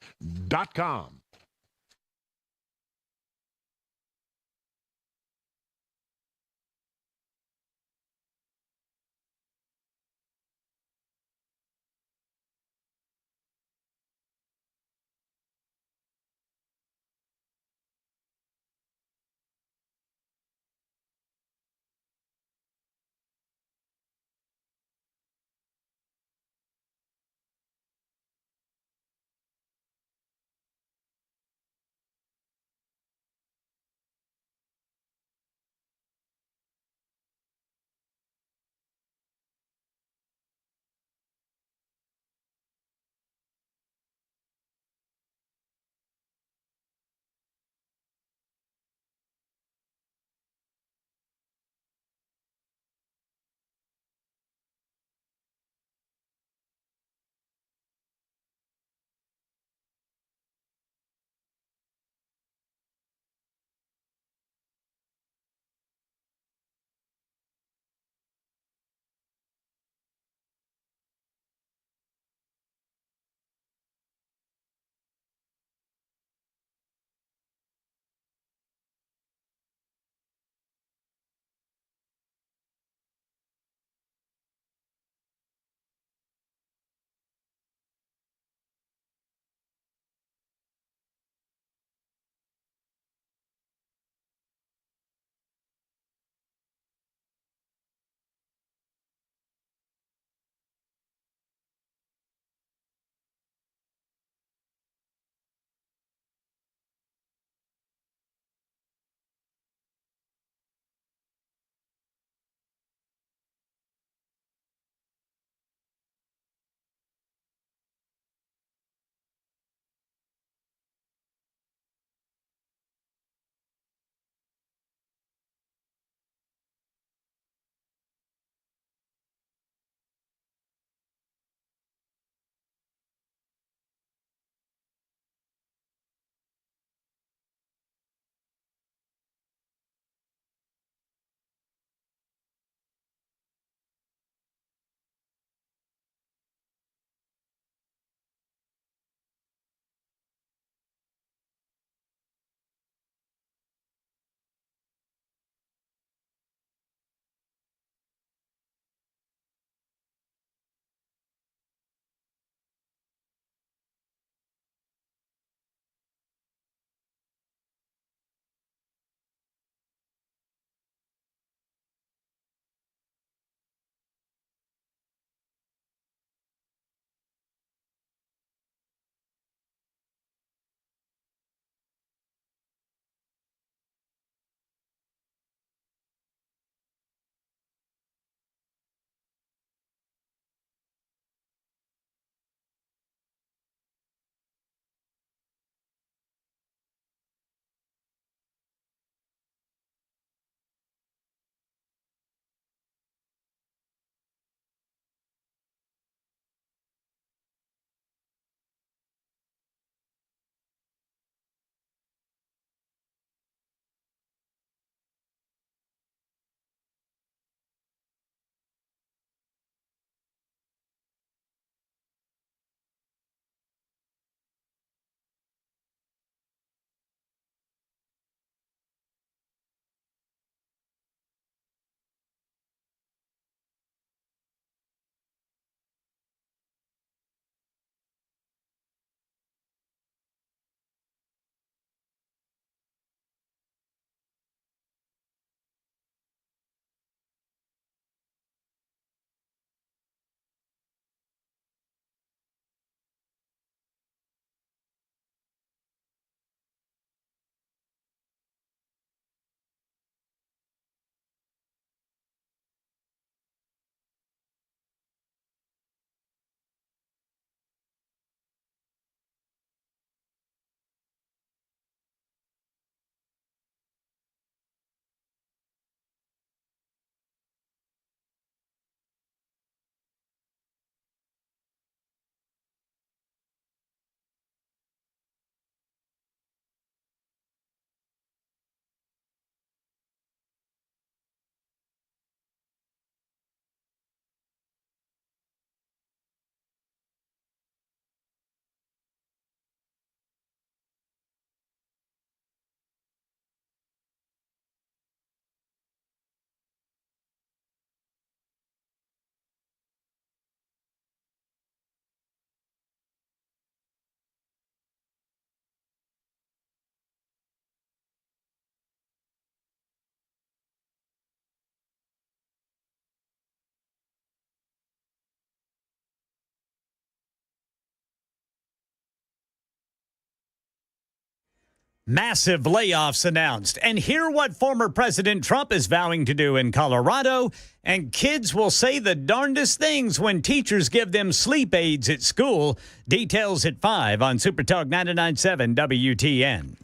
Massive layoffs announced. And hear what former President Trump is vowing to do in Colorado. And kids will say the darndest things when teachers give them sleep aids at school. Details at 5 on Super Talk 99.7 WTN.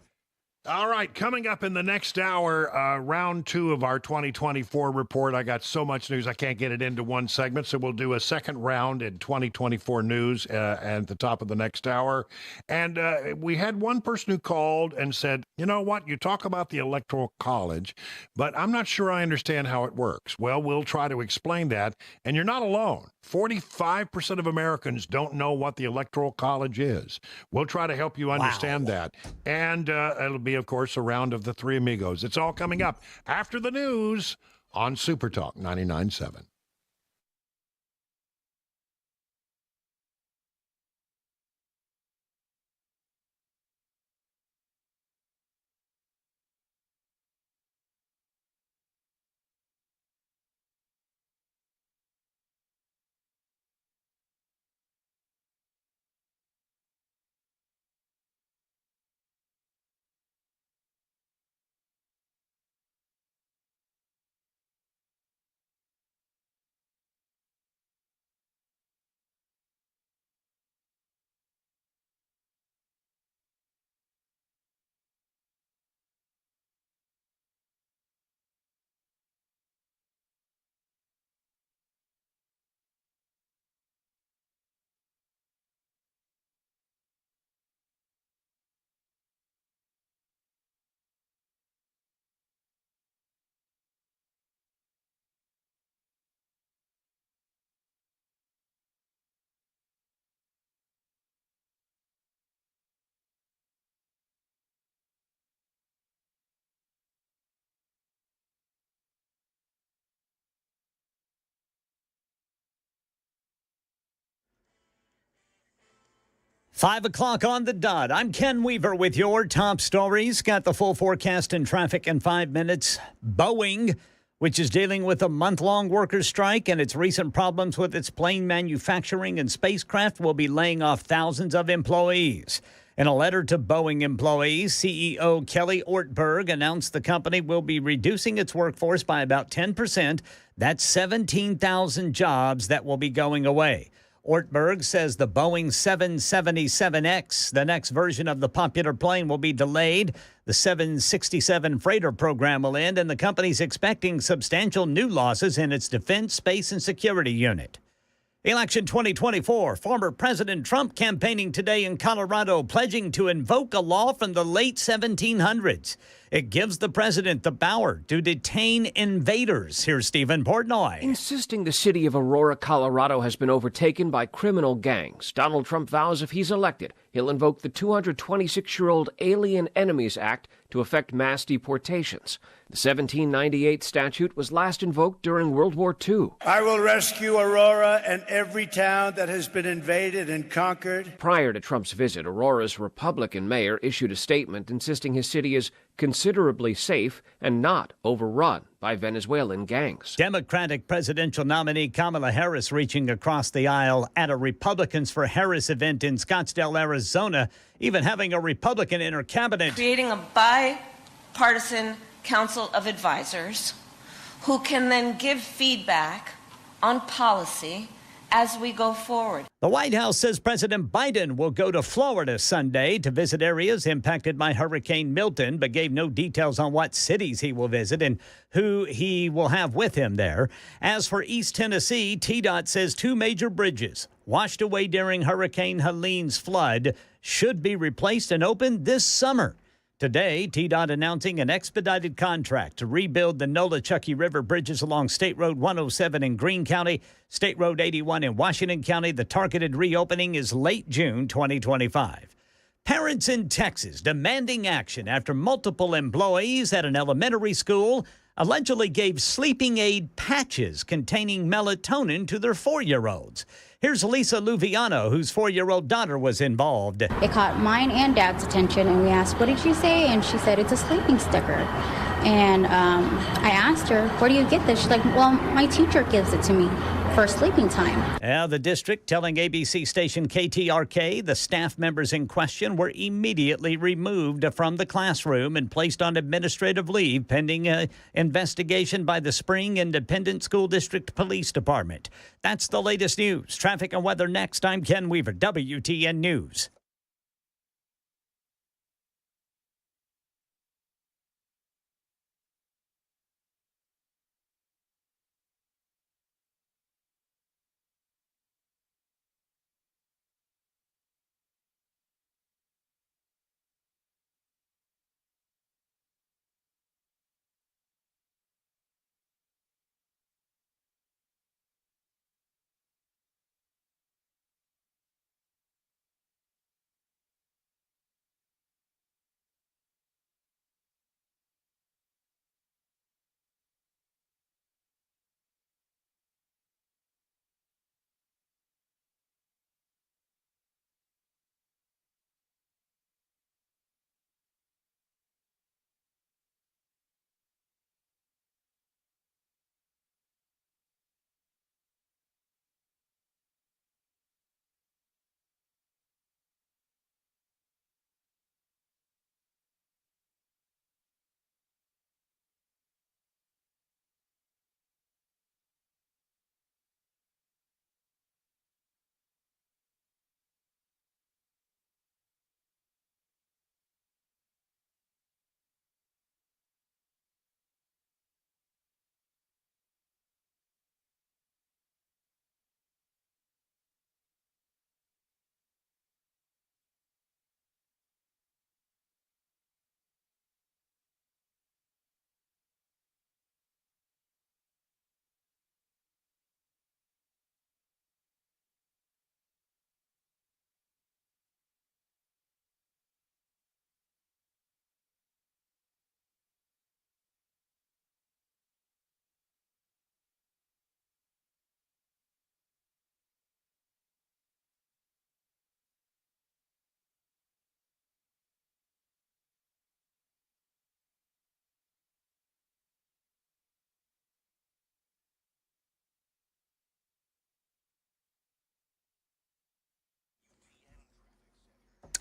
All right, coming up in the next hour, round 2 of our 2024 report. I got so much news, I can't get it into one segment, so we'll do a second round in 2024 news at the top of the next hour. And we had one person who called and said, you know what, you talk about the Electoral College, but I'm not sure I understand how it works. Well, we'll try to explain that, and you're not alone. 45% of Americans don't know what the Electoral College is. We'll try to help you understand that. And it'll be, of course, a round of the Three Amigos. It's all coming up after the news on Super Talk 99.7. Five o'clock on the dot. I'm Ken Weaver with your top stories. Got the full forecast and traffic in 5 minutes. Boeing, which is dealing with a month-long workers' strike and its recent problems with its plane manufacturing and spacecraft, will be laying off thousands of employees. In a letter to Boeing employees, CEO Kelly Ortberg announced the company will be reducing its workforce by about 10%. That's 17,000 jobs that will be going away. Ortberg says the Boeing 777X, the next version of the popular plane, will be delayed. The 767 freighter program will end, and the company's expecting substantial new losses in its defense, space, and security unit. Election 2024, former President Trump campaigning today in Colorado, pledging to invoke a law from the late 1700s. It gives the president the power to detain invaders. Here's Stephen Portnoy. Insisting the city of Aurora, Colorado has been overtaken by criminal gangs, Donald Trump vows if he's elected, he'll invoke the 226-year-old Alien Enemies Act to effect mass deportations. The 1798 statute was last invoked during World War II. I will rescue Aurora and every town that has been invaded and conquered. Prior to Trump's visit, Aurora's Republican mayor issued a statement insisting his city is considerably safe and not overrun by Venezuelan gangs. Democratic presidential nominee Kamala Harris reaching across the aisle at a Republicans for Harris event in Scottsdale, Arizona, even having a Republican in her cabinet. Creating a bipartisan council of advisors who can then give feedback on policy as we go forward. The White House says President Biden will go to Florida Sunday to visit areas impacted by Hurricane Milton, but gave no details on what cities he will visit and who he will have with him there. As for East Tennessee, TDOT says 2 major bridges washed away during Hurricane Helene's flood should be replaced and opened this summer. Today, TDOT announcing an expedited contract to rebuild the Nolichucky River bridges along State Road 107 in Greene County, State Road 81 in Washington County. The targeted reopening is late June 2025. Parents in Texas demanding action after multiple employees at an elementary school allegedly gave sleeping aid patches containing melatonin to their 4-year-olds. Here's Lisa Luviano, whose 4-year-old daughter was involved. It caught mine and Dad's attention, and we asked, what did she say? And she said, it's a sleeping sticker. And I asked her, where do you get this? She's like, well, my teacher gives it to me. for sleeping time. Yeah, the district telling ABC station KTRK the staff members in question were immediately removed from the classroom and placed on administrative leave pending an investigation by the Spring Independent School District Police Department. That's the latest news. Traffic and weather next. I'm Ken Weaver, WTN News.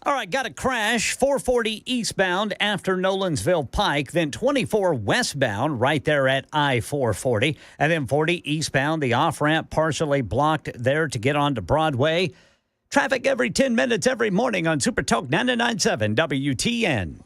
All right, got a crash, 440 eastbound after Nolensville Pike, then 24 westbound right there at I-440, and then 40 eastbound, the off-ramp partially blocked there to get onto Broadway. Traffic every 10 minutes every morning on Super Talk 99.7 WTN.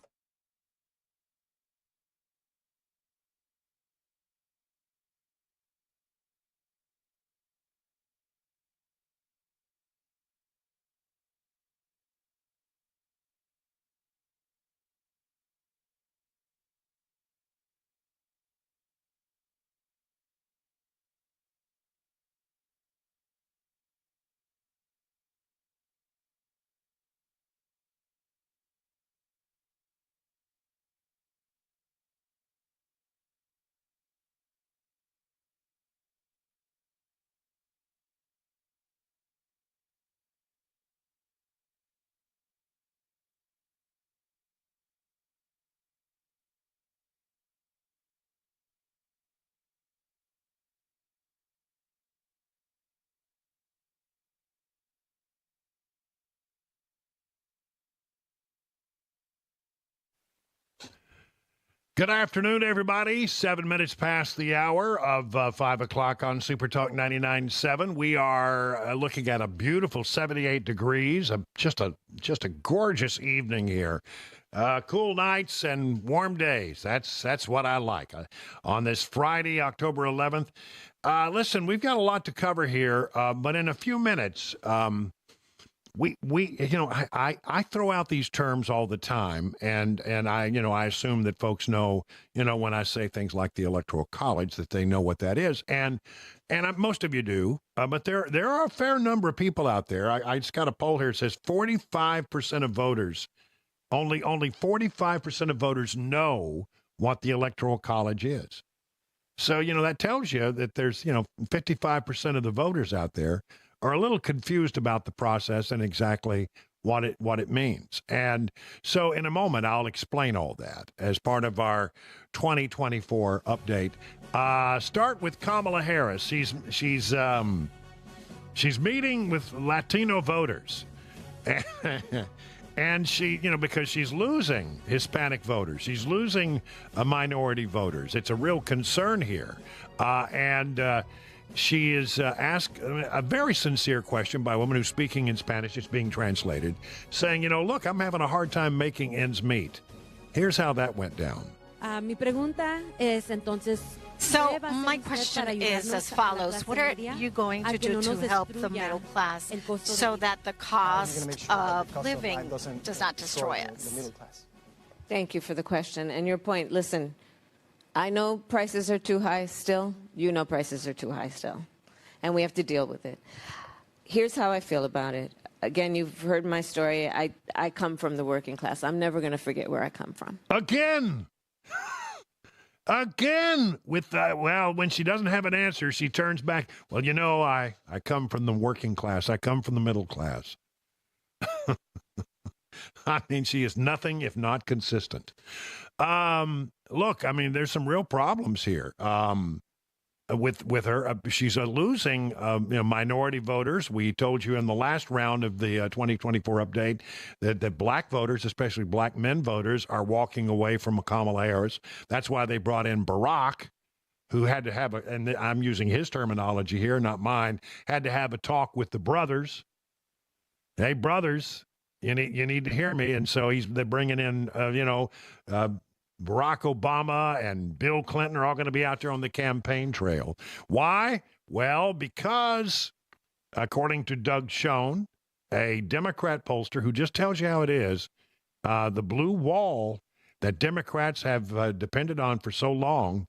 Good afternoon, everybody. 7 minutes past the hour of 5 o'clock on Super Talk 99.7. We are looking at a beautiful 78 degrees, just a gorgeous evening here. Cool nights and warm days. That's what I like on this Friday, October 11th. Listen, we've got a lot to cover here, but in a few minutes, I throw out these terms all the time, and I assume that folks know, when I say things like the Electoral College, that they know what that is, and most of you do, but there are a fair number of people out there. I just got a poll here that says 45% of voters, only 45% of voters know what the Electoral College is. So that tells you that there's 55% of the voters out there are a little confused about the process and exactly what it means. And so in a moment, I'll explain all that as part of our 2024 update. Start with Kamala Harris. She's meeting with Latino voters. And she, because she's losing Hispanic voters. She's losing minority voters. It's a real concern here. And she is asked a very sincere question by a woman who's speaking in Spanish. It's being translated, saying, look, I'm having a hard time making ends meet. Here's how that went down. Mi pregunta es entonces. So my question is as follows. What are you going to do to help the middle class so that the cost of living does not destroy us? Thank you for the question. And your point, listen, I know prices are too high still. You know prices are too high still. And we have to deal with it. Here's how I feel about it. Again, you've heard my story. I come from the working class. I'm never going to forget where I come from. Again, with when she doesn't have an answer, she turns back. Well, I come from the working class. I come from the middle class. I mean, she is nothing if not consistent. Look, I mean, there's some real problems here. With her, she's losing minority voters. We told you in the last round of the 2024 update that black voters, especially black men voters, are walking away from Kamala Harris. That's why they brought in Barack, who had to have and I'm using his terminology here, not mine, had to have a talk with the brothers. Hey, brothers, you need to hear me. And so they're bringing in, Barack Obama and Bill Clinton are all going to be out there on the campaign trail. Why? Well, because, according to Doug Schoen, a Democrat pollster who just tells you how it is, the blue wall that Democrats have depended on for so long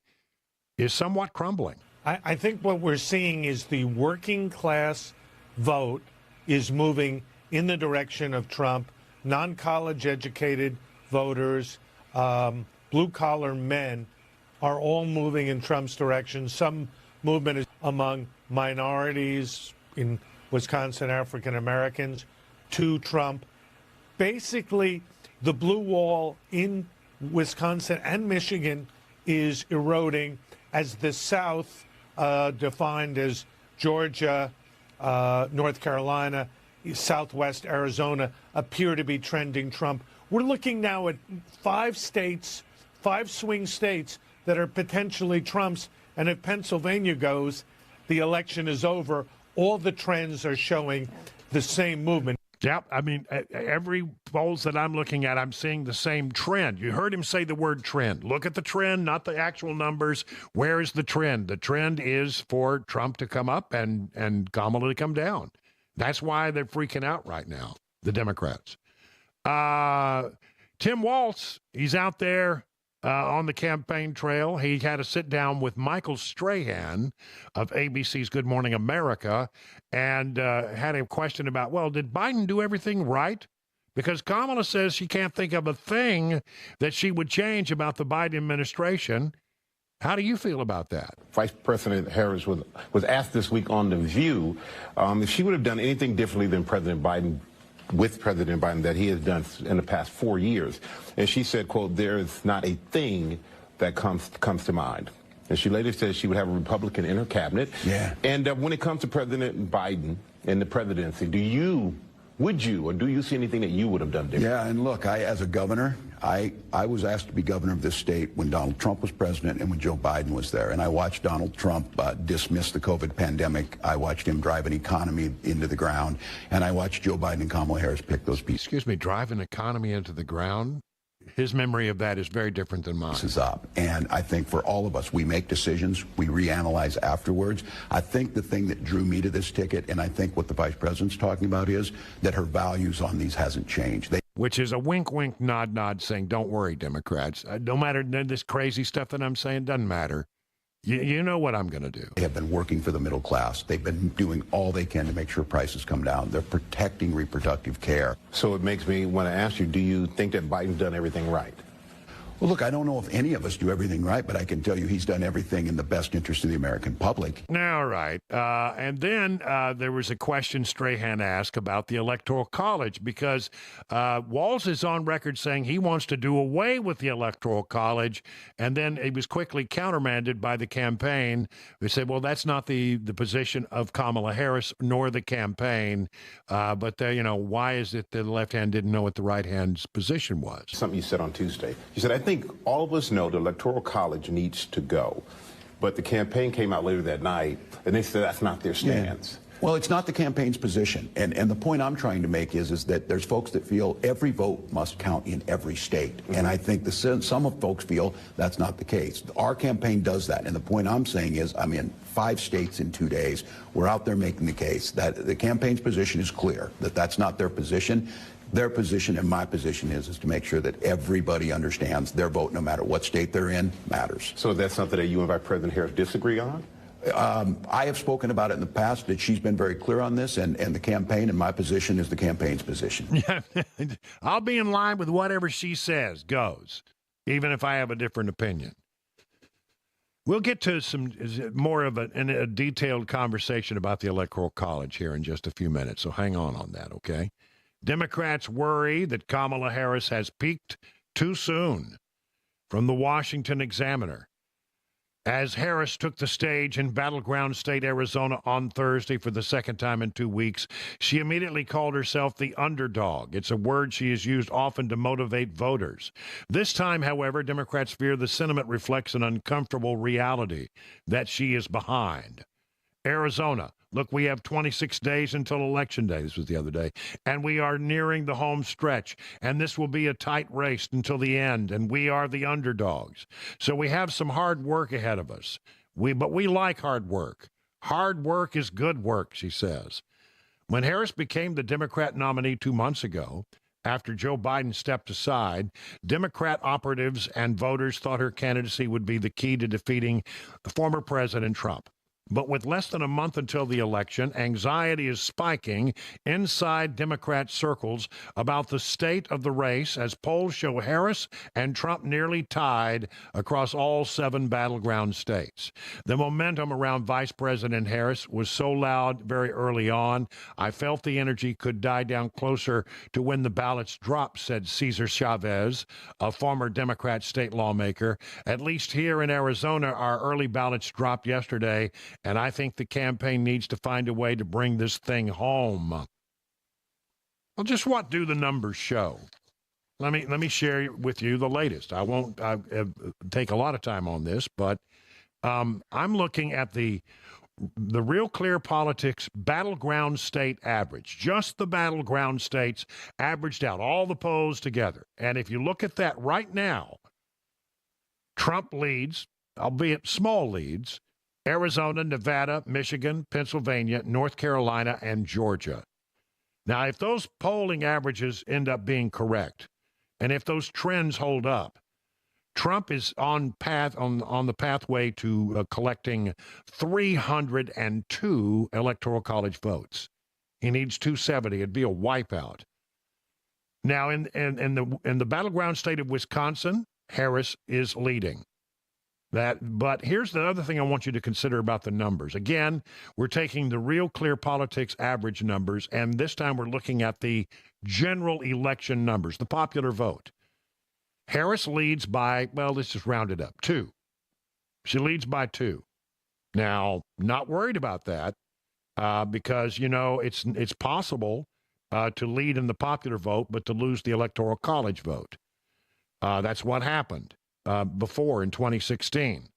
is somewhat crumbling. I think what we're seeing is the working class vote is moving in the direction of Trump. Non-college educated voters, blue-collar men are all moving in Trump's direction. Some movement is among minorities in Wisconsin, African Americans, to Trump. Basically, the blue wall in Wisconsin and Michigan is eroding as the South, defined as Georgia, North Carolina, Southwest Arizona, appear to be trending Trump. We're looking now at 5 swing states that are potentially Trump's. And if Pennsylvania goes, the election is over. All the trends are showing the same movement. Yep. I mean, every polls that I'm looking at, I'm seeing the same trend. You heard him say the word trend. Look at the trend, not the actual numbers. Where is the trend? The trend is for Trump to come up and Kamala to come down. That's why they're freaking out right now, the Democrats. Tim Walz, he's out there on the campaign trail. He had a sit down with Michael Strahan of ABC's Good Morning America and had a question about, well, did Biden do everything right? Because Kamala says she can't think of a thing that she would change about the Biden administration. How do you feel about that? Vice President Harris was asked this week on The View if she would have done anything differently than President Biden that he has done in the past 4 years. And she said, quote, there is not a thing that comes to mind. And she later said she would have a Republican in her cabinet. Yeah. And when it comes to President Biden and the presidency, do you see anything that you would have done differently? Yeah, and look, as a governor, I was asked to be governor of this state when Donald Trump was president and when Joe Biden was there. And I watched Donald Trump dismiss the COVID pandemic. I watched him drive an economy into the ground. And I watched Joe Biden and Kamala Harris pick those pieces. Excuse me, drive an economy into the ground? His memory of that is very different than mine. And I think for all of us, we make decisions, we reanalyze afterwards. I think the thing that drew me to this ticket, and I think what the vice president's talking about, is that her values on these hasn't changed. Which is a wink, wink, nod, nod saying, don't worry, Democrats. No matter this crazy stuff that I'm saying, doesn't matter. You know what I'm going to do. They have been working for the middle class. They've been doing all they can to make sure prices come down. They're protecting reproductive care. So it makes me want to ask you, do you think that Biden's done everything right? Well, look, I don't know if any of us do everything right, but I can tell you he's done everything in the best interest of the American public. All right. And then there was a question Strahan asked about the Electoral College, because Walz is on record saying he wants to do away with the Electoral College, and then he was quickly countermanded by the campaign. They said, well, that's not the position of Kamala Harris nor the campaign, but why is it the left hand didn't know what the right hand's position was? Something you said on Tuesday. You said, I think all of us know the Electoral College needs to go. But the campaign came out later that night, and they said that's not their stance. Yeah. Well, it's not the campaign's position. And the point I'm trying to make is that there's folks that feel every vote must count in every state. Mm-hmm. And I think some of folks feel that's not the case. Our campaign does that. And the point I'm saying is I'm in 5 states in 2 days. We're out there making the case that the campaign's position is clear, that that's not their position. Their position and my position is to make sure that everybody understands their vote, no matter what state they're in, matters. So that's something that you and Vice President Harris disagree on? I have spoken about it in the past, that she's been very clear on this, and the campaign, and my position is the campaign's position. I'll be in line with whatever she says goes, even if I have a different opinion. We'll get to some more of a detailed conversation about the Electoral College here in just a few minutes, so hang on that, okay? Democrats worry that Kamala Harris has peaked too soon, from the Washington Examiner. As Harris took the stage in battleground state Arizona on Thursday for the second time in 2 weeks, she immediately called herself the underdog. It's a word she has used often to motivate voters. This time, however, Democrats fear the sentiment reflects an uncomfortable reality, that she is behind. Arizona. Look, we have 26 days until Election Day. This was the other day. And we are nearing the home stretch. And this will be a tight race until the end. And we are the underdogs. So we have some hard work ahead of us. But we like hard work. Hard work is good work, she says. When Harris became the Democrat nominee 2 months ago, after Joe Biden stepped aside, Democrat operatives and voters thought her candidacy would be the key to defeating former President Trump. But with less than a month until the election, anxiety is spiking inside Democrat circles about the state of the race, as polls show Harris and Trump nearly tied across all 7 battleground states. The momentum around Vice President Harris was so loud very early on, I felt the energy could die down closer to when the ballots dropped, said Cesar Chavez, a former Democrat state lawmaker. At least here in Arizona, our early ballots dropped yesterday, and I think the campaign needs to find a way to bring this thing home. Well, just what do the numbers show? Let me share with you the latest. I won't take a lot of time on this, but I'm looking at the Real Clear Politics battleground state average, just the battleground states averaged out, all the polls together. And if you look at that right now, Trump leads, albeit small leads, Arizona, Nevada, Michigan, Pennsylvania, North Carolina, and Georgia. Now, if those polling averages end up being correct, and if those trends hold up, Trump is on the pathway to collecting 302 Electoral College votes. He needs 270. It'd be a wipeout. Now, in the battleground state of Wisconsin, Harris is leading. But here's the other thing I want you to consider about the numbers. Again, we're taking the Real Clear Politics average numbers, and this time we're looking at the general election numbers, the popular vote. Harris leads by, well, let's just round it up, 2. She leads by 2. Now, not worried about that because, it's possible to lead in the popular vote, but to lose the Electoral College vote. That's what happened. Before in 2016.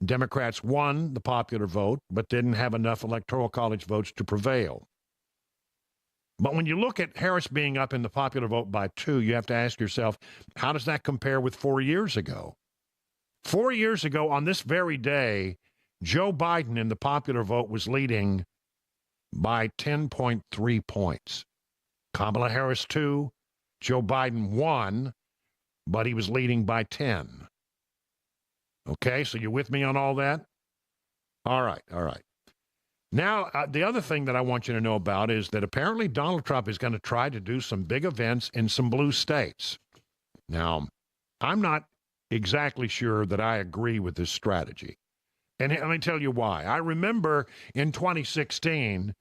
Democrats won the popular vote, but didn't have enough Electoral College votes to prevail. But when you look at Harris being up in the popular vote by 2, you have to ask yourself, how does that compare with 4 years ago? 4 years ago, on this very day, Joe Biden in the popular vote was leading by 10.3 points. Kamala Harris 2, Joe Biden 1, but he was leading by 10. Okay, so you with me on all that? All right. Now, the other thing that I want you to know about is that apparently Donald Trump is going to try to do some big events in some blue states. Now, I'm not exactly sure that I agree with this strategy. And let me tell you why. I remember in 2016,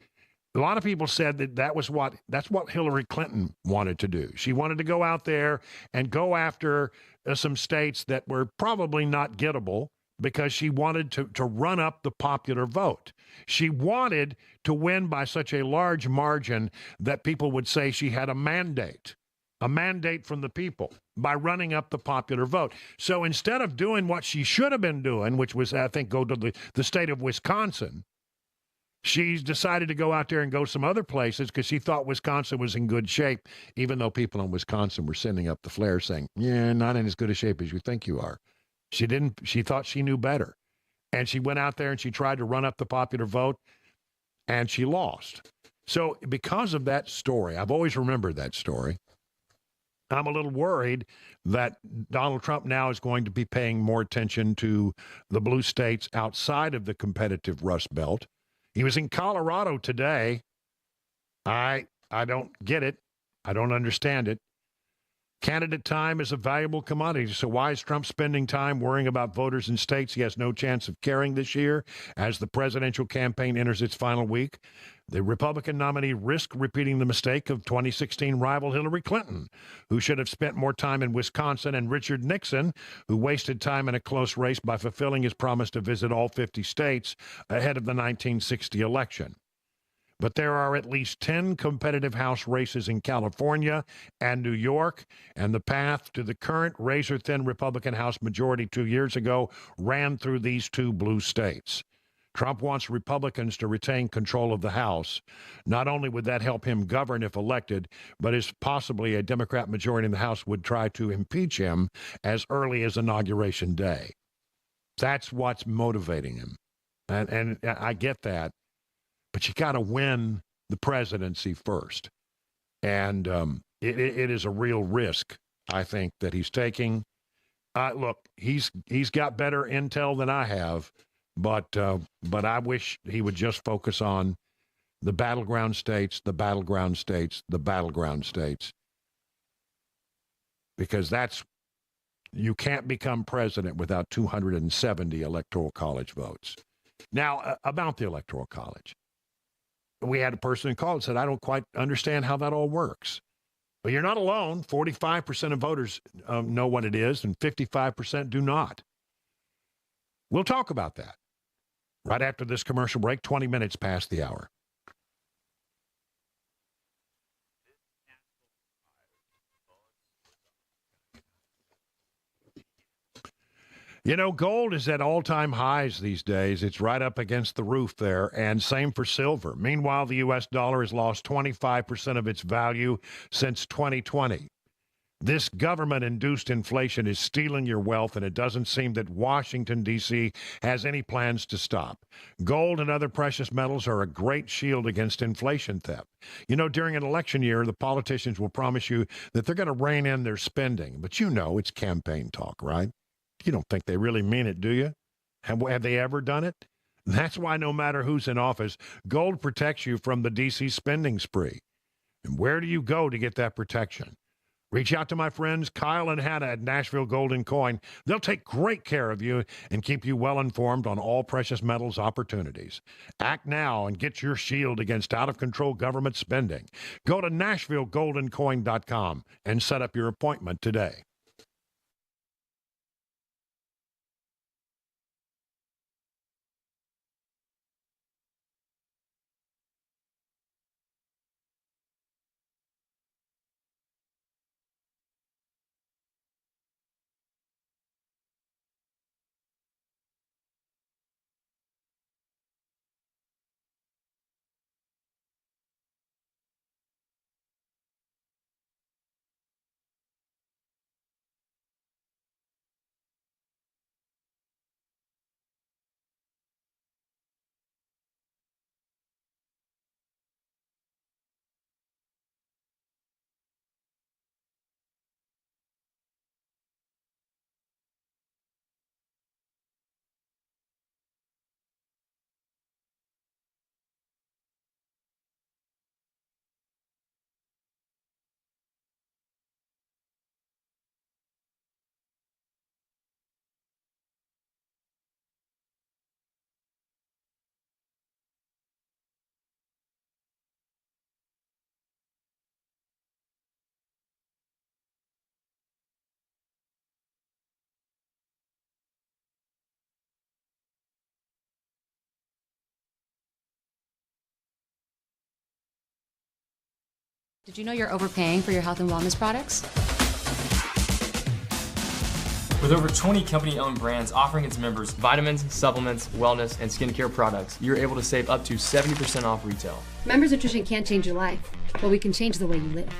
a lot of people said that that's what Hillary Clinton wanted to do. She wanted to go out there and go after some states that were probably not gettable because she wanted to run up the popular vote. She wanted to win by such a large margin that people would say she had a mandate from the people by running up the popular vote. So instead of doing what she should have been doing, which was, I think, go to the state of Wisconsin, she's decided to go out there and go some other places because she thought Wisconsin was in good shape, even though people in Wisconsin were sending up the flare saying, yeah, not in as good a shape as you think you are. She thought she knew better. And she went out there and she tried to run up the popular vote, and she lost. So because of that story, I've always remembered that story. I'm a little worried that Donald Trump now is going to be paying more attention to the blue states outside of the competitive Rust Belt. He was in Colorado today. I don't get it. I don't understand it. Candidate time is a valuable commodity, so why is Trump spending time worrying about voters in states he has no chance of carrying this year as the presidential campaign enters its final week? The Republican nominee risked repeating the mistake of 2016 rival Hillary Clinton, who should have spent more time in Wisconsin, and Richard Nixon, who wasted time in a close race by fulfilling his promise to visit all 50 states ahead of the 1960 election. But there are at least 10 competitive House races in California and New York, and the path to the current razor-thin Republican House majority 2 years ago ran through these two blue states. Trump wants Republicans to retain control of the House. Not only would that help him govern if elected, but as possibly a Democrat majority in the House would try to impeach him as early as Inauguration Day. That's what's motivating him. And I get that. But you got to win the presidency first. And it is a real risk, I think, that he's taking. Look, he's got better intel than I have, but I wish he would just focus on the battleground states, the battleground states, the battleground states. Because you can't become president without 270 Electoral College votes. Now, about the Electoral College. We had a person call and said, I don't quite understand how that all works. But you're not alone. 45% of voters know what it is, and 55% do not. We'll talk about that right after this commercial break, 20 minutes past the hour. You know, gold is at all-time highs these days. It's right up against the roof there, and same for silver. Meanwhile, the U.S. dollar has lost 25% of its value since 2020. This government-induced inflation is stealing your wealth, and it doesn't seem that Washington, D.C. has any plans to stop. Gold and other precious metals are a great shield against inflation theft. You know, during an election year, the politicians will promise you that they're going to rein in their spending, but you know it's campaign talk, right? You don't think they really mean it, do you? Have they ever done it? That's why no matter who's in office, gold protects you from the D.C. spending spree. And where do you go to get that protection? Reach out to my friends Kyle and Hannah at Nashville Gold and Coin. They'll take great care of you and keep you well informed on all precious metals opportunities. Act now and get your shield against out-of-control government spending. Go to NashvilleGoldandCoin.com and set up your appointment today. Did you know you're overpaying for your health and wellness products? With over 20 company-owned brands offering its members vitamins, supplements, wellness, and skincare products, you're able to save up to 70% off retail. Members Nutrition can't change your life, but we can change the way you live.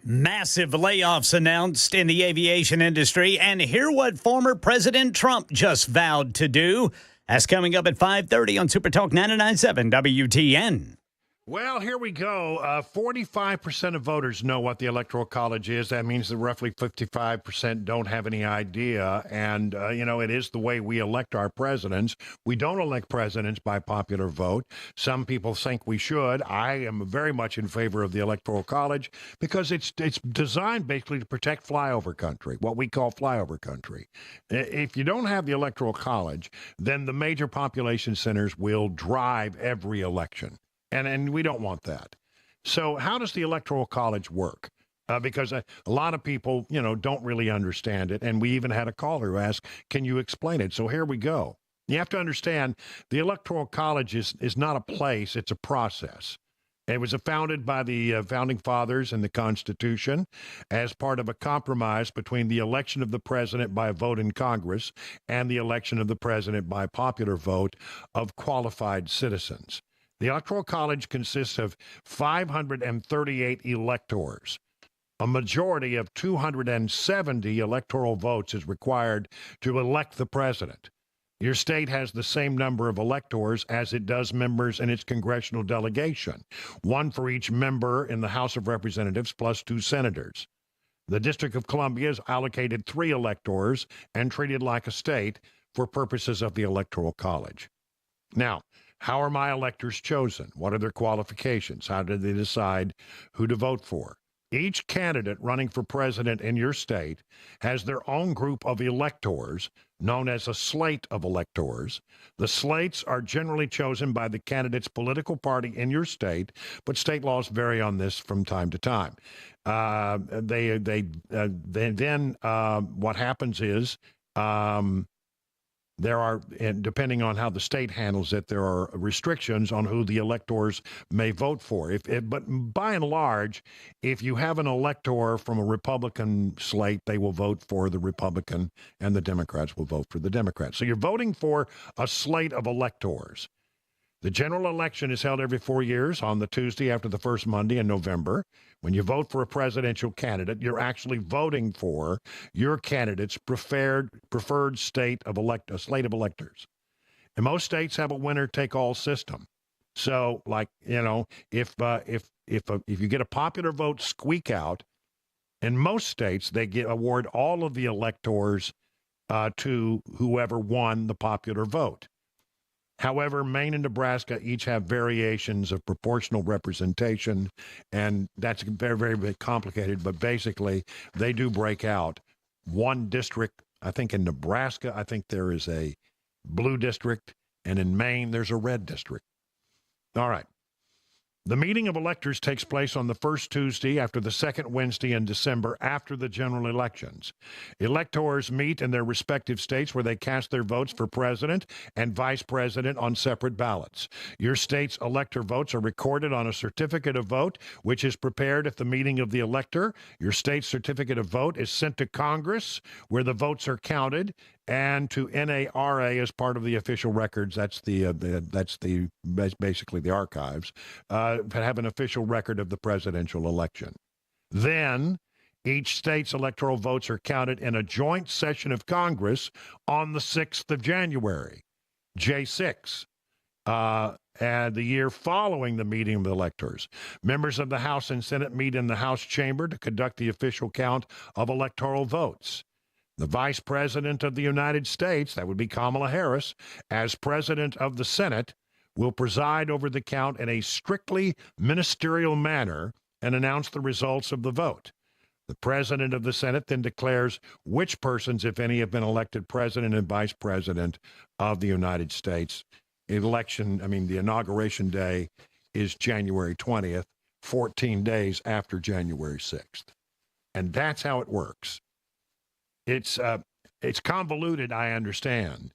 Massive layoffs announced in the aviation industry. And hear what former President Trump just vowed to do. That's coming up at 5:30 on Super Talk 99.7 WTN. Well, here we go. 45% of voters know what the Electoral College is. That means that roughly 55% don't have any idea. And, it is the way we elect our presidents. We don't elect presidents by popular vote. Some people think we should. I am very much in favor of the Electoral College because it's designed basically to protect flyover country, what we call flyover country. If you don't have the Electoral College, then the major population centers will drive every election. And we don't want that. So how does the Electoral College work? Because a lot of people, don't really understand it. And we even had a caller who asked, can you explain it? So here we go. You have to understand the Electoral College is not a place, it's a process. It was founded by the Founding Fathers in the Constitution as part of a compromise between the election of the president by a vote in Congress and the election of the president by popular vote of qualified citizens. The Electoral College consists of 538 electors. A majority of 270 electoral votes is required to elect the president. Your state has the same number of electors as it does members in its congressional delegation, one for each member in the House of Representatives plus 2 senators. The District of Columbia is allocated 3 electors and treated like a state for purposes of the Electoral College. Now, how are my electors chosen? What are their qualifications? How do they decide who to vote for? Each candidate running for president in your state has their own group of electors, known as a slate of electors. The slates are generally chosen by the candidate's political party in your state, but state laws vary on this from time to time. What happens is there are, and depending on how the state handles it, there are restrictions on who the electors may vote for. But by and large, if you have an elector from a Republican slate, they will vote for the Republican, and the Democrats will vote for the Democrats. So you're voting for a slate of electors. The general election is held every 4 years on the Tuesday after the first Monday in November. When you vote for a presidential candidate, you're actually voting for your candidate's preferred slate of electors. And most states have a winner-take-all system. So, like, if you get a popular vote squeak out, in most states they award all of the electors to whoever won the popular vote. However, Maine and Nebraska each have variations of proportional representation, and that's very, very complicated, but basically they do break out one district. I think in Nebraska, I think there is a blue district, and in Maine, there's a red district. All right. The meeting of electors takes place on the first Tuesday after the second Wednesday in December after the general elections. Electors meet in their respective states where they cast their votes for president and vice president on separate ballots. Your state's elector votes are recorded on a certificate of vote, which is prepared at the meeting of the elector. Your state's certificate of vote is sent to Congress, where the votes are counted, and to NARA as part of the official records. That's basically the archives. Have an official record of the presidential election. Then each state's electoral votes are counted in a joint session of Congress on the 6th of January, J6, and the year following the meeting of the electors. Members of the House and Senate meet in the House chamber to conduct the official count of electoral votes. The Vice President of the United States, that would be Kamala Harris, as President of the Senate, will preside over the count in a strictly ministerial manner and announce the results of the vote. The President of the Senate then declares which persons, if any, have been elected President and Vice President of the United States. The inauguration day is January 20th, 14 days after January 6th. And that's how it works. It's convoluted, I understand,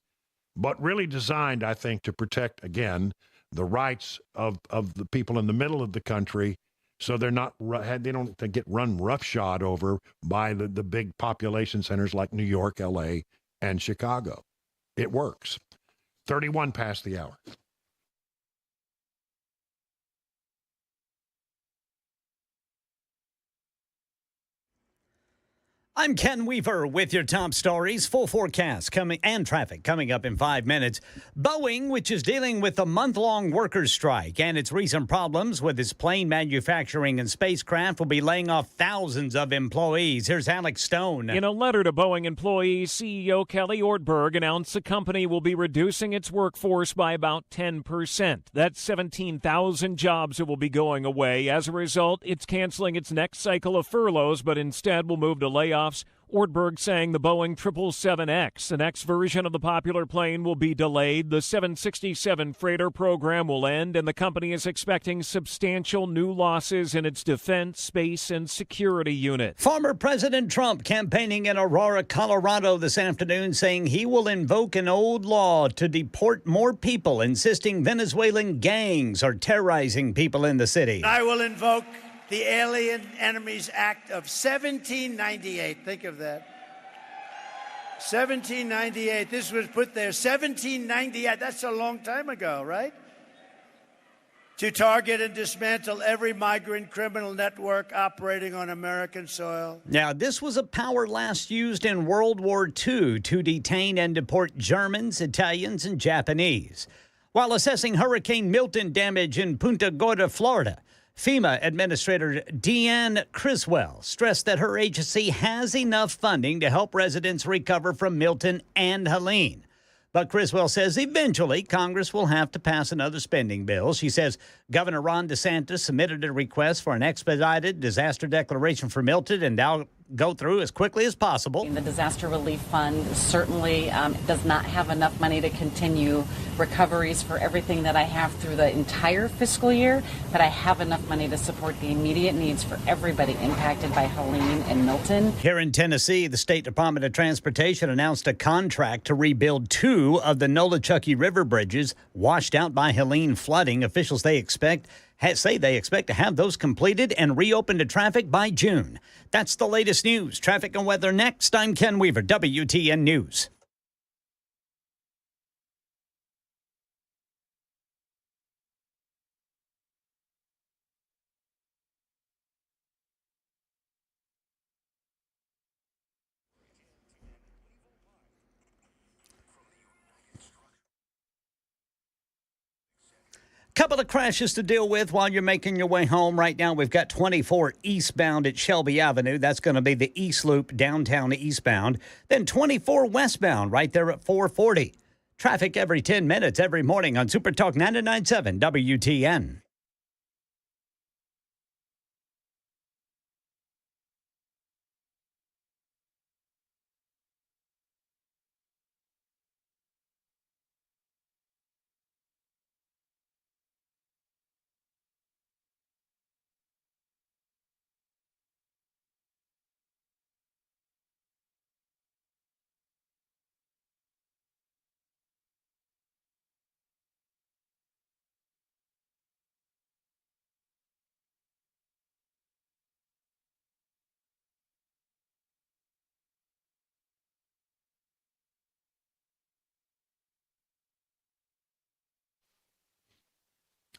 but really designed, I think, to protect, again, the rights of the people in the middle of the country, so they don't get run roughshod over by the big population centers like New York, L.A., and Chicago. It works. 31 past the hour. I'm Ken Weaver with your top stories. Full forecast and traffic coming up in 5 minutes. Boeing, which is dealing with a month-long workers' strike and its recent problems with its plane manufacturing and spacecraft, will be laying off thousands of employees. Here's Alex Stone. In a letter to Boeing employees, CEO Kelly Ortberg announced the company will be reducing its workforce by about 10%. That's 17,000 jobs that will be going away. As a result, it's canceling its next cycle of furloughs, but instead will move to layoffs. Ortberg saying the Boeing 777X, the next version of the popular plane, will be delayed. The 767 freighter program will end, and the company is expecting substantial new losses in its defense, space, and security unit. Former President Trump campaigning in Aurora, Colorado this afternoon, saying he will invoke an old law to deport more people, insisting Venezuelan gangs are terrorizing people in the city. I will invoke the Alien Enemies Act of 1798. Think of that. 1798. This was put there. 1798. That's a long time ago, right? To target and dismantle every migrant criminal network operating on American soil. Now, this was a power last used in World War II to detain and deport Germans, Italians, and Japanese. While assessing Hurricane Milton damage in Punta Gorda, Florida, FEMA Administrator Deanne Criswell stressed that her agency has enough funding to help residents recover from Milton and Helene. But Criswell says eventually Congress will have to pass another spending bill. She says Governor Ron DeSantis submitted a request for an expedited disaster declaration for Milton, and they'll go through as quickly as possible. The Disaster Relief Fund certainly does not have enough money to continue recoveries for everything that I have through the entire fiscal year, but I have enough money to support the immediate needs for everybody impacted by Helene and Milton. Here in Tennessee, the State Department of Transportation announced a contract to rebuild 2 of the Nolichucky River bridges washed out by Helene flooding. Officials say they expect to have those completed and reopen to traffic by June. That's the latest news. Traffic and weather next. I'm Ken Weaver, WTN News. Couple of crashes to deal with while you're making your way home. Right now, we've got 24 eastbound at Shelby Avenue. That's going to be the East Loop downtown eastbound. Then 24 westbound right there at 440. Traffic every 10 minutes every morning on Super Talk 99.7 WTN.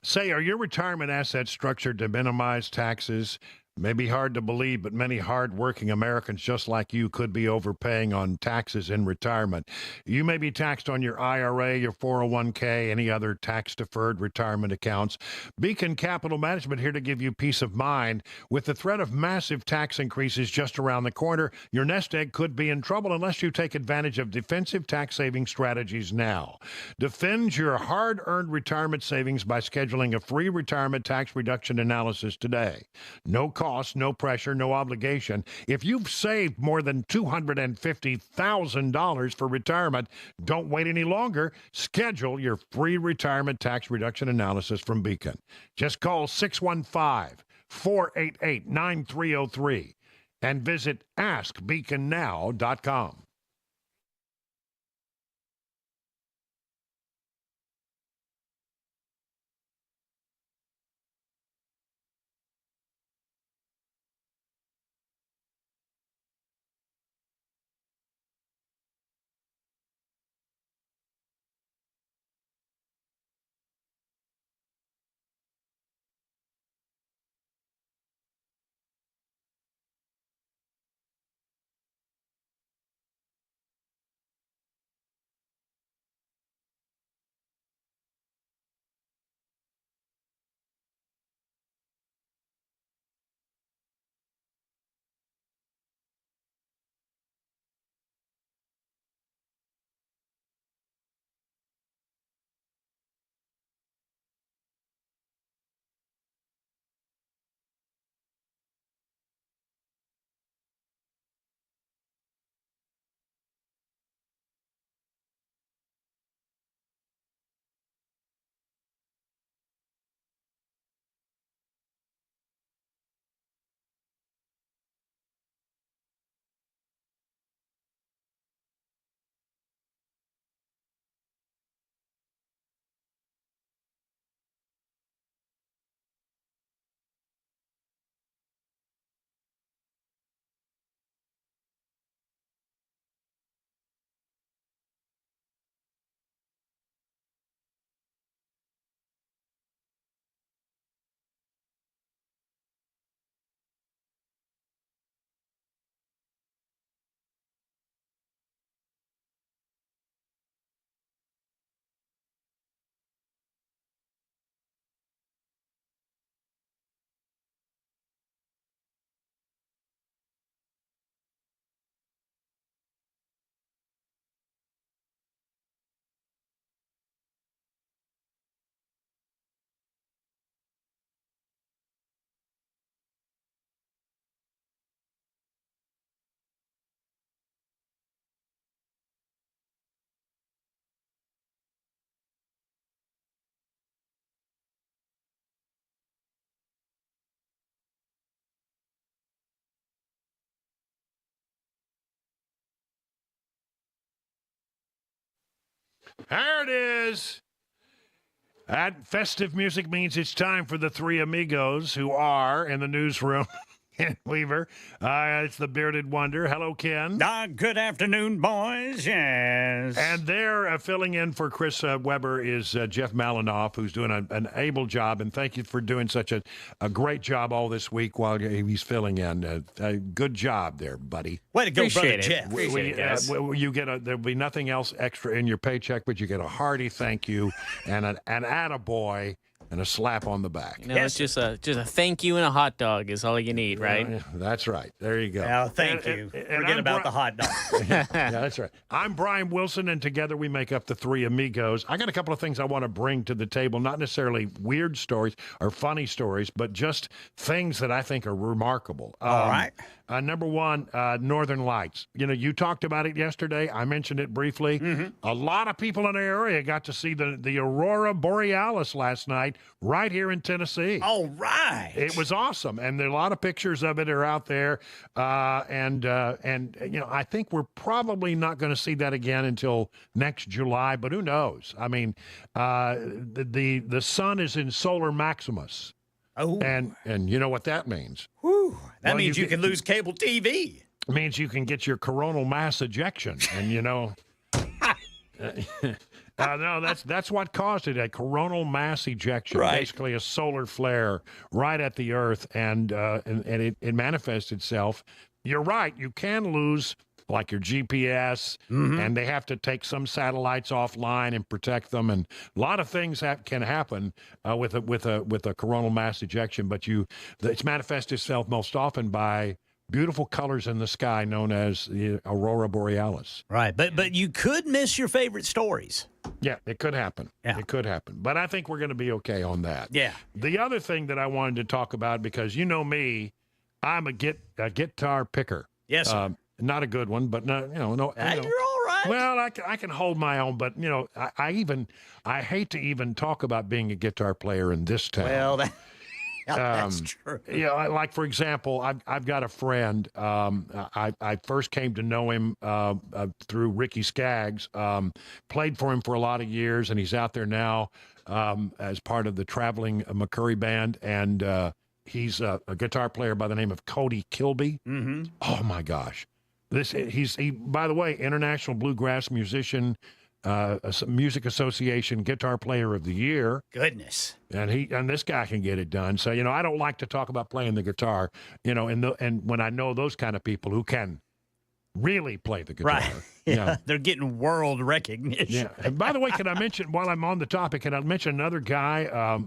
Say, are your retirement assets structured to minimize taxes? May be hard to believe, but many hard-working Americans just like you could be overpaying on taxes in retirement. You may be taxed on your IRA, your 401k, any other tax-deferred retirement accounts. Beacon Capital Management here to give you peace of mind. With the threat of massive tax increases just around the corner, your nest egg could be in trouble unless you take advantage of defensive tax-saving strategies now. Defend your hard-earned retirement savings by scheduling a free retirement tax reduction analysis today. No cost, no pressure, no obligation. If you've saved more than $250,000 for retirement, don't wait any longer. Schedule your free retirement tax reduction analysis from Beacon. Just call 615-488-9303 and visit askbeaconnow.com. There it is. That festive music means it's time for the three amigos who are in the newsroom. Ken Weaver. It's the Bearded Wonder. Hello, Ken. Good afternoon, boys. Yes. And there, filling in for Chris Weber is Jeff Malinoff, who's doing an able job. And thank you for doing such a great job all this week while he's filling in. Good job there, buddy. Way to go, Appreciate brother it. Jeff. Appreciate it, guys. You get there'll be nothing else extra in your paycheck, but you get a hearty thank you and an attaboy and a slap on the back. It's just a thank you and a hot dog is all you need, right? That's right. There you go. Well, thank you. Forget about the hot dog. Yeah, that's right. I'm Brian Wilson, and together we make up the three amigos. I got a couple of things I want to bring to the table, not necessarily weird stories or funny stories, but just things that I think are remarkable. All right. Number one, Northern Lights. You talked about it yesterday. I mentioned it briefly. Mm-hmm. A lot of people in the area got to see the Aurora Borealis last night right here in Tennessee. All right. It was awesome, and there are a lot of pictures of it are out there. And I think we're probably not going to see that again until next July, but who knows? I mean, the sun is in solar maximus. Oh. And you know what that means? Whew. That means you can lose cable TV. It means you can get your coronal mass ejection, and no, that's what caused it, a coronal mass ejection, right. Basically a solar flare right at the Earth, and it manifests itself. You're right, you can lose like your GPS, and they have to take some satellites offline and protect them, and a lot of things can happen with a coronal mass ejection. But it's manifests itself most often by beautiful colors in the sky known as the Aurora Borealis. Right, but you could miss your favorite stories. Yeah, it could happen. Yeah. It could happen. But I think we're going to be okay on that. Yeah. The other thing that I wanted to talk about, because you know me, I'm a guitar picker. Yes, sir. Not a good one, but no. You're all right. Well, I can hold my own, but I hate to even talk about being a guitar player in this town. Well, that's true. Yeah, like for example, I've got a friend. I first came to know him through Ricky Skaggs. Played for him for a lot of years, and he's out there now as part of the traveling McCurry band, and he's a guitar player by the name of Cody Kilby. Mm-hmm. Oh my gosh. He by the way, International Bluegrass Musician, Music Association Guitar Player of the Year. Goodness. And this guy can get it done. So I don't like to talk about playing the guitar, and when I know those kind of people who can really play the guitar. Right. Yeah. They're getting world recognition. Yeah. And by the way, can I mention, while I'm on the topic, can I mention another guy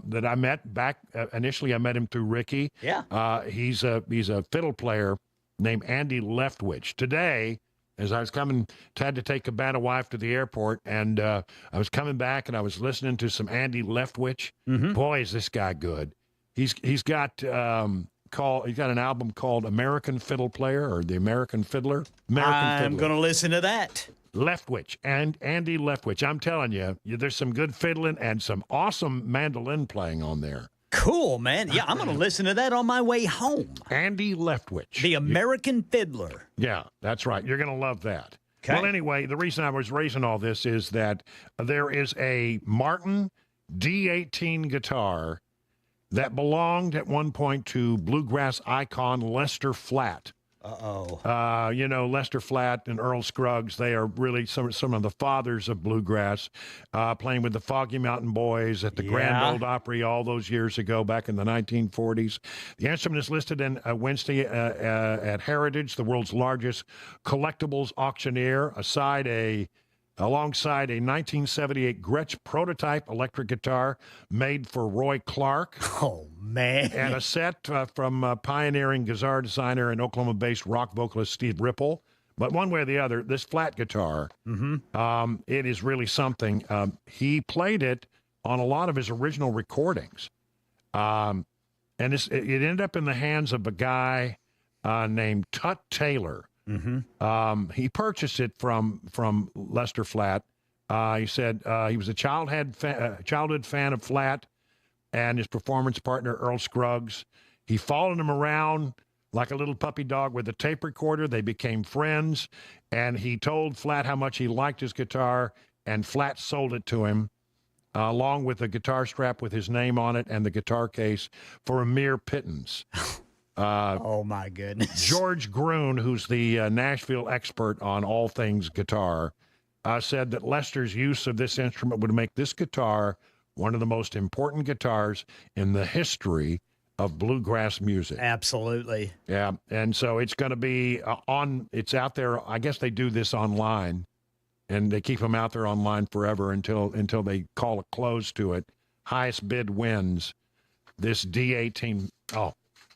that I met back initially? I met him through Ricky. Yeah. He's a fiddle player named Andy Leftwich. Today, as I was had to take Cabana wife to the airport, and I was coming back, and I was listening to some Andy Leftwich. Mm-hmm. Boy, is this guy good. He's got an album called American Fiddle Player, or The American Fiddler. I'm going to listen to that. Leftwich and Andy Leftwich. I'm telling you, there's some good fiddling and some awesome mandolin playing on there. Cool, man. Yeah, I'm going to listen to that on my way home. Andy Leftwich. The American Fiddler. Yeah, that's right. You're going to love that. Okay. Well, anyway, the reason I was raising all this is that there is a Martin D18 guitar that belonged at one point to bluegrass icon Lester Flatt. Uh-oh. Lester Flatt and Earl Scruggs, they are really some of the fathers of bluegrass, playing with the Foggy Mountain Boys at the Grand Ole Opry all those years ago, back in the 1940s. The instrument is listed in Wednesday at Heritage, the world's largest collectibles auctioneer, alongside a 1978 Gretsch prototype electric guitar made for Roy Clark. Oh, man. And a set from pioneering guitar designer and Oklahoma-based rock vocalist Steve Ripple. But one way or the other, this flat guitar, it is really something. He played it on a lot of his original recordings. And it ended up in the hands of a guy named Tut Taylor. Mm-hmm. He purchased it from Lester Flatt. He said he was a childhood fan of Flatt and his performance partner, Earl Scruggs. He followed him around like a little puppy dog with a tape recorder. They became friends, and he told Flatt how much he liked his guitar, and flat sold it to him, along with a guitar strap with his name on it and the guitar case for a mere pittance. Oh, my goodness. George Groon, who's the Nashville expert on all things guitar, said that Lester's use of this instrument would make this guitar one of the most important guitars in the history of bluegrass music. Absolutely. Yeah, and so it's going to be it's out there. I guess they do this online, and they keep them out there online forever until they call a close to it. Highest bid wins. This D18,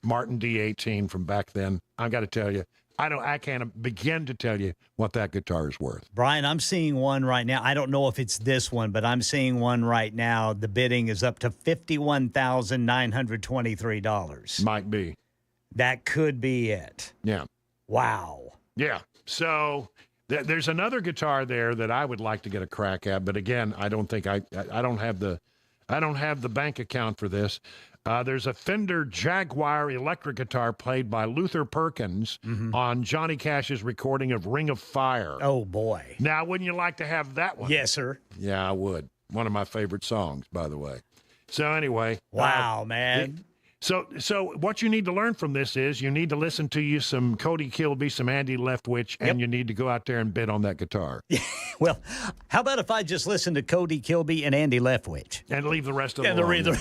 Martin D18 from back then. I got to tell you, I can't begin to tell you what that guitar is worth. Brian, I'm seeing one right now. I don't know if it's this one, but I'm seeing one right now. The bidding is up to $51,923. Might be. That could be it. Yeah. Wow. Yeah. So there's another guitar there that I would like to get a crack at, but again, I don't think I don't have the bank account for this. There's a Fender Jaguar electric guitar played by Luther Perkins on Johnny Cash's recording of Ring of Fire. Oh, boy. Now, wouldn't you like to have that one? Yes, sir. Yeah, I would. One of my favorite songs, by the way. So anyway. Wow, man. So what you need to learn from this is you need to listen to you some Cody Kilby, some Andy Leftwich, and you need to go out there and bid on that guitar. Well, how about if I just listen to Cody Kilby and Andy Leftwich? And leave the rest of it alone. alone.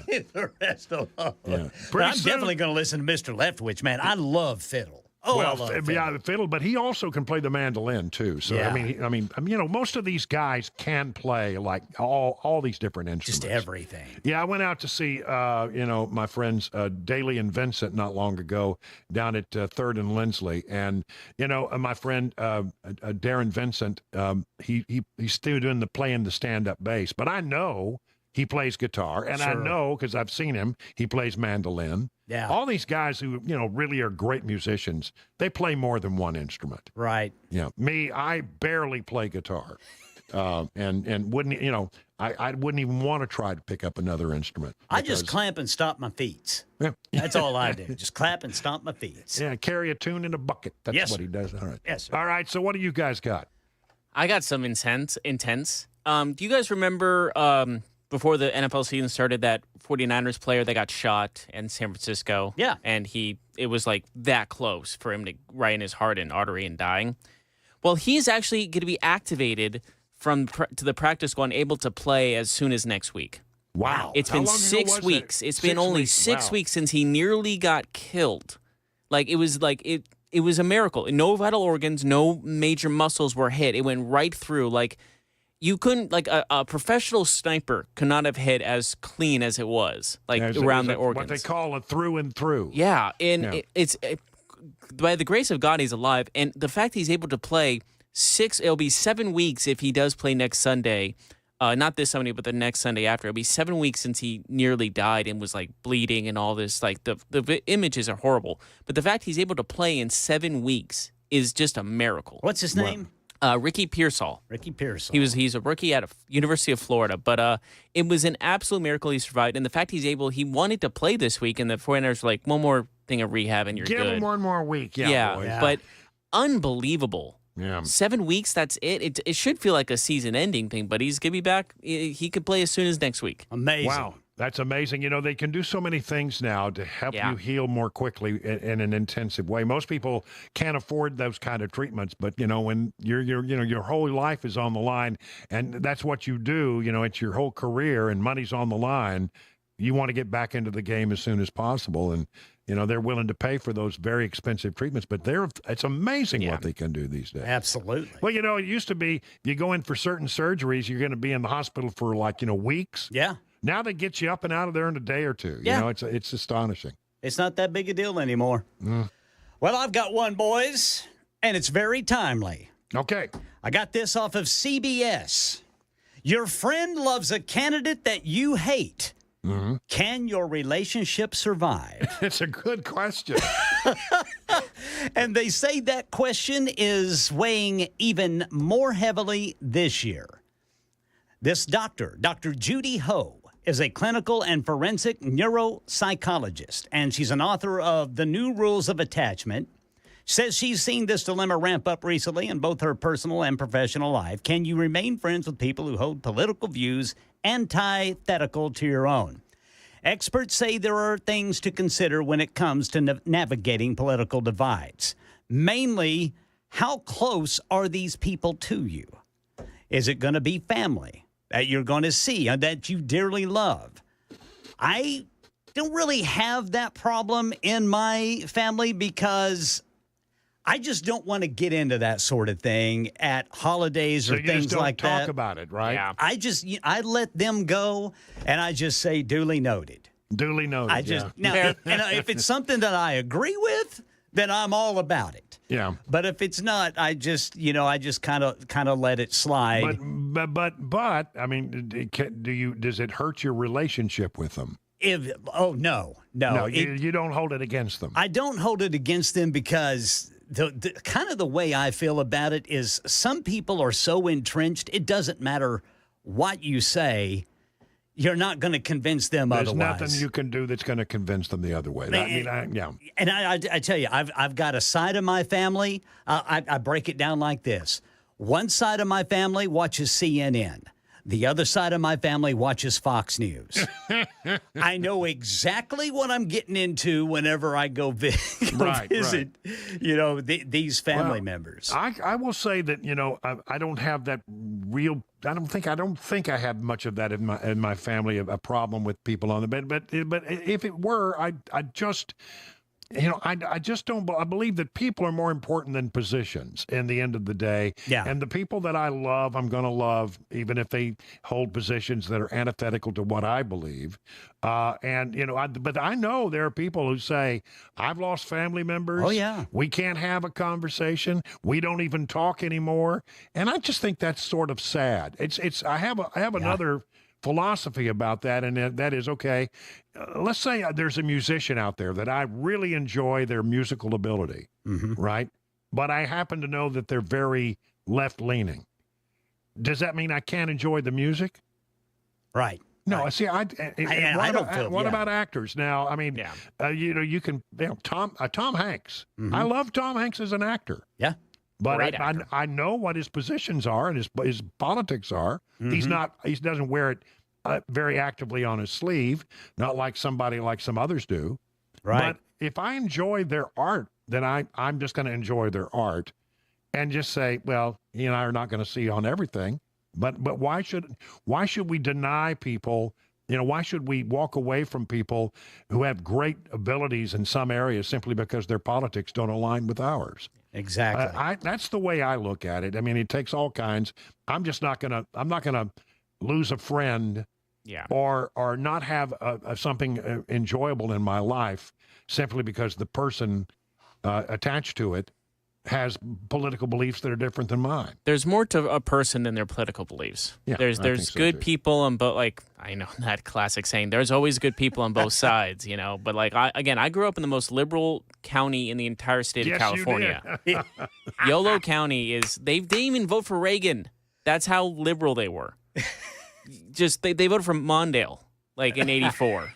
The rest alone. Yeah. But I'm definitely going to listen to Mr. Leftwich, man. I love fiddle. Oh, well, I love fiddle. Yeah, the fiddle, but he also can play the mandolin too. So Yeah. I mean, most of these guys can play like all these different instruments. Just everything. Yeah, I went out to see my friends Daly and Vincent not long ago down at 3rd and Lindsley, and my friend Darren Vincent, he's still doing playing the stand-up bass, but I know he plays guitar, and I know because I've seen him, he plays mandolin. Yeah. All these guys who, really are great musicians, they play more than one instrument. Right. Yeah. Me, I barely play guitar. And wouldn't, I wouldn't even want to try to pick up another instrument. I just clamp and stomp my feet. Yeah. That's all I do. Just clap and stomp my feet. Yeah, carry a tune in a bucket. That's what he does. All right. Yes, sir. All right, so what do you guys got? I got some intense. Do you guys remember before the NFL season started, that 49ers player that got shot in San Francisco? Yeah. And it was like that close for him to right in his heart and artery and dying. Well, he's actually going to be activated to the practice squad and able to play as soon as next week. Wow. It's How been long ago 6 was weeks. that? It's been only 6 weeks since he nearly got killed. It was a miracle. No vital organs, no major muscles were hit. It went right through. You couldn't, a professional sniper could not have hit as clean as it was, around the organs. What they call a through and through. Yeah, and it's by the grace of God, he's alive. And the fact he's able to play it'll be 7 weeks if he does play next Sunday. Not this Sunday, but the next Sunday after. It'll be 7 weeks since he nearly died and was bleeding and all this. The images are horrible. But the fact he's able to play in 7 weeks is just a miracle. What's his name? Ricky Pearsall. Ricky Pearsall. He's a rookie at University of Florida, but it was an absolute miracle he survived. And the fact he wanted to play this week, and the 49ers were like, one more thing of rehab and you're Give good. him one more week. Yeah, boys. But unbelievable. Yeah. 7 weeks, that's it. It should feel like a season-ending thing, but he's going to be back. He could play as soon as next week. Amazing. Wow. That's amazing. They can do so many things now to help you heal more quickly in an intensive way. Most people can't afford those kind of treatments, but when your whole life is on the line, and that's what you do. It's your whole career, and money's on the line. You want to get back into the game as soon as possible, and they're willing to pay for those very expensive treatments. But it's amazing what they can do these days. Absolutely. Well, it used to be you go in for certain surgeries, you're going to be in the hospital for weeks. Yeah. Now they get you up and out of there in a day or two. Yeah. It's astonishing. It's not that big a deal anymore. Well, I've got one, boys, and it's very timely. Okay. I got this off of CBS. Your friend loves a candidate that you hate. Can your relationship survive? It's a good question. And they say that question is weighing even more heavily this year. This doctor, Dr. Judy Ho, is a clinical and forensic neuropsychologist, and she's an author of The New Rules of Attachment. Says she's seen this dilemma ramp up recently in both her personal and professional life. Can you remain friends with people who hold political views antithetical to your own? Experts say there are things to consider when it comes to navigating political divides. Mainly, how close are these people to you? Is it going to be family that you're going to see and that you dearly love? I don't really have that problem in my family because I just don't want to get into that sort of thing at holidays or things like that. Talk about it, right? Yeah. I let them go, and I just say duly noted. Duly noted. Now, if it's something that I agree with, then I'm all about it. Yeah. But if it's not, I just kind of let it slide. But I mean, does it hurt your relationship with them? No. You don't hold it against them. I don't hold it against them because the kind of the way I feel about it is some people are so entrenched, it doesn't matter what you say, you're not going to convince them There's otherwise. There's nothing you can do that's going to convince them the other way. And I tell you, I've got a side of my family, I break it down like this. One side of my family watches CNN. The other side of my family watches Fox News. I know exactly what I'm getting into whenever I go visit, these family members. I will say that, I don't have that real. I don't think I have much of that in my family, a problem with people on the bed. But if it were, I just. I just don't. I believe that people are more important than positions in the end of the day. Yeah. And the people that I love, I'm going to love, even if they hold positions that are antithetical to what I believe. But I know there are people who say, I've lost family members. Oh, yeah. We can't have a conversation. We don't even talk anymore. And I just think that's sort of sad. I have another philosophy about that, and that is, okay, let's say there's a musician out there that I really enjoy their musical ability, right? But I happen to know that they're very left-leaning. Does that mean I can't enjoy the music? Right. No, right. See, I don't feel. What about actors? Now, I mean, you can, Tom Hanks. I love Tom Hanks as an actor. Yeah. But I know what his positions are and his politics are. He doesn't wear it very actively on his sleeve, not like somebody like some others do. Right. But if I enjoy their art, then I'm just going to enjoy their art and just say, well, he and I are not going to see on everything. But why should we deny people? Why should we walk away from people who have great abilities in some areas simply because their politics don't align with ours? Exactly. That's the way I look at it. I mean, it takes all kinds. I'm not gonna lose a friend, or not have something enjoyable in my life simply because the person attached to it has political beliefs that are different than mine. There's more to a person than their political beliefs. Yeah, there's good people on both. Like, I know that classic saying, there's always good people on both sides, But like, I grew up in the most liberal county in the entire state of California. You did. Yolo County is, they didn't even vote for Reagan. That's how liberal they were. Just, they voted for Mondale, like in 84.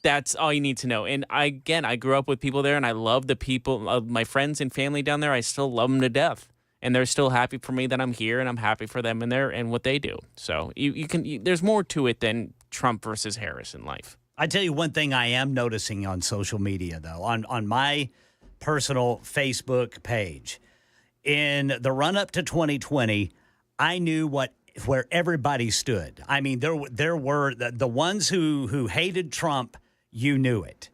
That's all you need to know. And I grew up with people there, and I love the people, my friends and family down there. I still love them to death, and they're still happy for me that I'm here, and I'm happy for them and what they do. So there's more to it than Trump versus Harris in life. I tell you one thing I am noticing on social media, though, on my personal Facebook page, in the run-up to 2020, I knew where everybody stood. I mean, there were the ones who hated Trump. You knew it.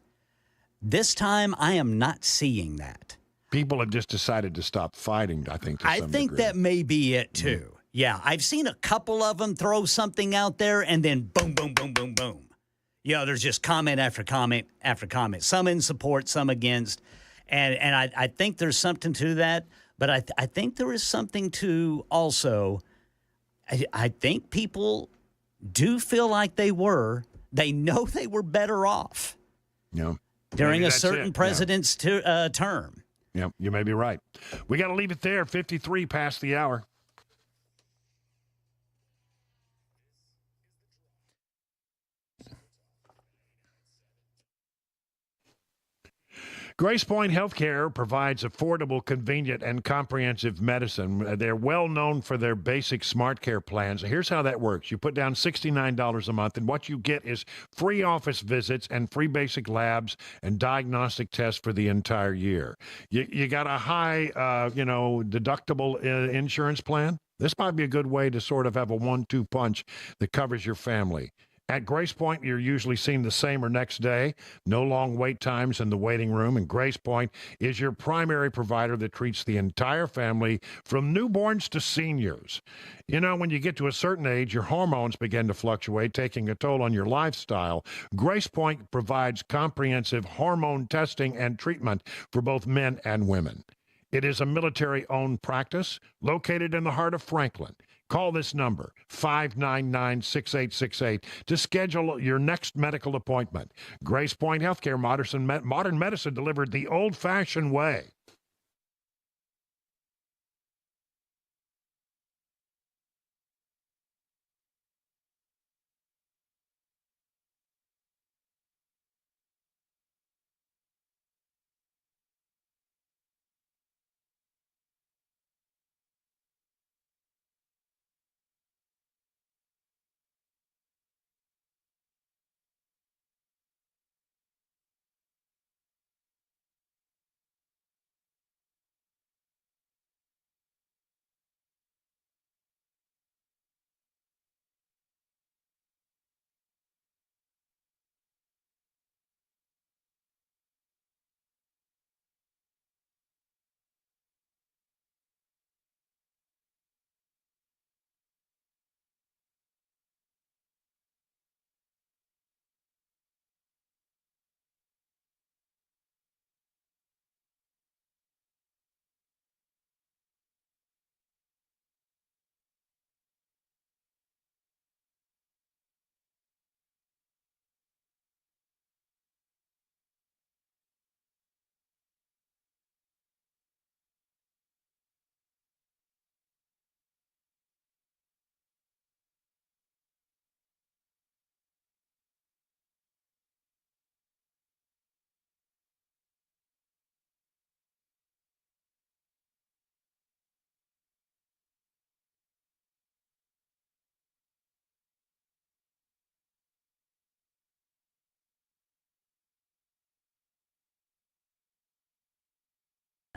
This time, I am not seeing that. People have just decided to stop fighting, I think, to some degree. That may be it, too. Yeah, I've seen a couple of them throw something out there, and then boom, boom, boom, boom, boom. There's just comment after comment after comment. Some in support, some against. And I think there's something to that. But I think there is something to also, I think people do feel like they know they were better off during a certain president's term. Yeah, you may be right. We got to leave it there. 53 past the hour. Grace Point Healthcare provides affordable, convenient, and comprehensive medicine. They're well known for their basic smart care plans. Here's how that works. You put down $69 a month, and what you get is free office visits and free basic labs and diagnostic tests for the entire year. You got a high, deductible insurance plan? This might be a good way to sort of have a 1-2 punch that covers your family. At Grace Point, you're usually seen the same or next day. No long wait times in the waiting room. And Grace Point is your primary provider that treats the entire family from newborns to seniors. You know, when you get to a certain age, your hormones begin to fluctuate, taking a toll on your lifestyle. Grace Point provides comprehensive hormone testing and treatment for both men and women. It is a military-owned practice located in the heart of Franklin. Call this number, 599-6868, to schedule your next medical appointment. Grace Point Healthcare, modern medicine delivered the old-fashioned way.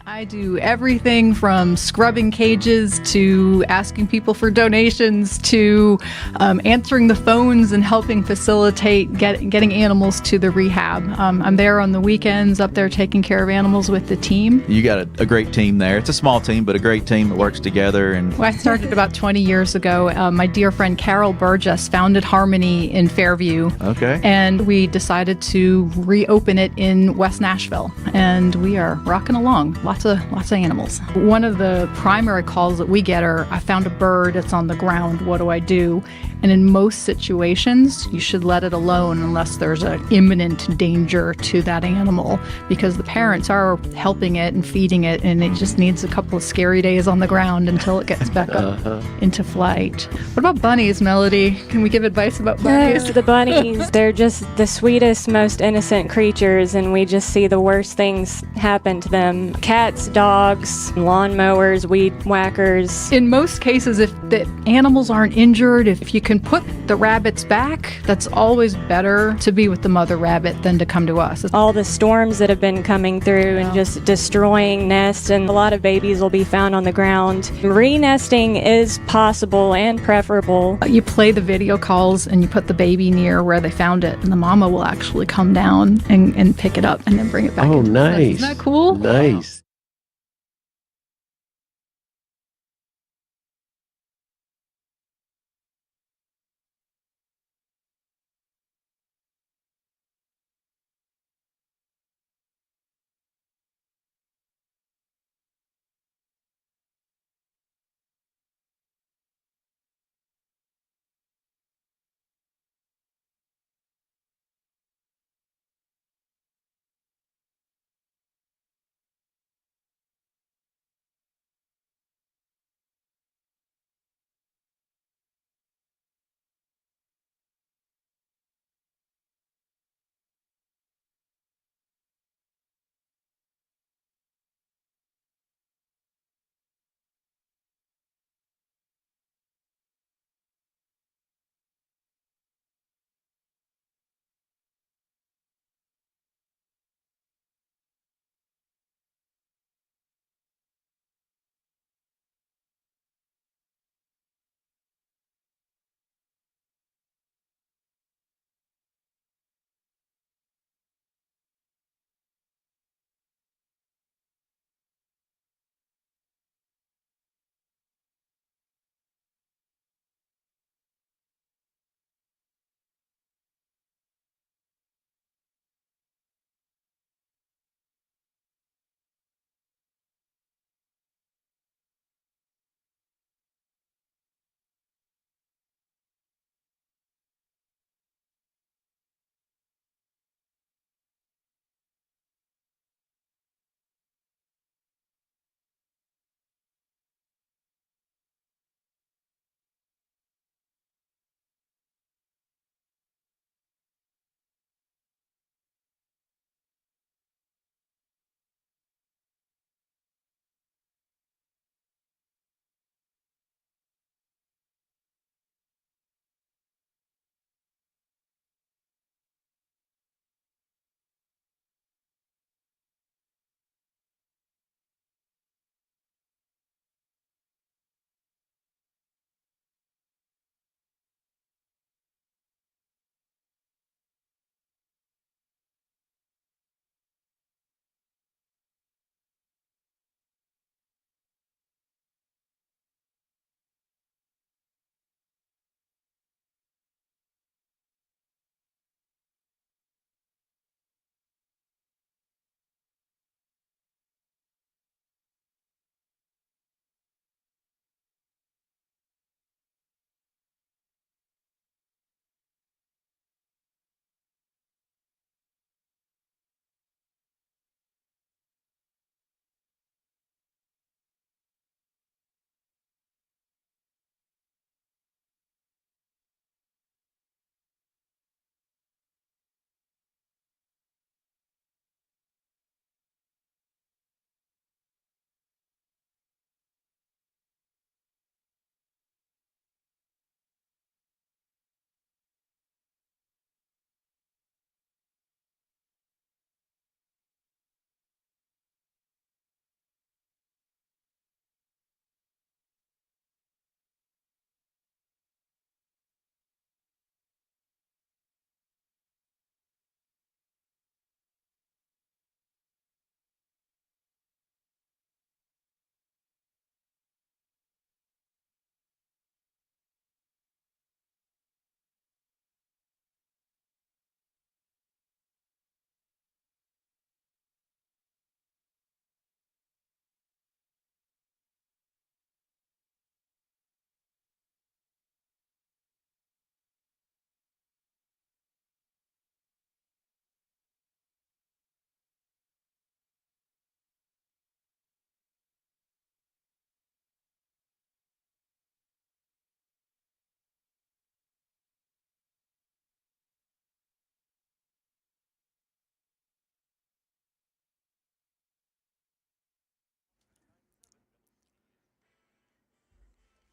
I do everything from scrubbing cages to asking people for donations to answering the phones and helping facilitate getting animals to the rehab. I'm there on the weekends, up there taking care of animals with the team. You got a great team there. It's a small team, but a great team that works together. And Well, I started about 20 years ago. My dear friend Carol Burgess founded Harmony in Fairview. Okay. And we decided to reopen it in West Nashville. And we are rocking along. Lots of animals. One of the primary calls that we get are, I found a bird, it's on the ground, what do I do? And in most situations, you should let it alone unless there's an imminent danger to that animal, because the parents are helping it and feeding it, and it just needs a couple of scary days on the ground until it gets back up into flight. What about bunnies, Melody? Can we give advice about bunnies? The bunnies, they're just the sweetest, most innocent creatures, and we just see the worst things happen to them. Cats, dogs, lawnmowers, weed whackers. In most cases, if the animals aren't injured, if you can put the rabbits back, that's always better to be with the mother rabbit than to come to us. All the storms that have been coming through and just destroying nests, and a lot of babies will be found on the ground. Re-nesting is possible and preferable. You play the video calls and you put the baby near where they found it, and the mama will actually come down and pick it up and then bring it back. Oh, nice. Isn't that cool? Nice.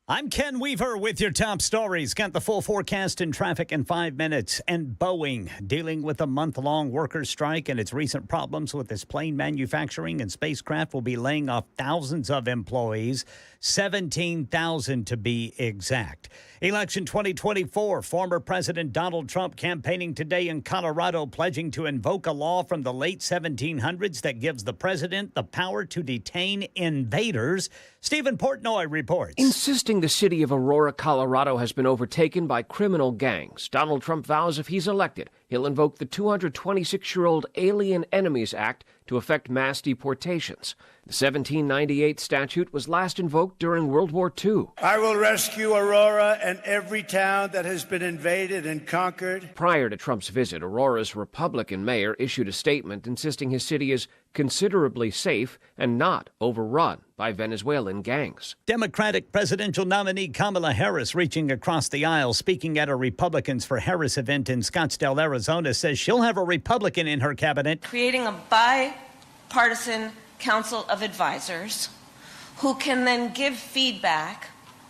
I'm Ken Weaver with your top stories. Got the full forecast and traffic in 5 minutes. And Boeing dealing with a month-long workers' strike and its recent problems with its plane manufacturing and spacecraft will be laying off thousands of employees, 17,000 to be exact. Election 2024, former President Donald Trump campaigning today in Colorado, pledging to invoke a law from the late 1700s that gives the president the power to detain invaders. Stephen Portnoy reports. Insisting the city of Aurora, Colorado has been overtaken by criminal gangs, Donald Trump vows if he's elected, he'll invoke the 226-year-old Alien Enemies Act to effect mass deportations. The 1798 statute was last invoked during World War II. I will rescue Aurora and every town that has been invaded and conquered. Prior to Trump's visit, Aurora's Republican mayor issued a statement insisting his city is considerably safe and not overrun by Venezuelan gangs. Democratic presidential nominee Kamala Harris reaching across the aisle, speaking at a Republicans for Harris event in Scottsdale, Arizona, says she'll have a Republican in her cabinet. Creating a bipartisan council of advisors who can then give feedback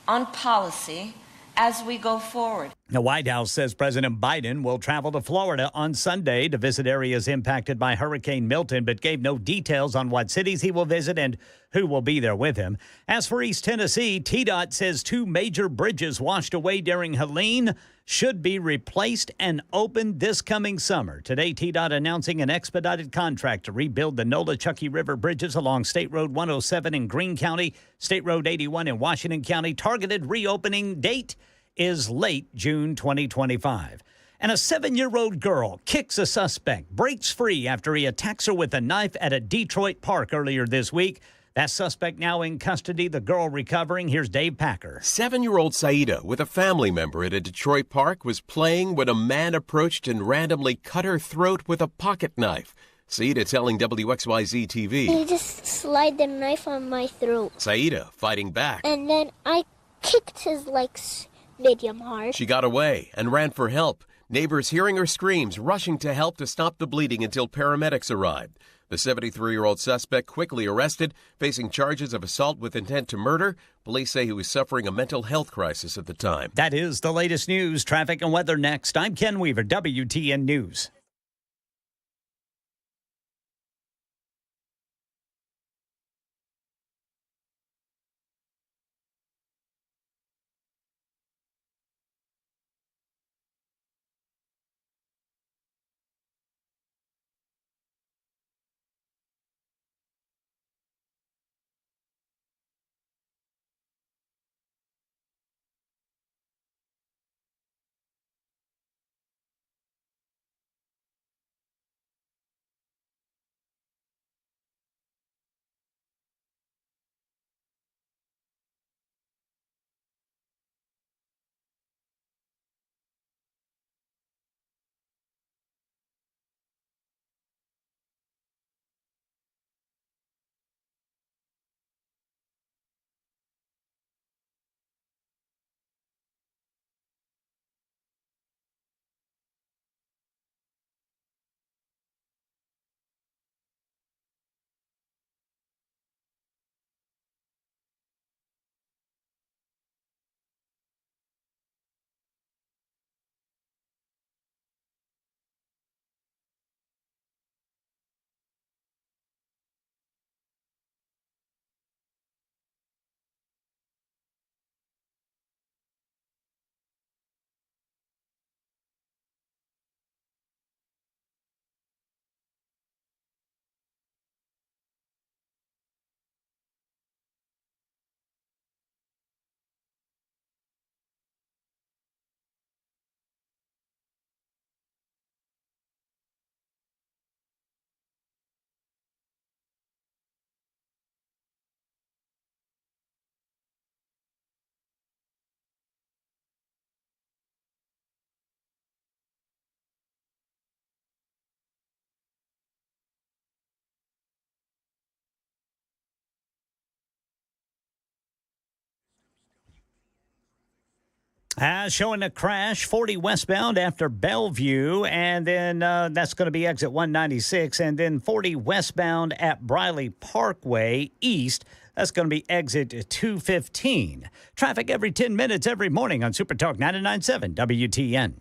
on policy as we go forward. The White House says President Biden will travel to Florida on Sunday to visit areas impacted by Hurricane Milton, but gave no details on what cities he will visit and who will be there with him. As for East Tennessee, TDOT says 2 major bridges washed away during Helene should be replaced and opened this coming summer. Today, TDOT announcing an expedited contract to rebuild the Nola-Chuckey River bridges along State Road 107 in Greene County, State Road 81 in Washington County. Targeted reopening date is late June 2025. And a 7-year-old girl kicks a suspect, breaks free after he attacks her with a knife at a Detroit park earlier this week. That suspect now in custody, the girl recovering. Here's Dave Packer. 7-year-old Saida, with a family member at a Detroit park, was playing when a man approached and randomly cut her throat with a pocket knife. Saida telling WXYZ TV. He just slid the knife on my throat. Saida fighting back. And then I kicked his legs medium hard. She got away and ran for help. Neighbors hearing her screams, rushing to help to stop the bleeding until paramedics arrived. The 73-year-old suspect quickly arrested, facing charges of assault with intent to murder. Police say he was suffering a mental health crisis at the time. That is the latest news, traffic, and weather next. I'm Ken Weaver, WTN News. Showing a crash, 40 westbound after Bellevue, and then that's going to be exit 196, and then 40 westbound at Briley Parkway East. That's going to be exit 215. Traffic every 10 minutes every morning on Super Talk 99.7 WTN.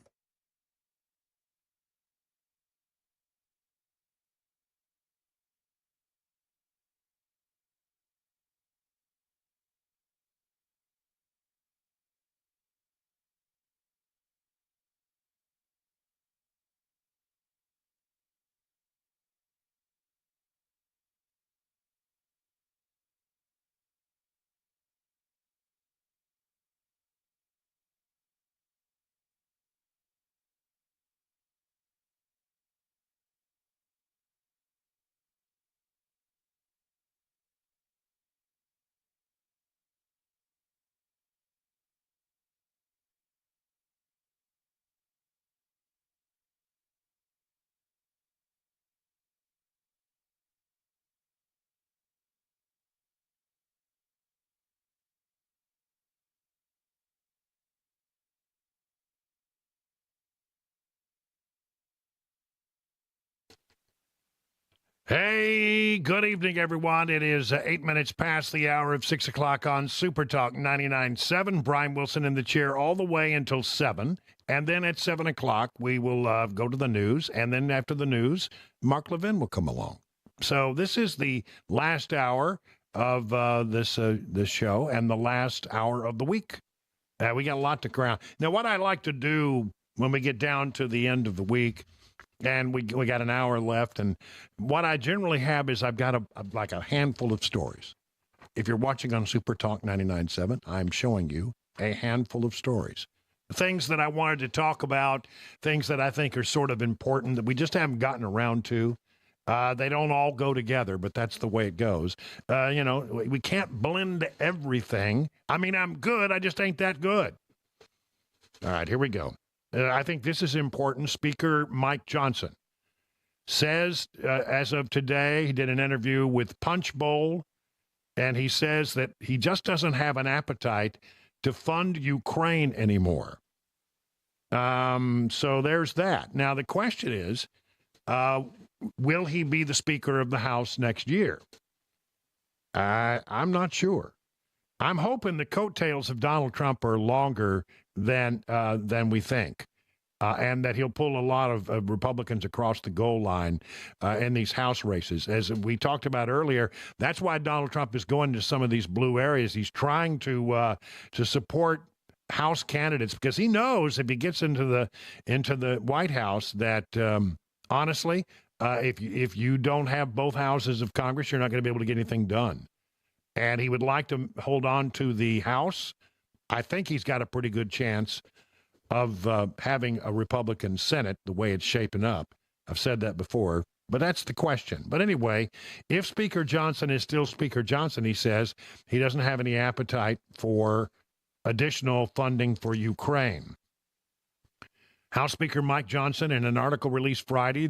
Hey, good evening, everyone. It is 8 minutes past the hour of 6 o'clock on Super Talk 99.7. Brian Wilson in the chair all the way until 7. And then at 7 o'clock, we will go to the news. And then after the news, Mark Levin will come along. So this is the last hour of this show and the last hour of the week. We got a lot to crown. Now, what I like to do when we get down to the end of the week, and we got an hour left, and what I generally have is I've got a handful of stories. If you're watching on Super Talk 99.7, I'm showing you a handful of stories. Things that I wanted to talk about, things that I think are sort of important that we just haven't gotten around to. They don't all go together, but that's the way it goes. We can't blend everything. I mean, I'm good. I just ain't that good. All right, here we go. I think this is important. Speaker Mike Johnson says, as of today, he did an interview with Punch Bowl, and he says that he just doesn't have an appetite to fund Ukraine anymore. So there's that. Now, the question is, will he be the Speaker of the House next year? I'm not sure. I'm hoping the coattails of Donald Trump are longer than we think, and that he'll pull a lot of Republicans across the goal line in these House races. As we talked about earlier, that's why Donald Trump is going to some of these blue areas. He's trying to support House candidates because he knows if he gets into the White House that honestly, if you don't have both houses of Congress, you're not going to be able to get anything done. And he would like to hold on to the House. I think he's got a pretty good chance of having a Republican Senate the way it's shaping up. I've said that before, but that's the question. But anyway, if Speaker Johnson is still Speaker Johnson, he says he doesn't have any appetite for additional funding for Ukraine. House Speaker Mike Johnson, in an article released Friday,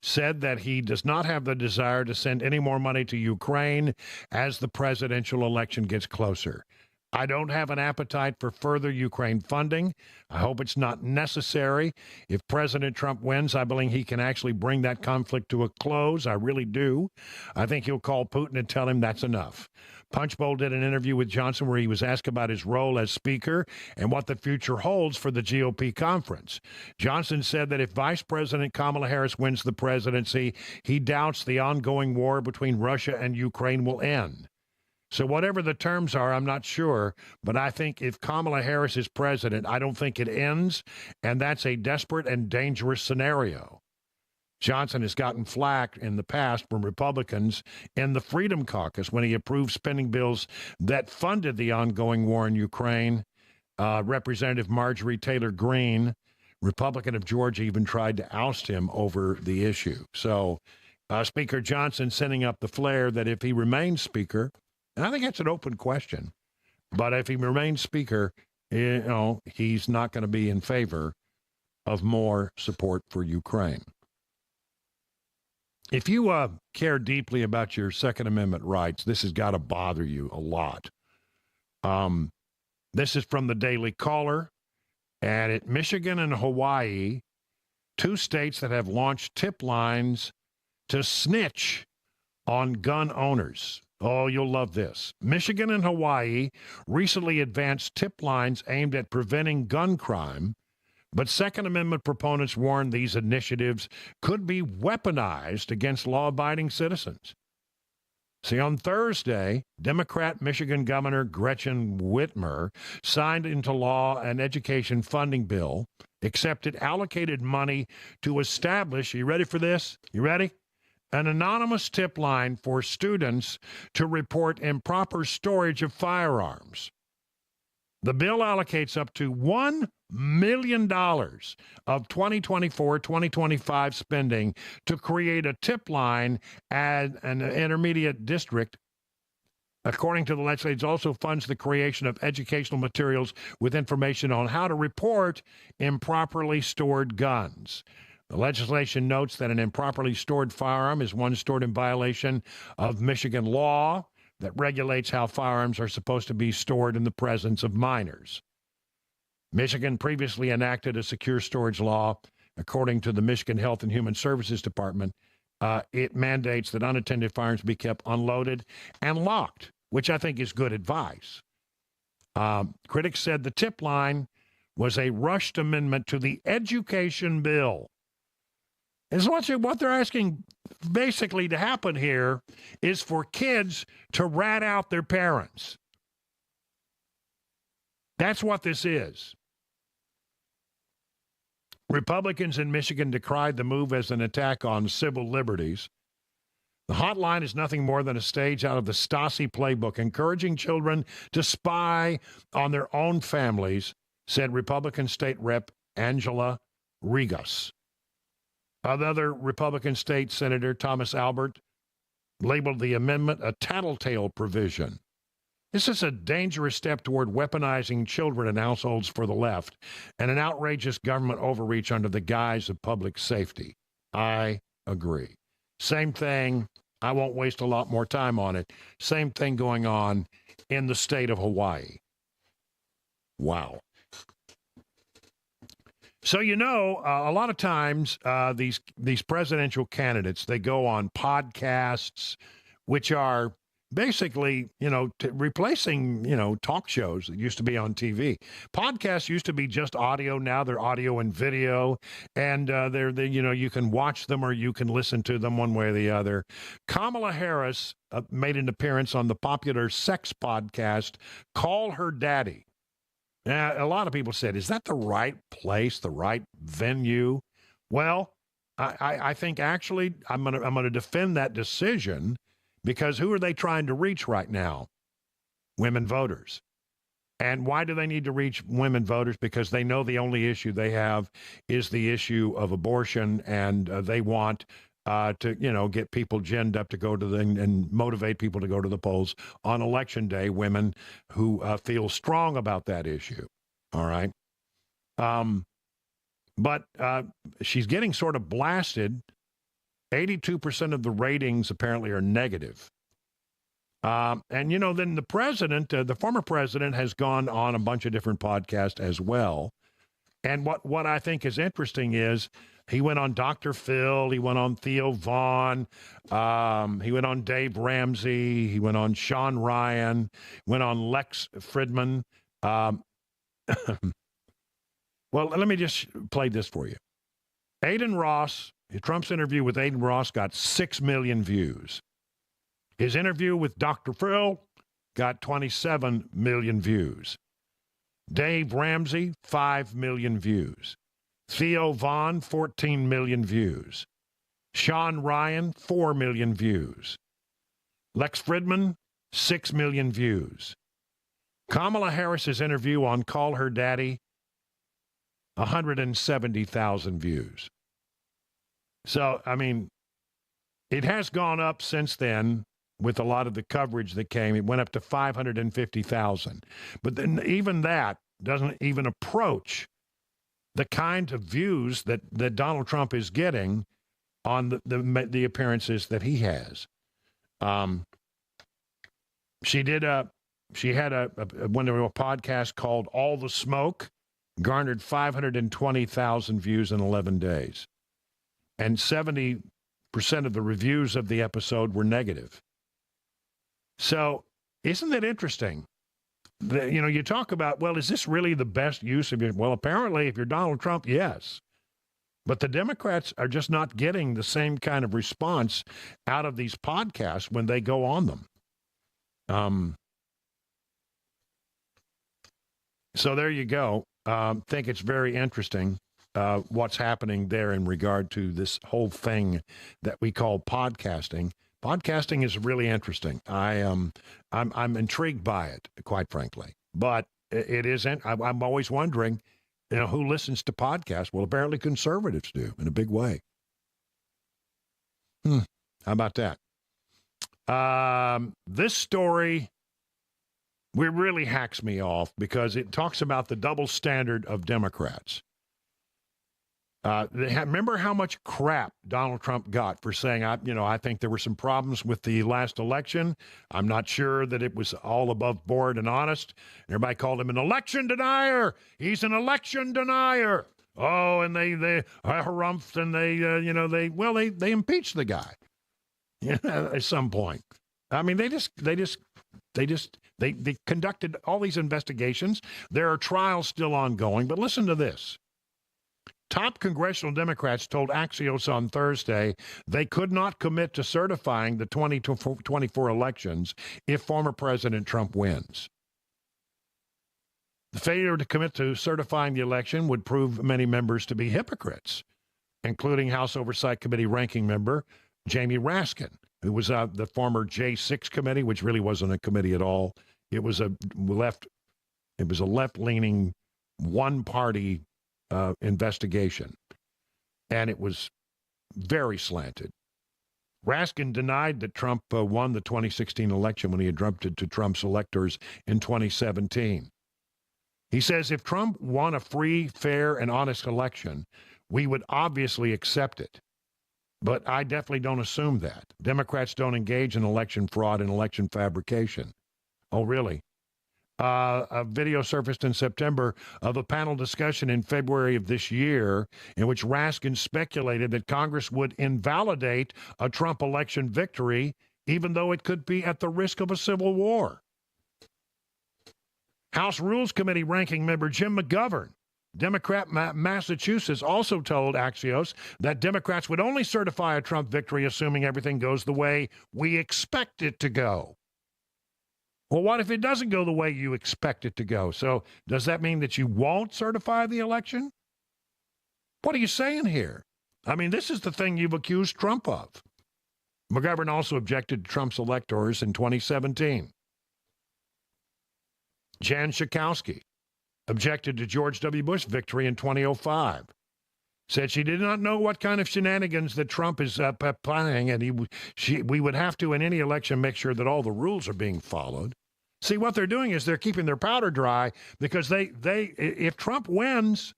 said that he does not have the desire to send any more money to Ukraine as the presidential election gets closer. I don't have an appetite for further Ukraine funding. I hope it's not necessary. If President Trump wins, I believe he can actually bring that conflict to a close. I really do. I think he'll call Putin and tell him that's enough. Punchbowl did an interview with Johnson where he was asked about his role as Speaker and what the future holds for the GOP conference. Johnson said that if Vice President Kamala Harris wins the presidency, he doubts the ongoing war between Russia and Ukraine will end. So whatever the terms are, I'm not sure, but I think if Kamala Harris is president, I don't think it ends, and that's a desperate and dangerous scenario. Johnson has gotten flack in the past from Republicans in the Freedom Caucus when he approved spending bills that funded the ongoing war in Ukraine. Representative Marjorie Taylor Greene, Republican of Georgia, even tried to oust him over the issue. So Speaker Johnson sending up the flare that if he remains Speaker, and I think that's an open question, but if he remains Speaker, he's not going to be in favor of more support for Ukraine. If you care deeply about your Second Amendment rights, this has got to bother you a lot. This is from the Daily Caller, and at Michigan and Hawaii, two states that have launched tip lines to snitch on gun owners. Oh, you'll love this. Michigan and Hawaii recently advanced tip lines aimed at preventing gun crime, but Second Amendment proponents warn these initiatives could be weaponized against law-abiding citizens. See, on Thursday, Democrat Michigan Governor Gretchen Whitmer signed into law an education funding bill, accepted allocated money to establish, you ready for this? You ready? An anonymous tip line for students to report improper storage of firearms. The bill allocates up to $1 million of 2024-2025 spending to create a tip line at an intermediate district. According to the legislature, it also funds the creation of educational materials with information on how to report improperly stored guns. The legislation notes that an improperly stored firearm is one stored in violation of Michigan law that regulates how firearms are supposed to be stored in the presence of minors. Michigan previously enacted a secure storage law. According to the Michigan Health and Human Services Department, it mandates that unattended firearms be kept unloaded and locked, which I think is good advice. Critics said the tip line was a rushed amendment to the education bill. And so what they're asking basically to happen here is for kids to rat out their parents. That's what this is. Republicans in Michigan decried the move as an attack on civil liberties. The hotline is nothing more than a stage out of the Stasi playbook, encouraging children to spy on their own families, said Republican State Rep Angela Regas. Another Republican State Senator, Thomas Albert, labeled the amendment a tattletale provision. This is a dangerous step toward weaponizing children in households for the left and an outrageous government overreach under the guise of public safety. I agree. Same thing. I won't waste a lot more time on it. Same thing going on in the state of Hawaii. Wow. So, a lot of times these presidential candidates, they go on podcasts, which are basically, replacing, talk shows that used to be on TV. Podcasts used to be just audio. Now they're audio and video, and you can watch them or you can listen to them one way or the other. Kamala Harris made an appearance on the popular sex podcast, Call Her Daddy. Now, a lot of people said, is that the right place, the right venue? Well, I think actually I'm gonna defend that decision, because who are they trying to reach right now? Women voters. And why do they need to reach women voters? Because they know the only issue they have is the issue of abortion, and they want to get people ginned up to go to and motivate people to go to the polls on election day, women who feel strong about that issue. All right. But she's getting sort of blasted. 82% of the ratings apparently are negative. And, then the president, the former president, has gone on a bunch of different podcasts as well. And what I think is interesting is he went on Dr. Phil, he went on Theo Vaughn, he went on Dave Ramsey, he went on Sean Ryan, went on Lex Fridman. Well, let me just play this for you. Aiden Ross, Trump's interview with Aiden Ross got 6 million views. His interview with Dr. Phil got 27 million views. Dave Ramsey, 5 million views. Theo Vaughn, 14 million views. Sean Ryan, 4 million views. Lex Fridman, 6 million views. Kamala Harris's interview on Call Her Daddy, 170,000 views. So, it has gone up since then with a lot of the coverage that came. It went up to 550,000. But then even that doesn't even approach the kind of views that Donald Trump is getting on the appearances that he has. She had a podcast called All the Smoke, garnered 520,000 views in 11 days. And 70% of the reviews of the episode were negative. So isn't that interesting? You talk about, well, is this really the best use of it? Well, apparently, if you're Donald Trump, yes. But the Democrats are just not getting the same kind of response out of these podcasts when they go on them. So there you go. Think it's very interesting what's happening there in regard to this whole thing that we call podcasting. Podcasting is really interesting. I'm intrigued by it, quite frankly. But it isn't. I'm always wondering, who listens to podcasts? Well, apparently conservatives do in a big way. How about that? This story really hacks me off because it talks about the double standard of Democrats. Remember how much crap Donald Trump got for saying, I think there were some problems with the last election. I'm not sure that it was all above board and honest. Everybody called him an election denier. He's an election denier. Oh, and they harumphed and they impeached the guy at some point. I mean, they conducted all these investigations. There are trials still ongoing, but listen to this. Top congressional Democrats told Axios on Thursday they could not commit to certifying the 2024 elections if former President Trump wins. The failure to commit to certifying the election would prove many members to be hypocrites, including House Oversight Committee ranking member Jamie Raskin, who was the former J6 committee, which really wasn't a committee at all. It was a left-leaning, one-party investigation, and it was very slanted. Raskin denied that Trump won the 2016 election when he adapted to Trump's electors in 2017. He says if Trump won a free, fair, and honest election, we would obviously accept it. But I definitely don't assume that. Democrats don't engage in election fraud and election fabrication. Oh, really? A video surfaced in September of a panel discussion in February of this year in which Raskin speculated that Congress would invalidate a Trump election victory, even though it could be at the risk of a civil war. House Rules Committee ranking member Jim McGovern, Democrat Massachusetts, also told Axios that Democrats would only certify a Trump victory assuming everything goes the way we expect it to go. Well, what if it doesn't go the way you expect it to go? So does that mean that you won't certify the election? What are you saying here? I mean, this is the thing you've accused Trump of. McGovern also objected to Trump's electors in 2017. Jan Schakowsky objected to George W. Bush's victory in 2005. Said she did not know what kind of shenanigans that Trump is planning, and we would have to, in any election, make sure that all the rules are being followed. See, what they're doing is they're keeping their powder dry because if Trump wins,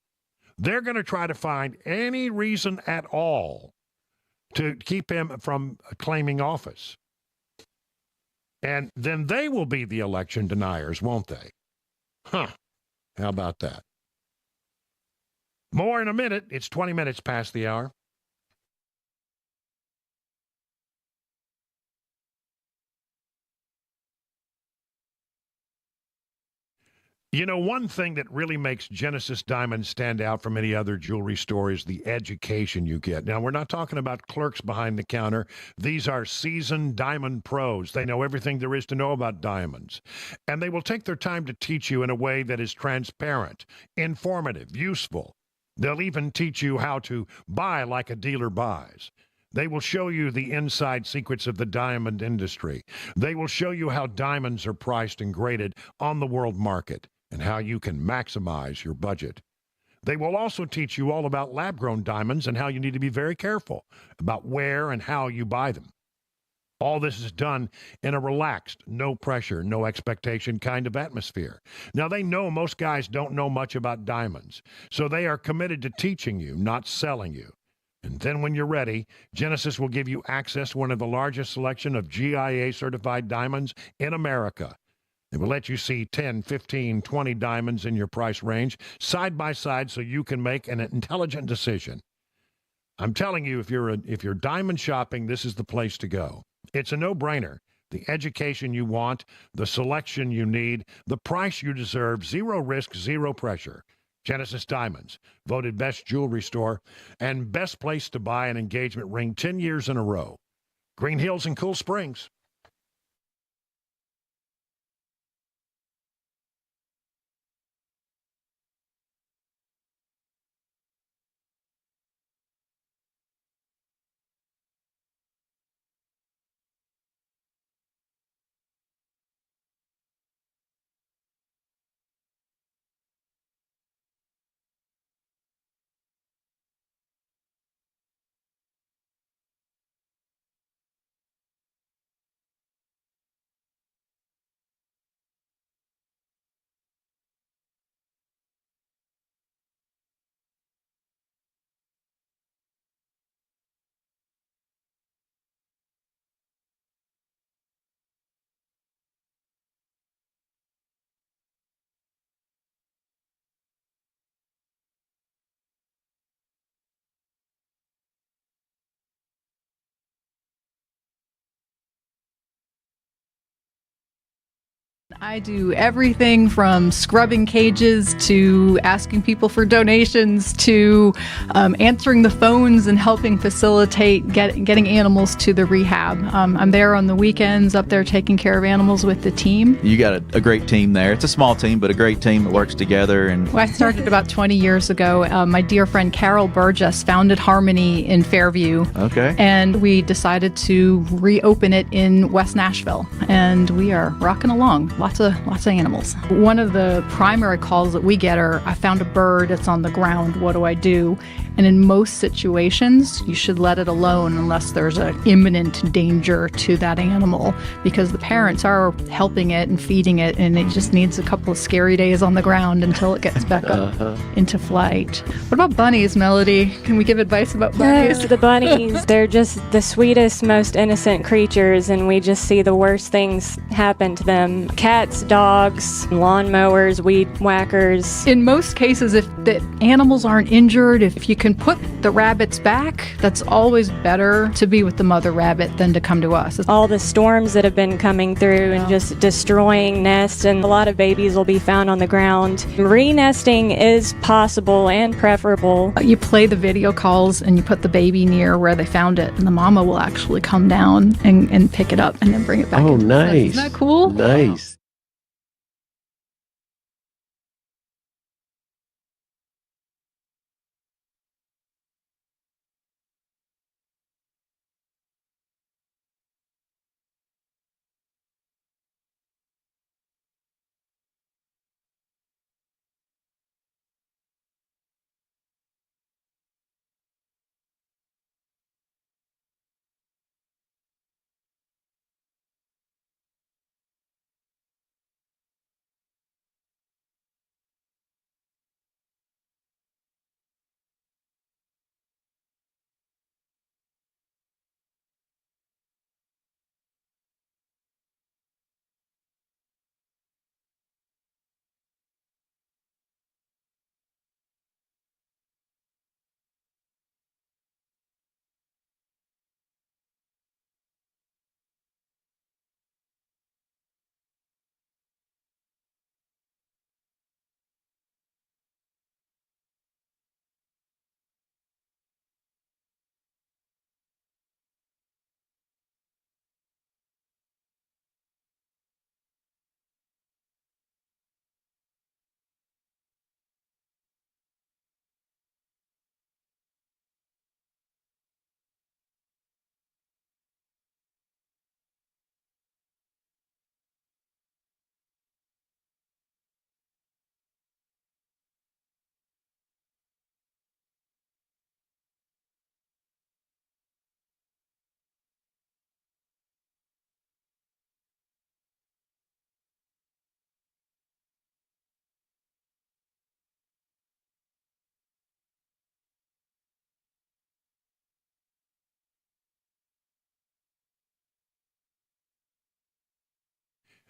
they're going to try to find any reason at all to keep him from claiming office. And then they will be the election deniers, won't they? Huh. How about that? More in a minute. It's 20 minutes past the hour. You know, one thing that really makes Genesis Diamonds stand out from any other jewelry store is the education you get. Now, we're not talking about clerks behind the counter. These are seasoned diamond pros. They know everything there is to know about diamonds. And they will take their time to teach you in a way that is transparent, informative, useful. They'll even teach you how to buy like a dealer buys. They will show you the inside secrets of the diamond industry. They will show you how diamonds are priced and graded on the world market, and how you can maximize your budget. They will also teach you all about lab-grown diamonds and how you need to be very careful about where and how you buy them. All this is done in a relaxed, no pressure, no expectation kind of atmosphere. Now, they know most guys don't know much about diamonds, so they are committed to teaching you, not selling you. And then when you're ready, Genesis will give you access to one of the largest selection of GIA-certified diamonds in America. It will let you see 10, 15, 20 diamonds in your price range side by side so you can make an intelligent decision. I'm telling you, if you're diamond shopping, this is the place to go. It's a no-brainer. the education you want, the selection you need, the price you deserve, zero risk, zero pressure. Genesis Diamonds, voted best jewelry store and best place to buy an engagement ring 10 years in a row. Green Hills and Cool Springs. I do everything from scrubbing cages to asking people for donations to answering the phones and helping facilitate getting animals to the rehab. I'm there on the weekends, up there taking care of animals with the team. You got a great team there. It's a small team, but a great team that works together. And Well, I started about 20 years ago. My dear friend Carol Burgess founded Harmony in Fairview. Okay. And we decided to reopen it in West Nashville. And we are rocking along. Lots of animals. One of the primary calls that we get are, I found a bird, it's on the ground, what do I do? And in most situations, you should let it alone unless there's an imminent danger to that animal, because the parents are helping it and feeding it, and it just needs a couple of scary days on the ground until it gets back up into flight. What about bunnies, Melody? Can we give advice about bunnies? The bunnies, they're just the sweetest, most innocent creatures, and we just see the worst things happen to them. Cats, dogs, lawnmowers, weed whackers. In most cases, if the animals aren't injured, if you can put the rabbits back, that's always better to be with the mother rabbit than to come to us. All the storms that have been coming through and just destroying nests, and a lot of babies will be found on the ground. Re-nesting is possible and preferable. You play the video calls and you put the baby near where they found it, and the mama will actually come down and pick it up and then bring it back. Oh, nice. Isn't that cool? Nice.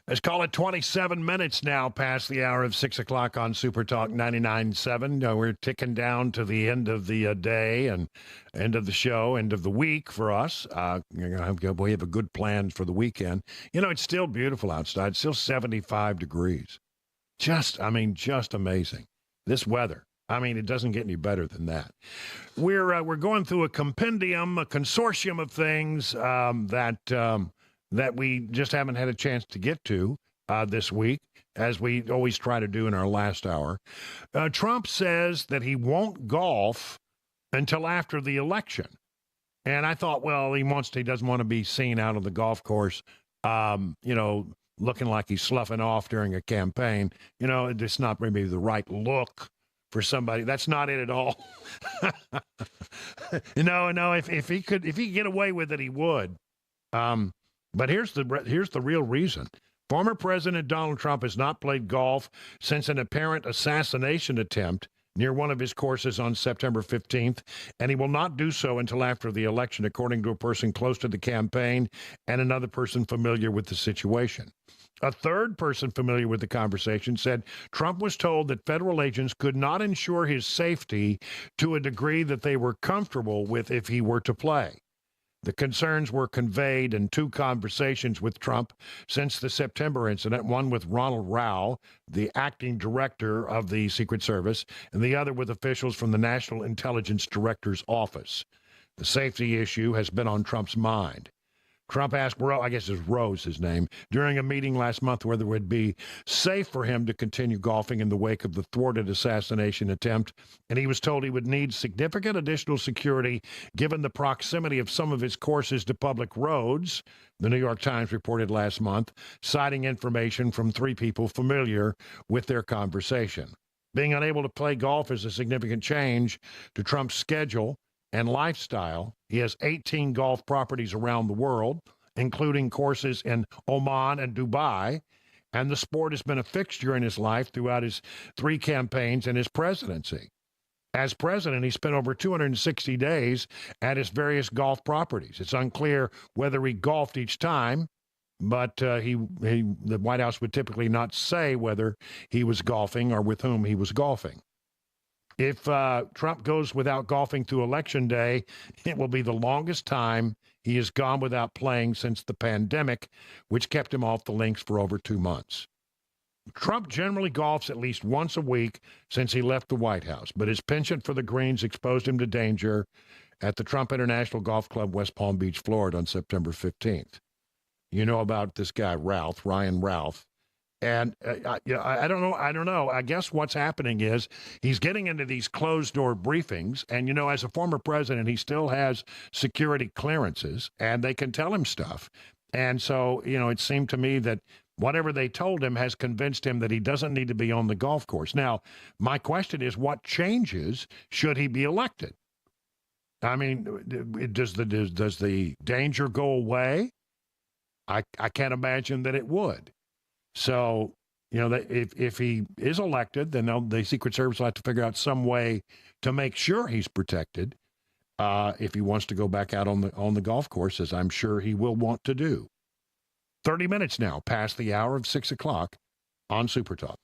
Let's call it 27 minutes now past the hour of 6 o'clock on Super Talk 99.7. We're ticking down to the end of the day and end of the show, end of the week for us. We have a good plan for the weekend. It's still beautiful outside. It's still 75 degrees. Just amazing. This weather. It doesn't get any better than that. We're going through a consortium of things that we just haven't had a chance to get to this week, as we always try to do in our last hour. Trump says that he won't golf until after the election. And I thought, well, he doesn't want to be seen out on the golf course, looking like he's sloughing off during a campaign. It's not maybe the right look for somebody. That's not it at all. No, if he could get away with it, he would. But here's the real reason. Former President Donald Trump has not played golf since an apparent assassination attempt near one of his courses on September 15th, and he will not do so until after the election, according to a person close to the campaign and another person familiar with the situation. A third person familiar with the conversation said Trump was told that federal agents could not ensure his safety to a degree that they were comfortable with if he were to play. The concerns were conveyed in two conversations with Trump since the September incident, one with Ronald Rao, the acting director of the Secret Service, and the other with officials from the National Intelligence Director's office. The safety issue has been on Trump's mind. Trump asked Roe, I guess it's Rose his name, during a meeting last month whether it would be safe for him to continue golfing in the wake of the thwarted assassination attempt, and he was told he would need significant additional security given the proximity of some of his courses to public roads, the New York Times reported last month, citing information from three people familiar with their conversation. Being unable to play golf is a significant change to Trump's schedule and lifestyle. He has 18 golf properties around the world, including courses in Oman and Dubai, and the sport has been a fixture in his life throughout his three campaigns and his presidency. As president, he spent over 260 days at his various golf properties. It's unclear whether he golfed each time, but the White House would typically not say whether he was golfing or with whom he was golfing. If Trump goes without golfing through Election Day, it will be the longest time he has gone without playing since the pandemic, which kept him off the links for over 2 months. Trump generally golfs at least once a week since he left the White House, but his penchant for the greens exposed him to danger at the Trump International Golf Club, West Palm Beach, Florida, on September 15th. You know about this guy, Ryan Ralph. And I don't know. I guess what's happening is he's getting into these closed-door briefings. And, as a former president, he still has security clearances, and they can tell him stuff. And so, it seemed to me that whatever they told him has convinced him that he doesn't need to be on the golf course. Now, my question is, what changes should he be elected? I mean, does the danger go away? I can't imagine that it would. So, if he is elected, then the Secret Service will have to figure out some way to make sure he's protected if he wants to go back out on the golf course, as I'm sure he will want to do. 30 minutes now past the hour of 6 o'clock on Super Talk.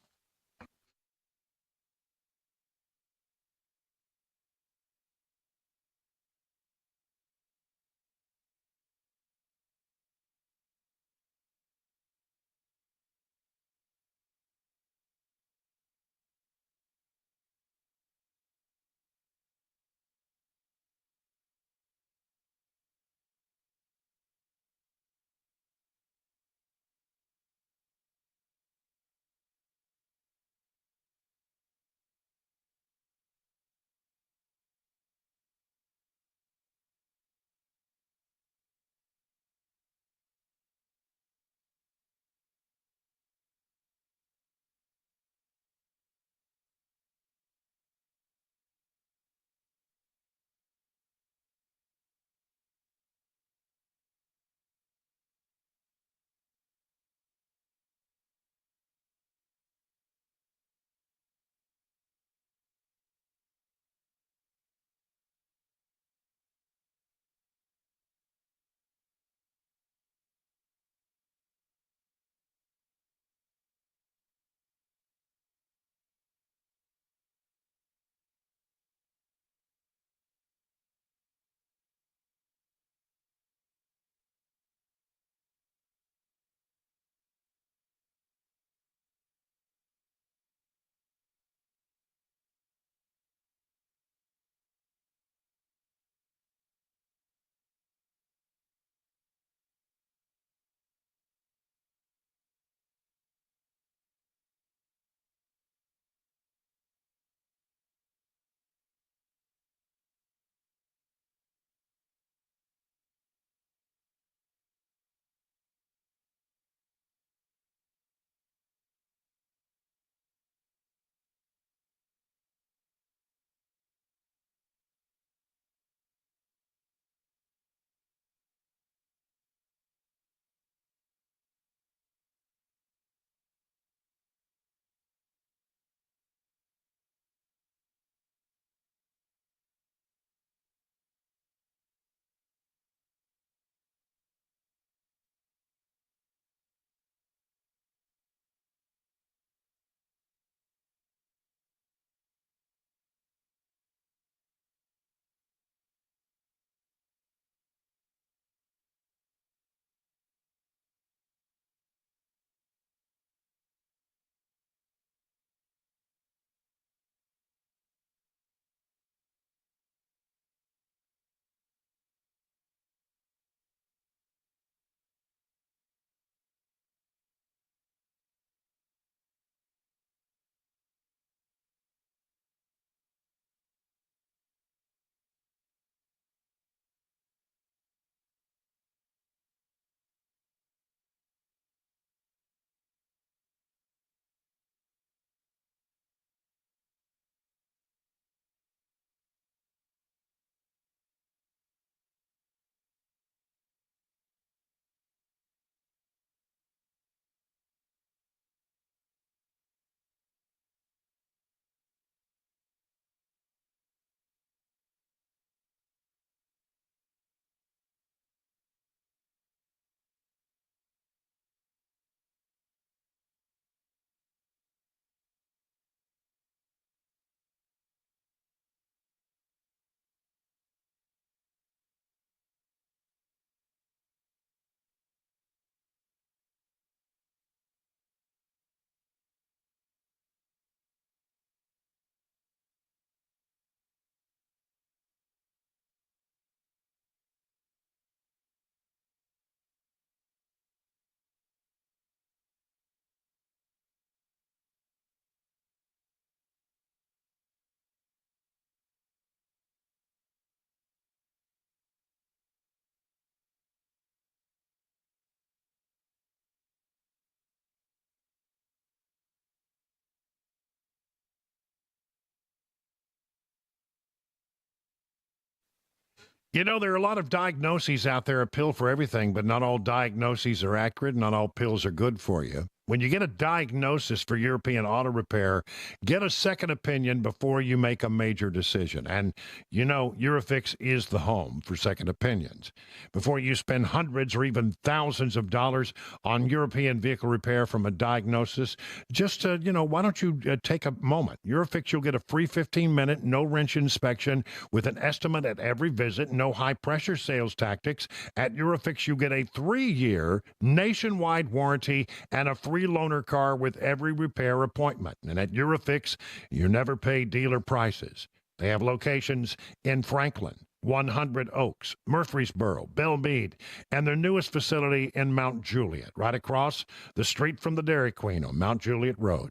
You know, there are a lot of diagnoses out there, a pill for everything, but not all diagnoses are accurate. Not all pills are good for you. When you get a diagnosis for European auto repair, get a second opinion before you make a major decision. And, you know, Eurofix is the home for second opinions. Before you spend hundreds or even thousands of dollars on European vehicle repair from a diagnosis, just, why don't you take a moment? Eurofix, you'll get a free 15-minute, no-wrench inspection with an estimate at every visit, no high-pressure sales tactics. At Eurofix, you get a 3-year nationwide warranty and a free loaner car with every repair appointment. And at Eurofix, you never pay dealer prices. They have locations in Franklin, 100 Oaks, Murfreesboro, Belmead, and their newest facility in Mount Juliet, right across the street from the Dairy Queen on Mount Juliet Road.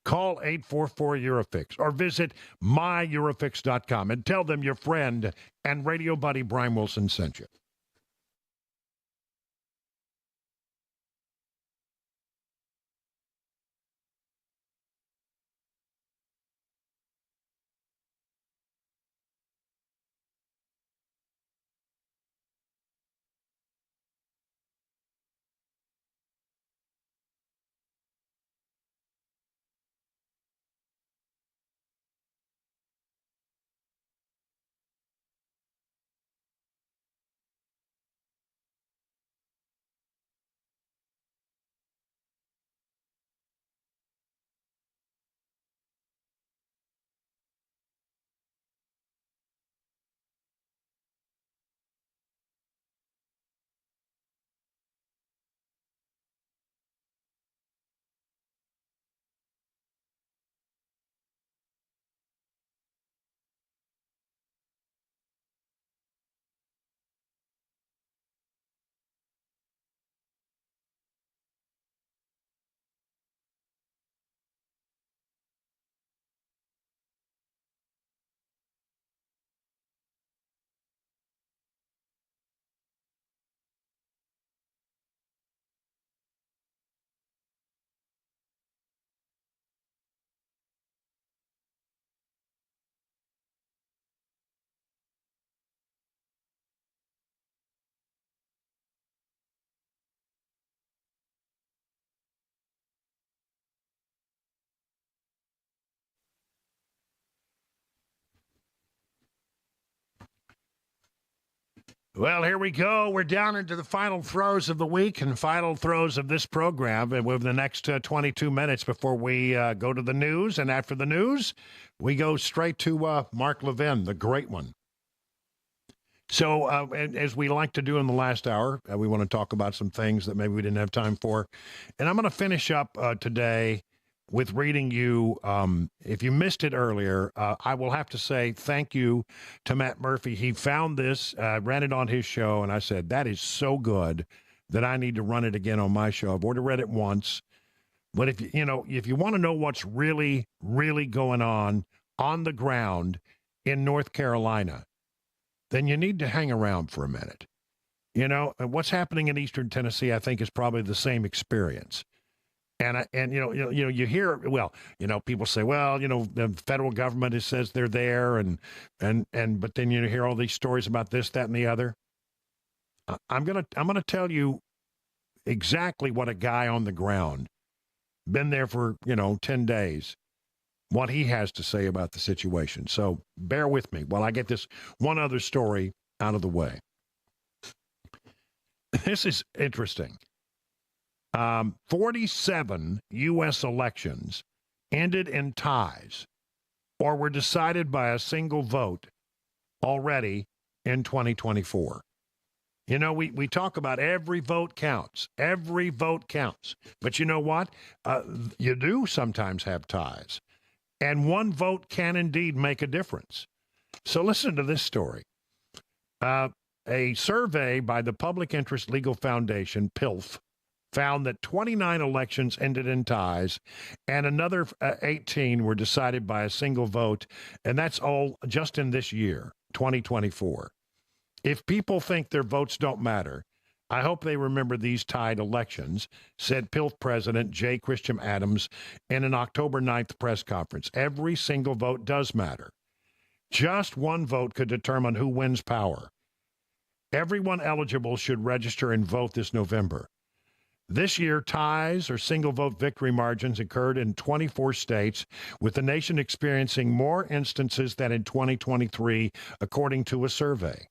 Call 844-EUROFIX or visit myEurofix.com and tell them your friend and radio buddy Brian Wilson sent you. Well, here we go. We're down into the final throes of the week and final throes of this program. And with the next 22 minutes before we go to the news. And after the news, we go straight to Mark Levin, the great one. So, as we like to do in the last hour, we want to talk about some things that maybe we didn't have time for. And I'm going to finish up today with reading you, if you missed it earlier, I will have to say thank you to Matt Murphy. He found this, ran it on his show, and I said, that is so good that I need to run it again on my show. I've already read it once. But if you want to know what's really, really going on the ground in North Carolina, then you need to hang around for a minute. You know, what's happening in Eastern Tennessee, I think, is probably the same experience. And you hear, people say, the federal government says they're there, but then you hear all these stories about this, that, and the other. I'm gonna tell you exactly what a guy on the ground, been there for 10 days, what he has to say about the situation. So bear with me while I get this one other story out of the way. This is interesting. 47 U.S. elections ended in ties or were decided by a single vote already in 2024. You know, we talk about every vote counts. Every vote counts. But you know what? You do sometimes have ties. And one vote can indeed make a difference. So listen to this story. A survey by the Public Interest Legal Foundation, PILF, found that 29 elections ended in ties and another 18 were decided by a single vote, and that's all just in this year, 2024. If people think their votes don't matter, I hope they remember these tied elections, said PILF President J. Christian Adams in an October 9th press conference. Every single vote does matter. Just one vote could determine who wins power. Everyone eligible should register and vote this November. This year, ties or single-vote victory margins occurred in 24 states, with the nation experiencing more instances than in 2023, according to a survey.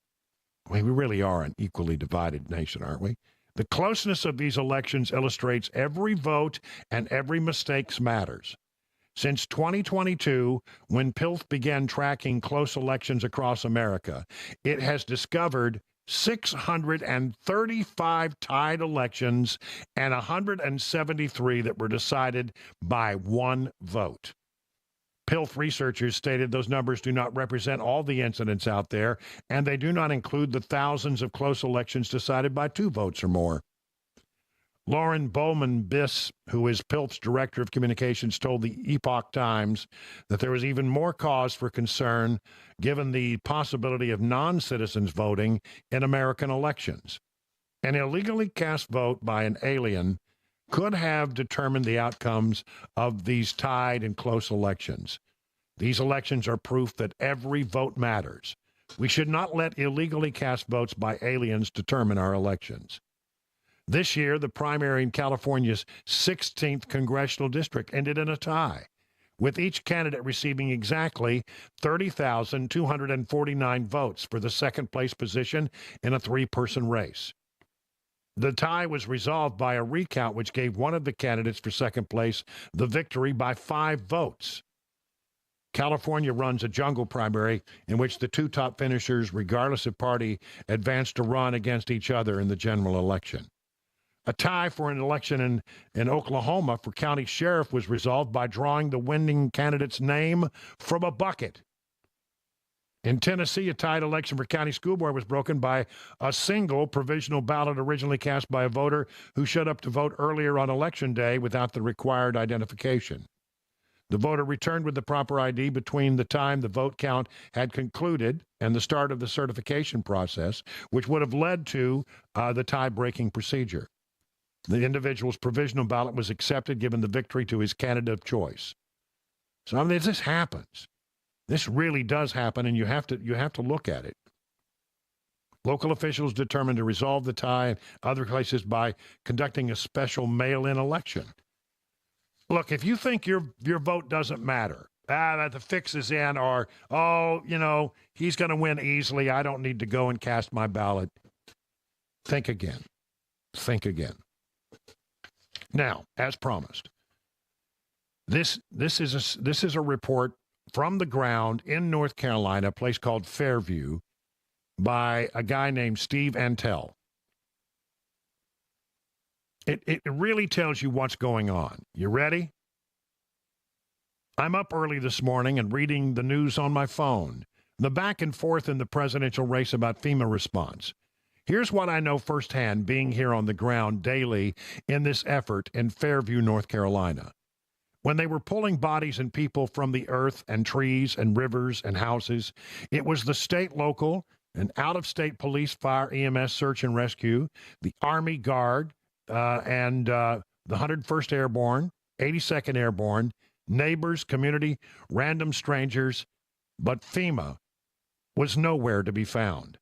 We really are an equally divided nation, aren't we? The closeness of these elections illustrates every vote and every mistake matters. Since 2022, when PILF began tracking close elections across America, it has discovered 635 tied elections and 173 that were decided by one vote. PILF researchers stated those numbers do not represent all the incidents out there, and they do not include the thousands of close elections decided by 2 votes or more. Lauren Bowman-Biss, who is PILF's director of communications, told the Epoch Times that there was even more cause for concern given the possibility of non-citizens voting in American elections. An illegally cast vote by an alien could have determined the outcomes of these tied and close elections. These elections are proof that every vote matters. We should not let illegally cast votes by aliens determine our elections. This year, the primary in California's 16th congressional district ended in a tie, with each candidate receiving exactly 30,249 votes for the second-place position in a 3-person race. The tie was resolved by a recount which gave one of the candidates for second place the victory by 5 votes. California runs a jungle primary in which the 2 top finishers, regardless of party, advance to run against each other in the general election. A tie for an election in Oklahoma for county sheriff was resolved by drawing the winning candidate's name from a bucket. In Tennessee, a tied election for county school board was broken by a single provisional ballot originally cast by a voter who showed up to vote earlier on Election Day without the required identification. The voter returned with the proper ID between the time the vote count had concluded and the start of the certification process, which would have led to the tie-breaking procedure. The individual's provisional ballot was accepted, given the victory to his candidate of choice. So, I mean, this happens. This really does happen, and you have to look at it. Local officials determined to resolve the tie in other places by conducting a special mail-in election. Look, if you think your vote doesn't matter, that the fix is in, or, he's going to win easily, I don't need to go and cast my ballot, think again. Think again. Now, as promised, this is a report from the ground in North Carolina, a place called Fairview, by a guy named Steve Antel. It really tells you what's going on. You ready? I'm up early this morning and reading the news on my phone. The back and forth in the presidential race about FEMA response. Here's what I know firsthand, being here on the ground daily in this effort in Fairview, North Carolina. When they were pulling bodies and people from the earth and trees and rivers and houses, it was the state, local, and out-of-state police, fire, EMS, search and rescue, the Army Guard, and the 101st Airborne, 82nd Airborne, neighbors, community, random strangers, but FEMA was nowhere to be found.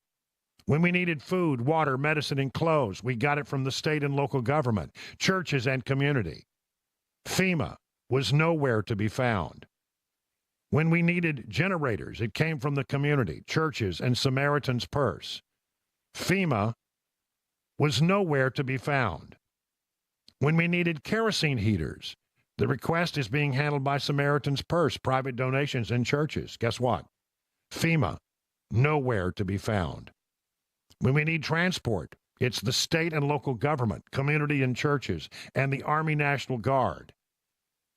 When we needed food, water, medicine, and clothes, we got it from the state and local government, churches, and community. FEMA was nowhere to be found. When we needed generators, it came from the community, churches, and Samaritan's Purse. FEMA was nowhere to be found. When we needed kerosene heaters, the request is being handled by Samaritan's Purse, private donations, and churches. Guess what? FEMA, nowhere to be found. When we need transport, it's the state and local government, community and churches, and the Army National Guard.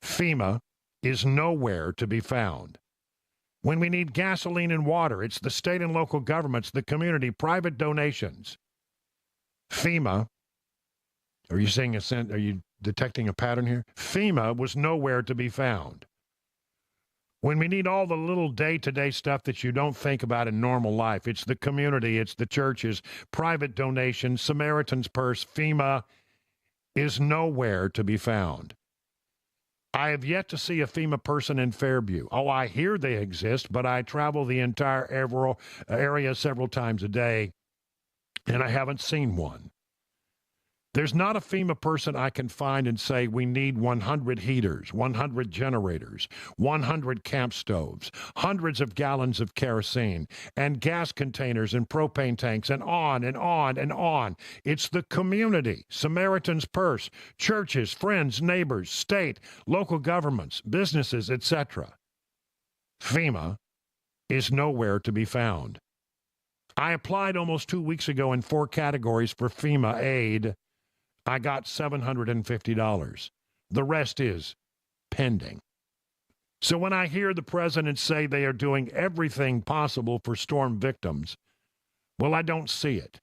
FEMA is nowhere to be found. When we need gasoline and water, it's the state and local governments, the community, private donations. FEMA, are you detecting a pattern here? FEMA was nowhere to be found. When we need all the little day-to-day stuff that you don't think about in normal life, it's the community, it's the churches, private donations, Samaritan's Purse. FEMA is nowhere to be found. I have yet to see a FEMA person in Fairview. Oh, I hear they exist, but I travel the entire area several times a day. And I haven't seen one. There's not a FEMA person I can find and say we need 100 heaters, 100 generators, 100 camp stoves, hundreds of gallons of kerosene, and gas containers and propane tanks, and on and on and on. It's the community, Samaritan's Purse, churches, friends, neighbors, state, local governments, businesses, etc. FEMA is nowhere to be found. I applied almost 2 weeks ago in 4 categories for FEMA aid. I got $750. The rest is pending. So when I hear the president say they are doing everything possible for storm victims, well, I don't see it.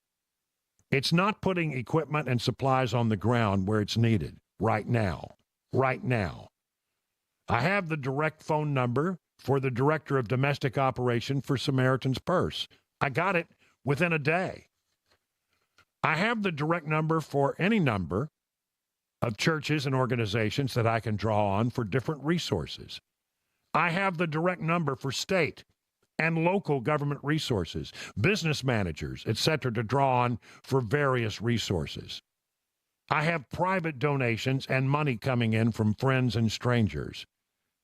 It's not putting equipment and supplies on the ground where it's needed right now. Right now. I have the direct phone number for the director of domestic operation for Samaritan's Purse. I got it within a day. I have the direct number for any number of churches and organizations that I can draw on for different resources. I have the direct number for state and local government resources, business managers, etc., to draw on for various resources. I have private donations and money coming in from friends and strangers,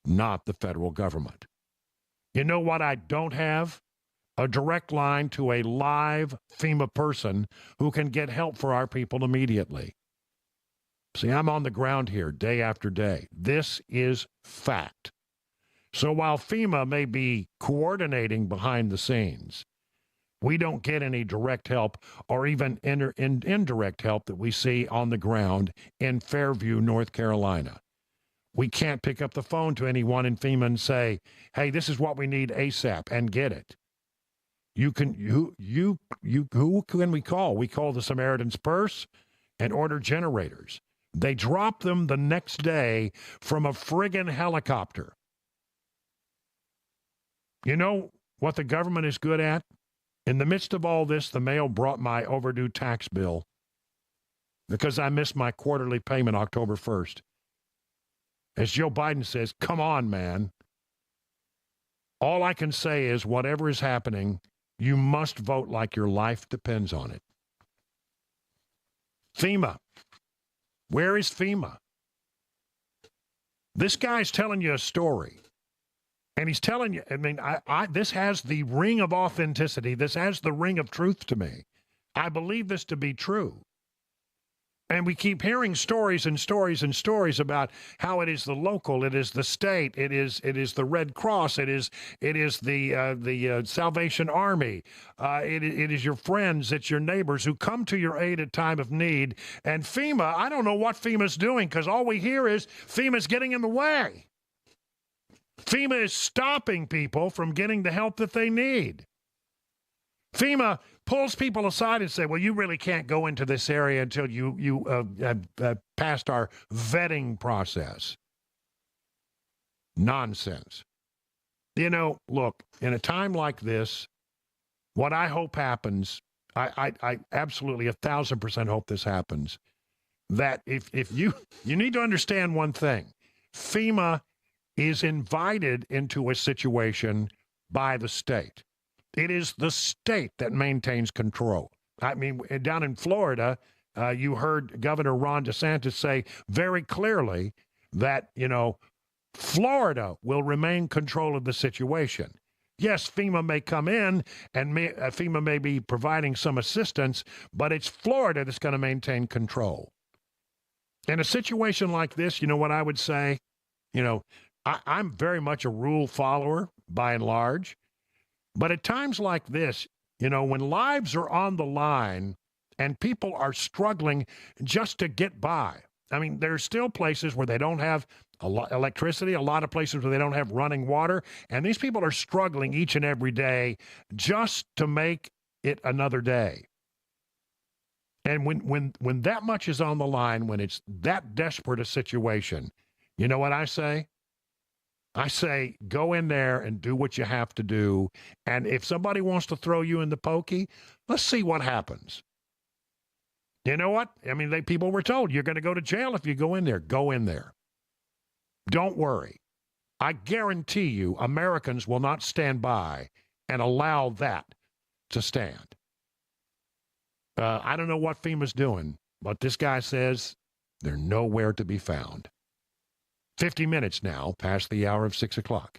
not the federal government. You know what I don't have? A direct line to a live FEMA person who can get help for our people immediately. See, I'm on the ground here day after day. This is fact. So while FEMA may be coordinating behind the scenes, we don't get any direct help or even indirect help that we see on the ground in Fairview, North Carolina. We can't pick up the phone to anyone in FEMA and say, hey, this is what we need ASAP, and get it. Who can we call? We call the Samaritan's Purse and order generators. They drop them the next day from a friggin' helicopter. You know what the government is good at? In the midst of all this, the mail brought my overdue tax bill because I missed my quarterly payment October 1st. As Joe Biden says, come on, man. All I can say is whatever is happening, you must vote like your life depends on it. FEMA. Where is FEMA? This guy's telling you a story. And he's telling you, I mean, this has the ring of authenticity. This has the ring of truth to me. I believe this to be true. And we keep hearing stories and stories and stories about how it is the local, it is the state, it is the Red Cross, it is the Salvation Army, it is your friends, it's your neighbors who come to your aid at time of need. And FEMA, I don't know what FEMA's doing because all we hear is FEMA's getting in the way. FEMA is stopping people from getting the help that they need. FEMA pulls people aside and say, well, you really can't go into this area until you passed our vetting process. Nonsense. You know, look, in a time like this, what I hope happens, I absolutely 1,000% hope this happens, that if you need to understand one thing, FEMA is invited into a situation by the state. It is the state that maintains control. I mean, down in Florida, you heard Governor Ron DeSantis say very clearly that, Florida will remain control of the situation. Yes, FEMA may come in and FEMA may be providing some assistance, but it's Florida that's going to maintain control. In a situation like this, you know what I would say? I'm very much a rule follower by and large. But at times like this, when lives are on the line and people are struggling just to get by. I mean, there are still places where they don't have electricity, a lot of places where they don't have running water, and these people are struggling each and every day just to make it another day. And when that much is on the line, when it's that desperate a situation, you know what I say? I say, go in there and do what you have to do. And if somebody wants to throw you in the pokey, let's see what happens. You know what? I mean, people were told, you're going to go to jail if you go in there. Go in there. Don't worry. I guarantee you Americans will not stand by and allow that to stand. I don't know what FEMA's doing, but this guy says they're nowhere to be found. 50 minutes now past the hour of 6 o'clock.